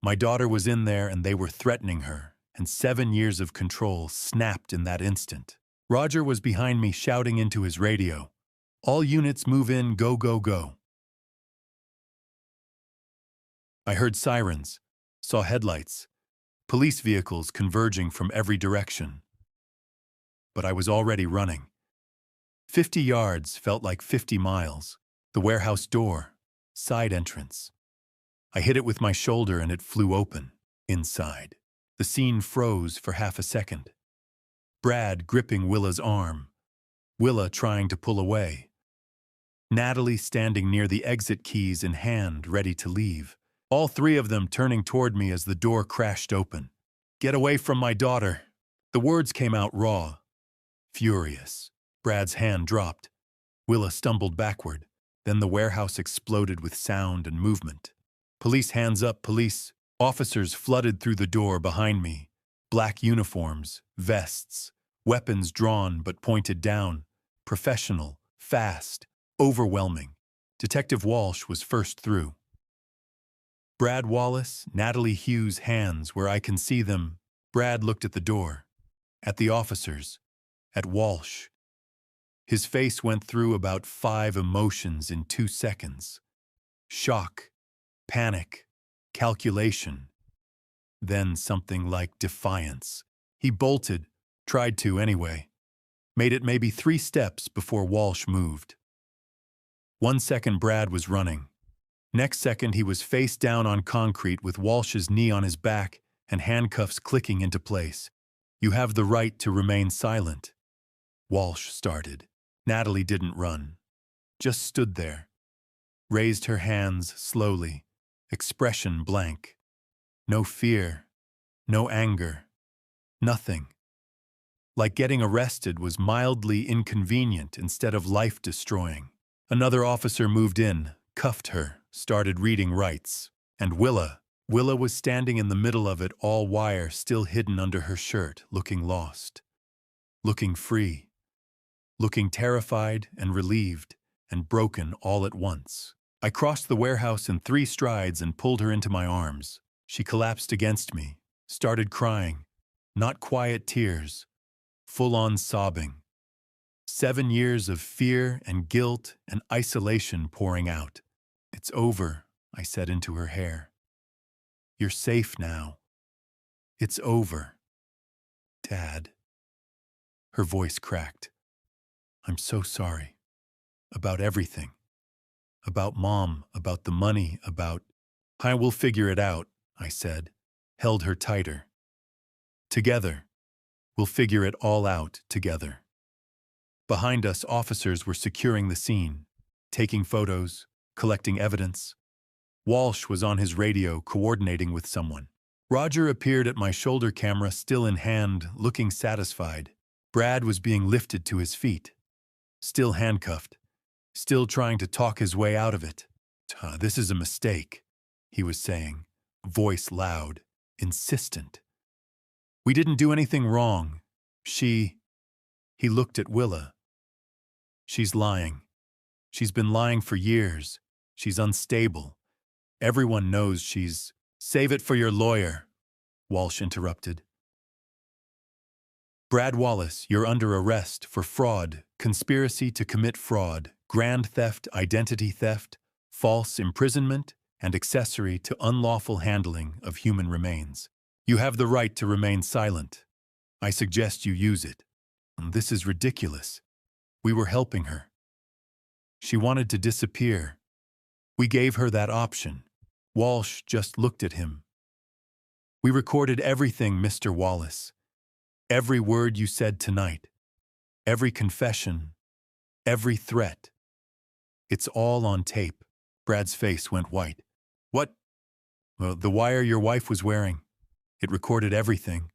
My daughter was in there and they were threatening her, and 7 years of control snapped in that instant. Roger was behind me shouting into his radio. All units move in, go, go, go. I heard sirens, saw headlights, police vehicles converging from every direction. But I was already running. 50 yards felt like 50 miles. The warehouse door, side entrance. I hit it with my shoulder and it flew open, inside. The scene froze for half a second. Brad gripping Willa's arm, Willa trying to pull away. Natalie standing near the exit keys in hand, ready to leave. All three of them turning toward me as the door crashed open. "Get away from my daughter." The words came out raw, furious. Brad's hand dropped. Willa stumbled backward. Then the warehouse exploded with sound and movement. "Police, hands up, police." Officers flooded through the door behind me. Black uniforms, vests, weapons drawn but pointed down. Professional, fast, overwhelming. Detective Walsh was first through. Brad Wallace, Natalie Hughes' hands where I can see them. Brad looked at the door, at the officers, at Walsh. His face went through about 5 emotions in 2 seconds. Shock, panic, calculation. Then something like defiance. He bolted, tried to anyway. Made it maybe 3 steps before Walsh moved. 1 second Brad was running. Next second he was face down on concrete with Walsh's knee on his back and handcuffs clicking into place. "You have the right to remain silent." Walsh started. Natalie didn't run. Just stood there. Raised her hands slowly, expression blank. No fear, no anger, nothing. Like getting arrested was mildly inconvenient instead of life-destroying. Another officer moved in, cuffed her, started reading rights. And Willa was standing in the middle of it, all wire still hidden under her shirt, looking lost. Looking free. Looking terrified and relieved and broken all at once. I crossed the warehouse in 3 strides and pulled her into my arms. She collapsed against me, started crying. Not quiet tears, full-on sobbing. 7 years of fear and guilt and isolation pouring out. "It's over," I said into her hair. "You're safe now. It's over." "Dad." Her voice cracked. "I'm so sorry. About everything. About Mom, about the money, about—" "I will figure it out," I said, held her tighter. "Together. We'll figure it all out together." Behind us, officers were securing the scene, taking photos, collecting evidence. Walsh was on his radio, coordinating with someone. Roger appeared at my shoulder camera, still in hand, looking satisfied. Brad was being lifted to his feet. Still handcuffed. Still trying to talk his way out of it. "This is a mistake," he was saying, voice loud, insistent. "We didn't do anything wrong. He looked at Willa. "She's lying. She's been lying for years. She's unstable. Everyone knows she's—" "Save it for your lawyer," Walsh interrupted. "Brad Wallace, you're under arrest for fraud, conspiracy to commit fraud, grand theft, identity theft, false imprisonment, and accessory to unlawful handling of human remains. You have the right to remain silent. I suggest you use it. This is ridiculous. We were helping her. She wanted to disappear. We gave her that option." Walsh just looked at him. "We recorded everything, Mr. Wallace. Every word you said tonight. Every confession. Every threat. It's all on tape." Brad's face went white. "What?" "Well, the wire your wife was wearing. It recorded everything."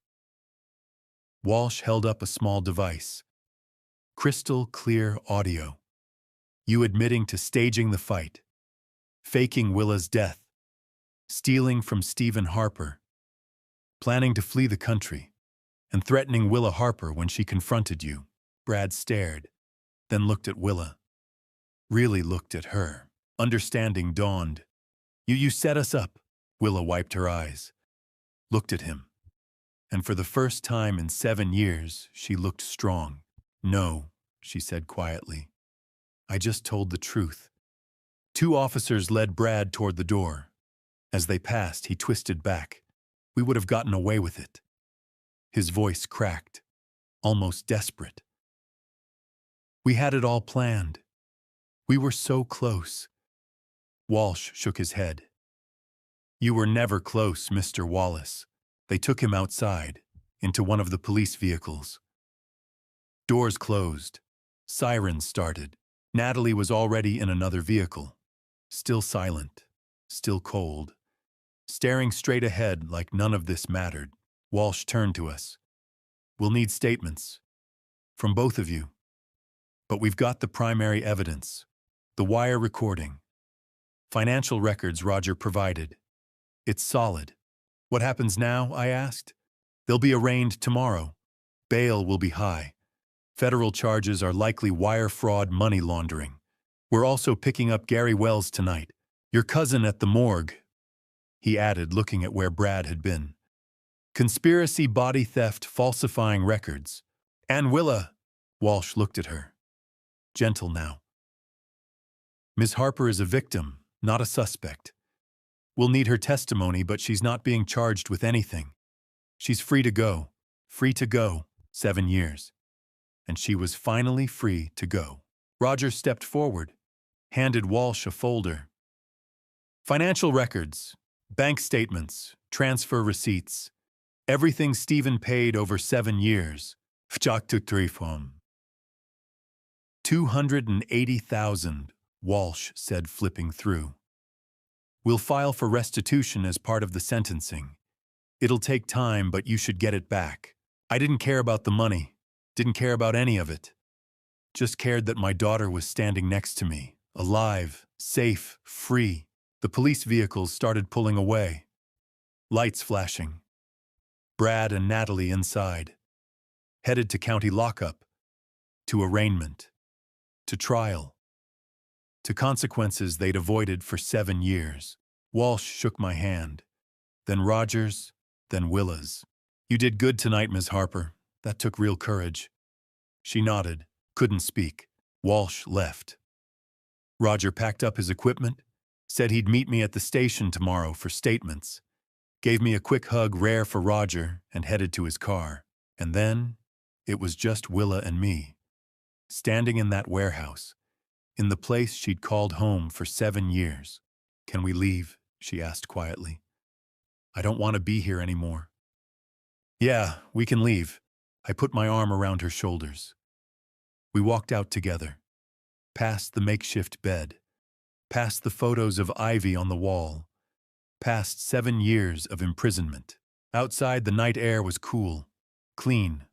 Walsh held up a small device. Crystal clear audio. You admitting to staging the fight. Faking Willa's death. Stealing from Stephen Harper. Planning to flee the country. And threatening Willa Harper when she confronted you. Brad stared, then looked at Willa. Really looked at her. Understanding dawned. You set us up." Willa wiped her eyes. Looked at him. And for the first time in 7 years, she looked strong. "No," she said quietly. "I just told the truth." 2 officers led Brad toward the door. As they passed, he twisted back. we would have gotten away with it. His voice cracked, almost desperate. We had it all planned. We were so close. Walsh shook his head. You were never close, Mr. Wallace. They took him outside, into one of the police vehicles. Doors closed. Sirens started. Natalie was already in another vehicle. Still silent, still cold. Staring straight ahead like none of this mattered, Walsh turned to us. We'll need statements. From both of you. But we've got the primary evidence. The wire recording. Financial records Roger provided. It's solid. What happens now, I asked? They'll be arraigned tomorrow. Bail will be high. Federal charges are likely wire fraud, money laundering. We're also picking up Gary Wells tonight. Your cousin at the morgue. He added, looking at where Brad had been. Conspiracy, body theft, falsifying records. And Willa. Walsh looked at her. Gentle now. Ms. Harper is a victim, not a suspect. We'll need her testimony, but she's not being charged with anything. She's free to go. Free to go. 7 years. And she was finally free to go. Roger stepped forward, handed Walsh a folder. Financial records, bank statements, transfer receipts, everything Stephen paid over 7 years. $280,000, Walsh said, flipping through. We'll file for restitution as part of the sentencing. It'll take time, but you should get it back. I didn't care about the money, didn't care about any of it. Just cared that my daughter was standing next to me, alive, safe, free. The police vehicles started pulling away. Lights flashing. Brad and Natalie inside. Headed to county lockup. To arraignment. To trial. To consequences they'd avoided for 7 years. Walsh shook my hand. Then Roger's, then Willa's. You did good tonight, Ms. Harper. That took real courage. She nodded, couldn't speak. Walsh left. Roger packed up his equipment, said he'd meet me at the station tomorrow for statements, gave me a quick hug rare for Roger, and headed to his car. And then, it was just Willa and me, standing in that warehouse, in the place she'd called home for 7 years. Can we leave? She asked quietly. I don't want to be here anymore. Yeah, we can leave. I put my arm around her shoulders. We walked out together, past the makeshift bed, past the photos of Ivy on the wall, past 7 years of imprisonment. Outside, the night air was cool, clean,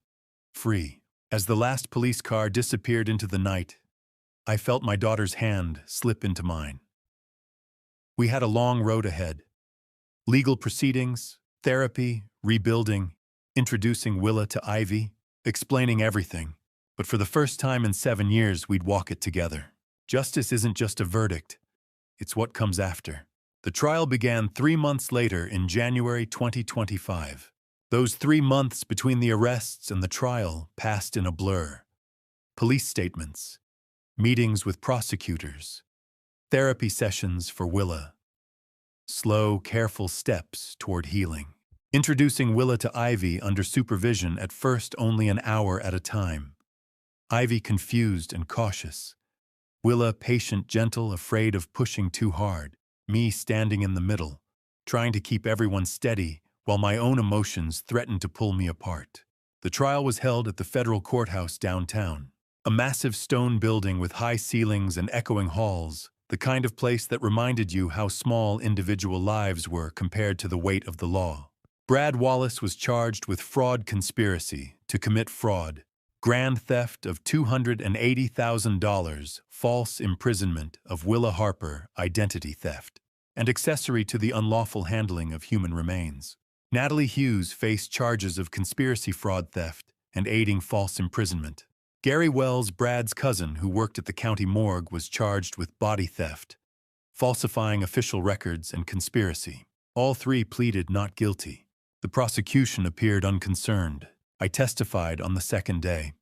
free. As the last police car disappeared into the night, I felt my daughter's hand slip into mine. We had a long road ahead. Legal proceedings, therapy, rebuilding, introducing Willa to Ivy, explaining everything. But for the first time in 7 years, we'd walk it together. Justice isn't just a verdict. It's what comes after. The trial began 3 months later in January 2025. Those 3 months between the arrests and the trial passed in a blur. Police statements, meetings with prosecutors, therapy sessions for Willa. Slow, careful steps toward healing. Introducing Willa to Ivy under supervision, at first only an hour at a time. Ivy confused and cautious. Willa patient, gentle, afraid of pushing too hard. Me standing in the middle, trying to keep everyone steady while my own emotions threatened to pull me apart. The trial was held at the federal courthouse downtown. A massive stone building with high ceilings and echoing halls, the kind of place that reminded you how small individual lives were compared to the weight of the law. Brad Wallace was charged with fraud conspiracy to commit fraud, grand theft of $280,000, false imprisonment of Willa Harper, identity theft, and accessory to the unlawful handling of human remains. Natalie Hughes faced charges of conspiracy, fraud, theft, and aiding false imprisonment. Gary Wells, Brad's cousin who worked at the county morgue, was charged with body theft, falsifying official records, and conspiracy. All three pleaded not guilty. The prosecution appeared unconcerned. I testified on the second day.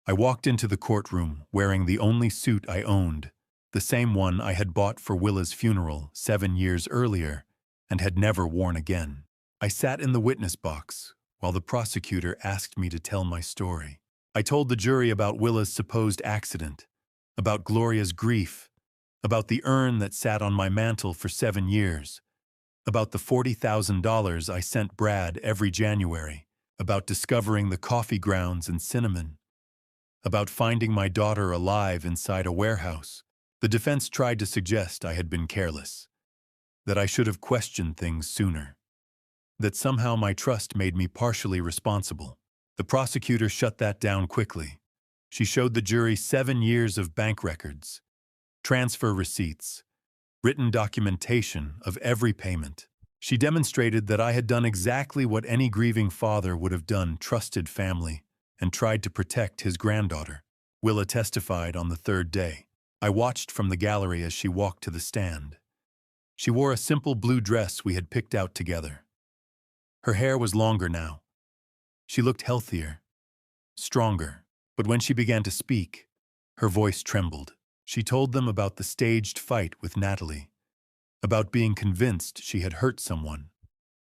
I walked into the courtroom wearing the only suit I owned, the same one I had bought for Willa's funeral 7 years earlier and had never worn again. I sat in the witness box while the prosecutor asked me to tell my story. I told the jury about Willa's supposed accident, about Gloria's grief, about the urn that sat on my mantel for 7 years, about the $40,000 I sent Brad every January, about discovering the coffee grounds and cinnamon, about finding my daughter alive inside a warehouse. The defense tried to suggest I had been careless, that I should have questioned things sooner, that somehow my trust made me partially responsible. The prosecutor shut that down quickly. She showed the jury 7 years of bank records, transfer receipts, written documentation of every payment. She demonstrated that I had done exactly what any grieving father would have done, trusted family, and tried to protect his granddaughter. Willa testified on the 3rd day. I watched from the gallery as she walked to the stand. She wore a simple blue dress we had picked out together. Her hair was longer now. She looked healthier, stronger, but when she began to speak, her voice trembled. She told them about the staged fight with Natalie, about being convinced she had hurt someone,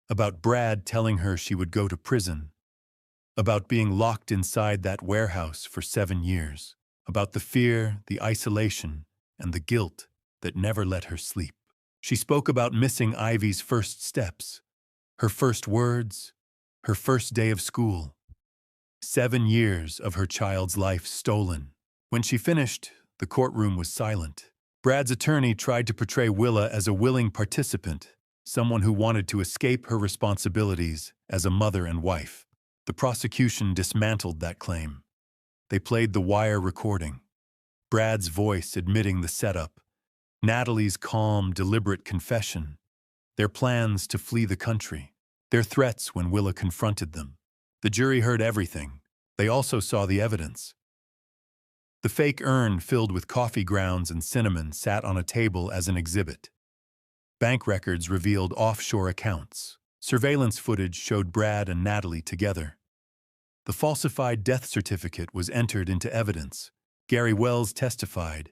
about Brad telling her she would go to prison, about being locked inside that warehouse for 7 years, about the fear, the isolation, and the guilt that never let her sleep. She spoke about missing Ivy's first steps, her first words, her first day of school. 7 years of her child's life stolen. When she finished, the courtroom was silent. Brad's attorney tried to portray Willa as a willing participant, someone who wanted to escape her responsibilities as a mother and wife. The prosecution dismantled that claim. They played the wire recording, Brad's voice admitting the setup, Natalie's calm, deliberate confession, their plans to flee the country, their threats when Willa confronted them. The jury heard everything. They also saw the evidence. The fake urn filled with coffee grounds and cinnamon sat on a table as an exhibit. Bank records revealed offshore accounts. Surveillance footage showed Brad and Natalie together. The falsified death certificate was entered into evidence. Gary Wells testified,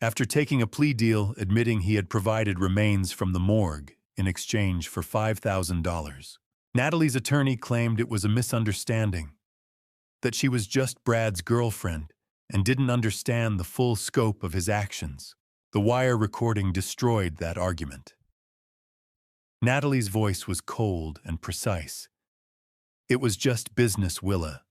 after taking a plea deal admitting he had provided remains from the morgue in exchange for $5,000. Natalie's attorney claimed it was a misunderstanding, that she was just Brad's girlfriend and didn't understand the full scope of his actions. The wire recording destroyed that argument. Natalie's voice was cold and precise. It was just business, Willa.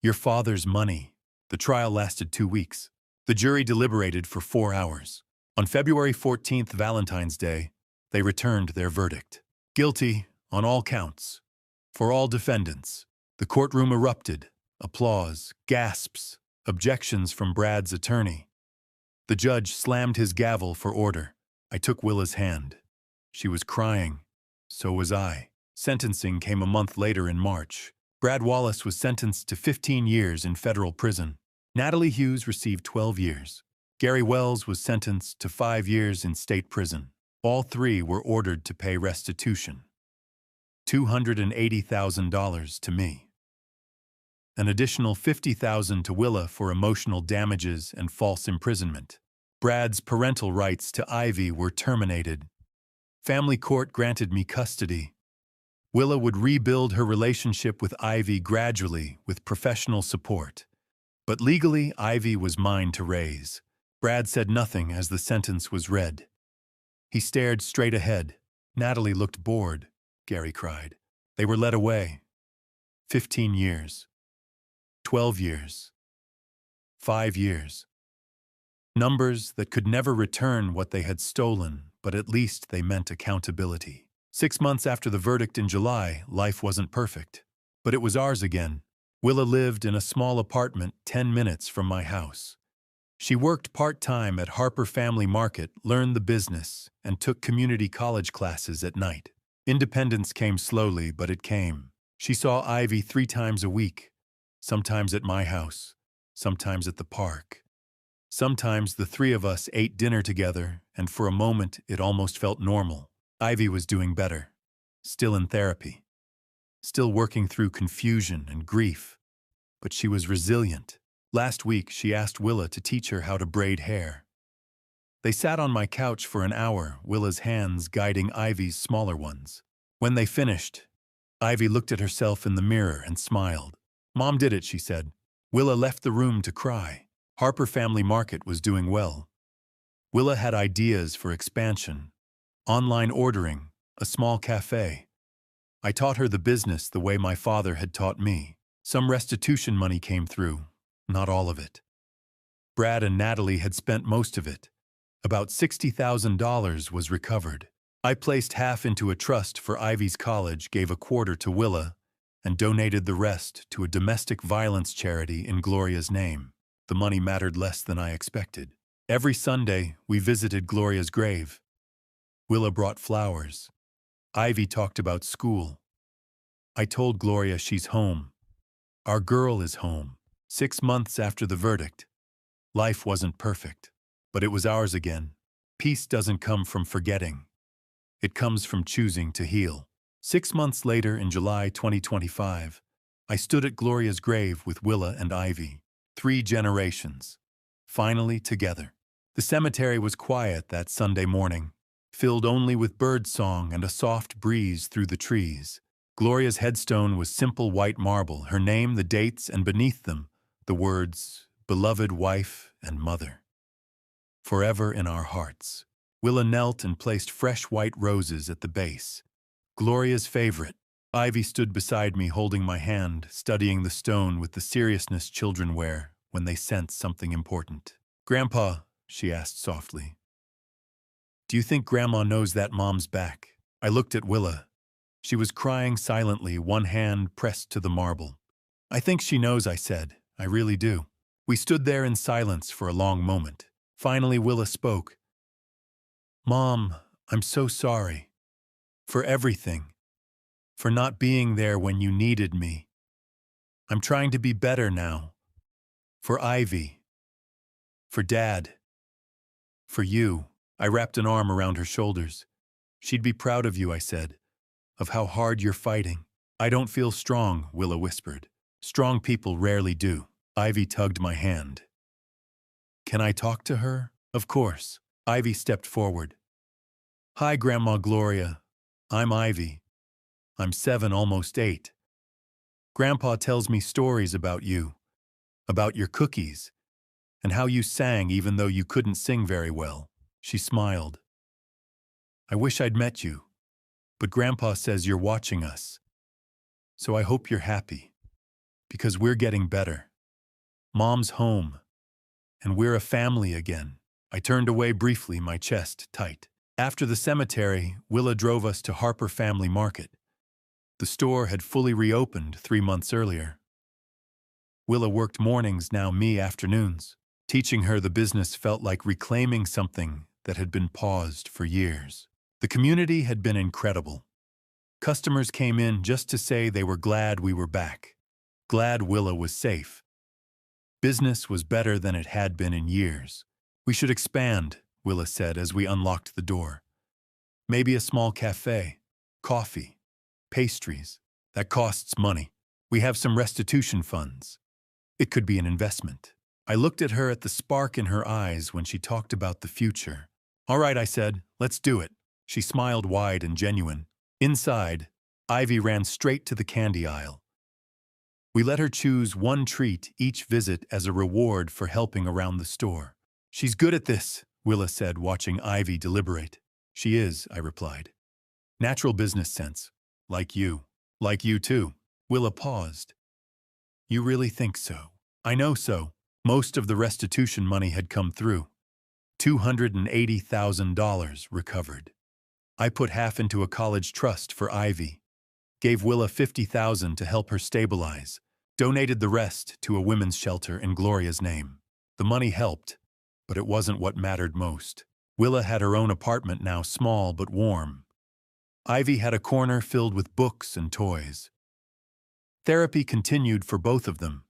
Your father's money. The trial lasted 2 weeks. The jury deliberated for 4 hours. On February 14th, Valentine's Day, they returned their verdict. Guilty on all counts. For all defendants. The courtroom erupted. Applause, gasps, objections from Brad's attorney. The judge slammed his gavel for order. I took Willa's hand. She was crying. So was I. Sentencing came a month later in March. Brad Wallace was sentenced to 15 years in federal prison. Natalie Hughes received 12 years. Gary Wells was sentenced to 5 years in state prison. All 3 were ordered to pay restitution. $280,000 to me. An additional $50,000 to Willa for emotional damages and false imprisonment. Brad's parental rights to Ivy were terminated. Family court granted me custody. Willa would rebuild her relationship with Ivy gradually with professional support. But legally, Ivy was mine to raise. Brad said nothing as the sentence was read. He stared straight ahead. Natalie looked bored, Gary cried. They were led away. 15 years. 12 years. 5 years. Numbers that could never return what they had stolen, but at least they meant accountability. 6 months after the verdict in July, life wasn't perfect. But it was ours again. Willa lived in a small apartment 10 minutes from my house. She worked part-time at Harper Family Market, learned the business, and took community college classes at night. Independence came slowly, but it came. She saw Ivy 3 times a week, sometimes at my house, sometimes at the park. Sometimes the 3 of us ate dinner together, and for a moment it almost felt normal. Ivy was doing better, still in therapy, still working through confusion and grief, but she was resilient. Last week, she asked Willa to teach her how to braid hair. They sat on my couch for an hour, Willa's hands guiding Ivy's smaller ones. When they finished, Ivy looked at herself in the mirror and smiled. Mom did it, she said. Willa left the room to cry. Harper Family Market was doing well. Willa had ideas for expansion, online ordering, a small cafe. I taught her the business the way my father had taught me. Some restitution money came through, not all of it. Brad and Natalie had spent most of it. About $60,000 was recovered. I placed half into a trust for Ivy's college, gave a quarter to Willa, and donated the rest to a domestic violence charity in Gloria's name. The money mattered less than I expected. Every Sunday, we visited Gloria's grave. Willa brought flowers. Ivy talked about school. I told Gloria she's home. Our girl is home. 6 months after the verdict. Life wasn't perfect, but it was ours again. Peace doesn't come from forgetting. It comes from choosing to heal. 6 months later, in July 2025, I stood at Gloria's grave with Willa and Ivy. 3 generations, finally together. The cemetery was quiet that Sunday morning, filled only with birdsong and a soft breeze through the trees. Gloria's headstone was simple white marble, her name, the dates, and beneath them, the words, beloved wife and mother. Forever in our hearts. Willa knelt and placed fresh white roses at the base. Gloria's favorite. Ivy stood beside me, holding my hand, studying the stone with the seriousness children wear when they sense something important. Grandpa, she asked softly, do you think Grandma knows that Mom's back? I looked at Willa. She was crying silently, one hand pressed to the marble. I think she knows, I said. I really do. We stood there in silence for a long moment. Finally, Willa spoke. Mom, I'm so sorry. For everything. For not being there when you needed me. I'm trying to be better now. For Ivy. For Dad. For you. I wrapped an arm around her shoulders. She'd be proud of you, I said. Of how hard you're fighting. I don't feel strong, Willa whispered. Strong people rarely do. Ivy tugged my hand. Can I talk to her? Of course. Ivy stepped forward. Hi, Grandma Gloria. I'm Ivy. I'm 7, almost 8. Grandpa tells me stories about you, about your cookies, and how you sang even though you couldn't sing very well. She smiled. I wish I'd met you, but Grandpa says you're watching us. So I hope you're happy, because we're getting better. Mom's home, and we're a family again. I turned away briefly, my chest tight. After the cemetery, Willa drove us to Harper Family Market. The store had fully reopened 3 months earlier. Willa worked mornings, now me afternoons. Teaching her the business felt like reclaiming something that had been paused for years. The community had been incredible. Customers came in just to say they were glad we were back, glad Willa was safe. Business was better than it had been in years. We should expand, Willa said as we unlocked the door. Maybe a small cafe, coffee, pastries. That costs money. We have some restitution funds. It could be an investment. I looked at her, at the spark in her eyes when she talked about the future. All right, I said, let's do it. She smiled wide and genuine. Inside, Ivy ran straight to the candy aisle. We let her choose one treat each visit as a reward for helping around the store. She's good at this, Willa said, watching Ivy deliberate. She is, I replied. Natural business sense. Like you. Like you too. Willa paused. You really think so? I know so. Most of the restitution money had come through. $280,000 recovered. I put half into a college trust for Ivy. Gave Willa $50,000 to help her stabilize. Donated the rest to a women's shelter in Gloria's name. The money helped, but it wasn't what mattered most. Willa had her own apartment now, small but warm. Ivy had a corner filled with books and toys. Therapy continued for both of them.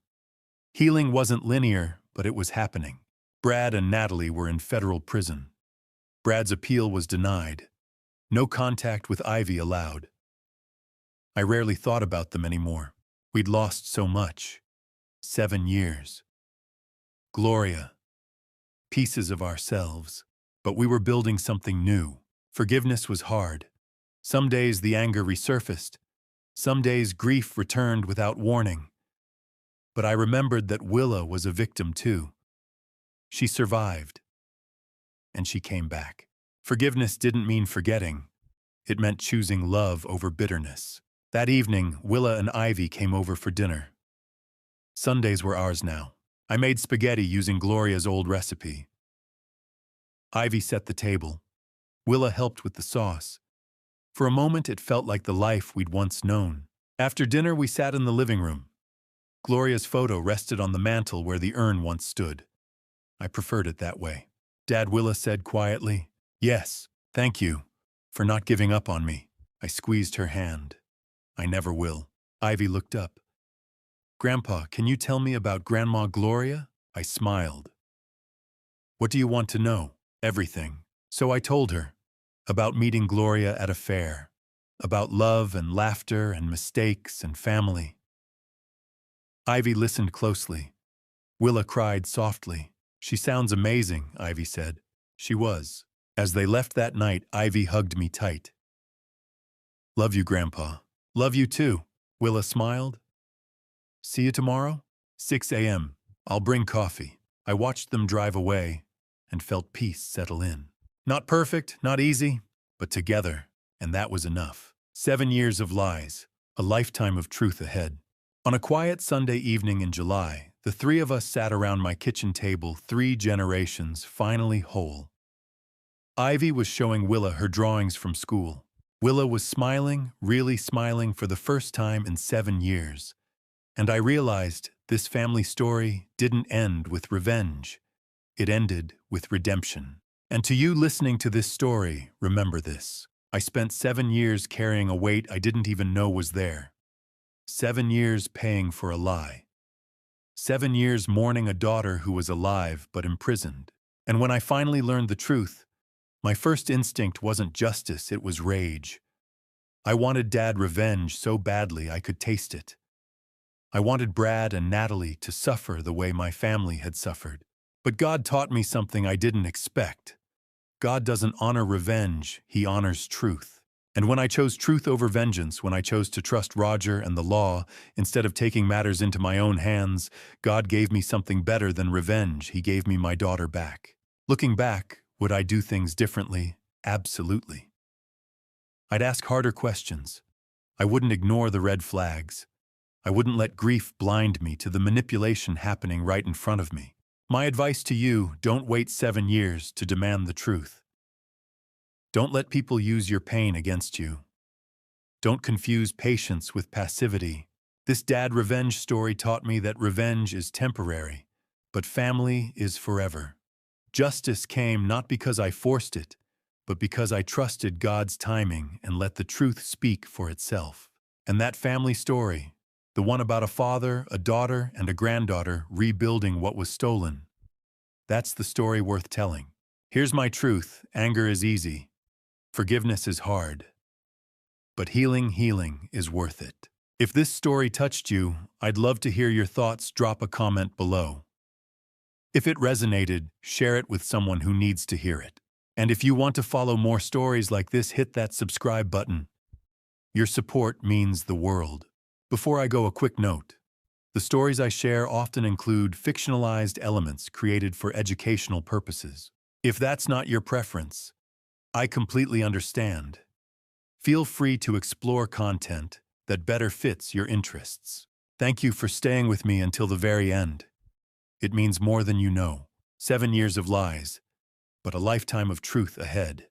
Healing wasn't linear, but it was happening. Brad and Natalie were in federal prison. Brad's appeal was denied. No contact with Ivy allowed. I rarely thought about them anymore. We'd lost so much. 7 years. Gloria. Pieces of ourselves. But we were building something new. Forgiveness was hard. Some days the anger resurfaced. Some days grief returned without warning. But I remembered that Willa was a victim too. She survived. And she came back. Forgiveness didn't mean forgetting. It meant choosing love over bitterness. That evening, Willa and Ivy came over for dinner. Sundays were ours now. I made spaghetti using Gloria's old recipe. Ivy set the table. Willa helped with the sauce. For a moment, it felt like the life we'd once known. After dinner, we sat in the living room. Gloria's photo rested on the mantel where the urn once stood. I preferred it that way. Dad, Willa said quietly. Yes, thank you for not giving up on me. I squeezed her hand. I never will. Ivy looked up. Grandpa, can you tell me about Grandma Gloria? I smiled. What do you want to know? Everything. So I told her. About meeting Gloria at a fair. About love and laughter and mistakes and family. Ivy listened closely. Willa cried softly. She sounds amazing, Ivy said. She was. As they left that night, Ivy hugged me tight. Love you, Grandpa. Love you too. Willa smiled. See you tomorrow? 6 a.m. I'll bring coffee. I watched them drive away and felt peace settle in. Not perfect, not easy, but together, and that was enough. 7 years of lies, a lifetime of truth ahead. On a quiet Sunday evening in July, the three of us sat around my kitchen table, 3 generations finally whole. Ivy was showing Willa her drawings from school. Willa was smiling, really smiling for the first time in 7 years. And I realized this family story didn't end with revenge. It ended with redemption. And to you listening to this story, remember this. I spent 7 years carrying a weight I didn't even know was there. 7 years paying for a lie. 7 years mourning a daughter who was alive but imprisoned. And when I finally learned the truth, my first instinct wasn't justice, it was rage. I wanted Dad revenge so badly I could taste it. I wanted Brad and Natalie to suffer the way my family had suffered. But God taught me something I didn't expect. God doesn't honor revenge, He honors truth. And when I chose truth over vengeance, when I chose to trust Roger and the law, instead of taking matters into my own hands, God gave me something better than revenge. He gave me my daughter back. Looking back, would I do things differently? Absolutely. I'd ask harder questions. I wouldn't ignore the red flags. I wouldn't let grief blind me to the manipulation happening right in front of me. My advice to you, don't wait 7 years to demand the truth. Don't let people use your pain against you. Don't confuse patience with passivity. This dad revenge story taught me that revenge is temporary, but family is forever. Justice came not because I forced it, but because I trusted God's timing and let the truth speak for itself. And that family story, the one about a father, a daughter, and a granddaughter rebuilding what was stolen, that's the story worth telling. Here's my truth: anger is easy. Forgiveness is hard. But healing is worth it. If this story touched you, I'd love to hear your thoughts. Drop a comment below. If it resonated, share it with someone who needs to hear it. And if you want to follow more stories like this, hit that subscribe button. Your support means the world. Before I go, a quick note. The stories I share often include fictionalized elements created for educational purposes. If that's not your preference, I completely understand. Feel free to explore content that better fits your interests. Thank you for staying with me until the very end. It means more than you know. 7 years of lies, but a lifetime of truth ahead.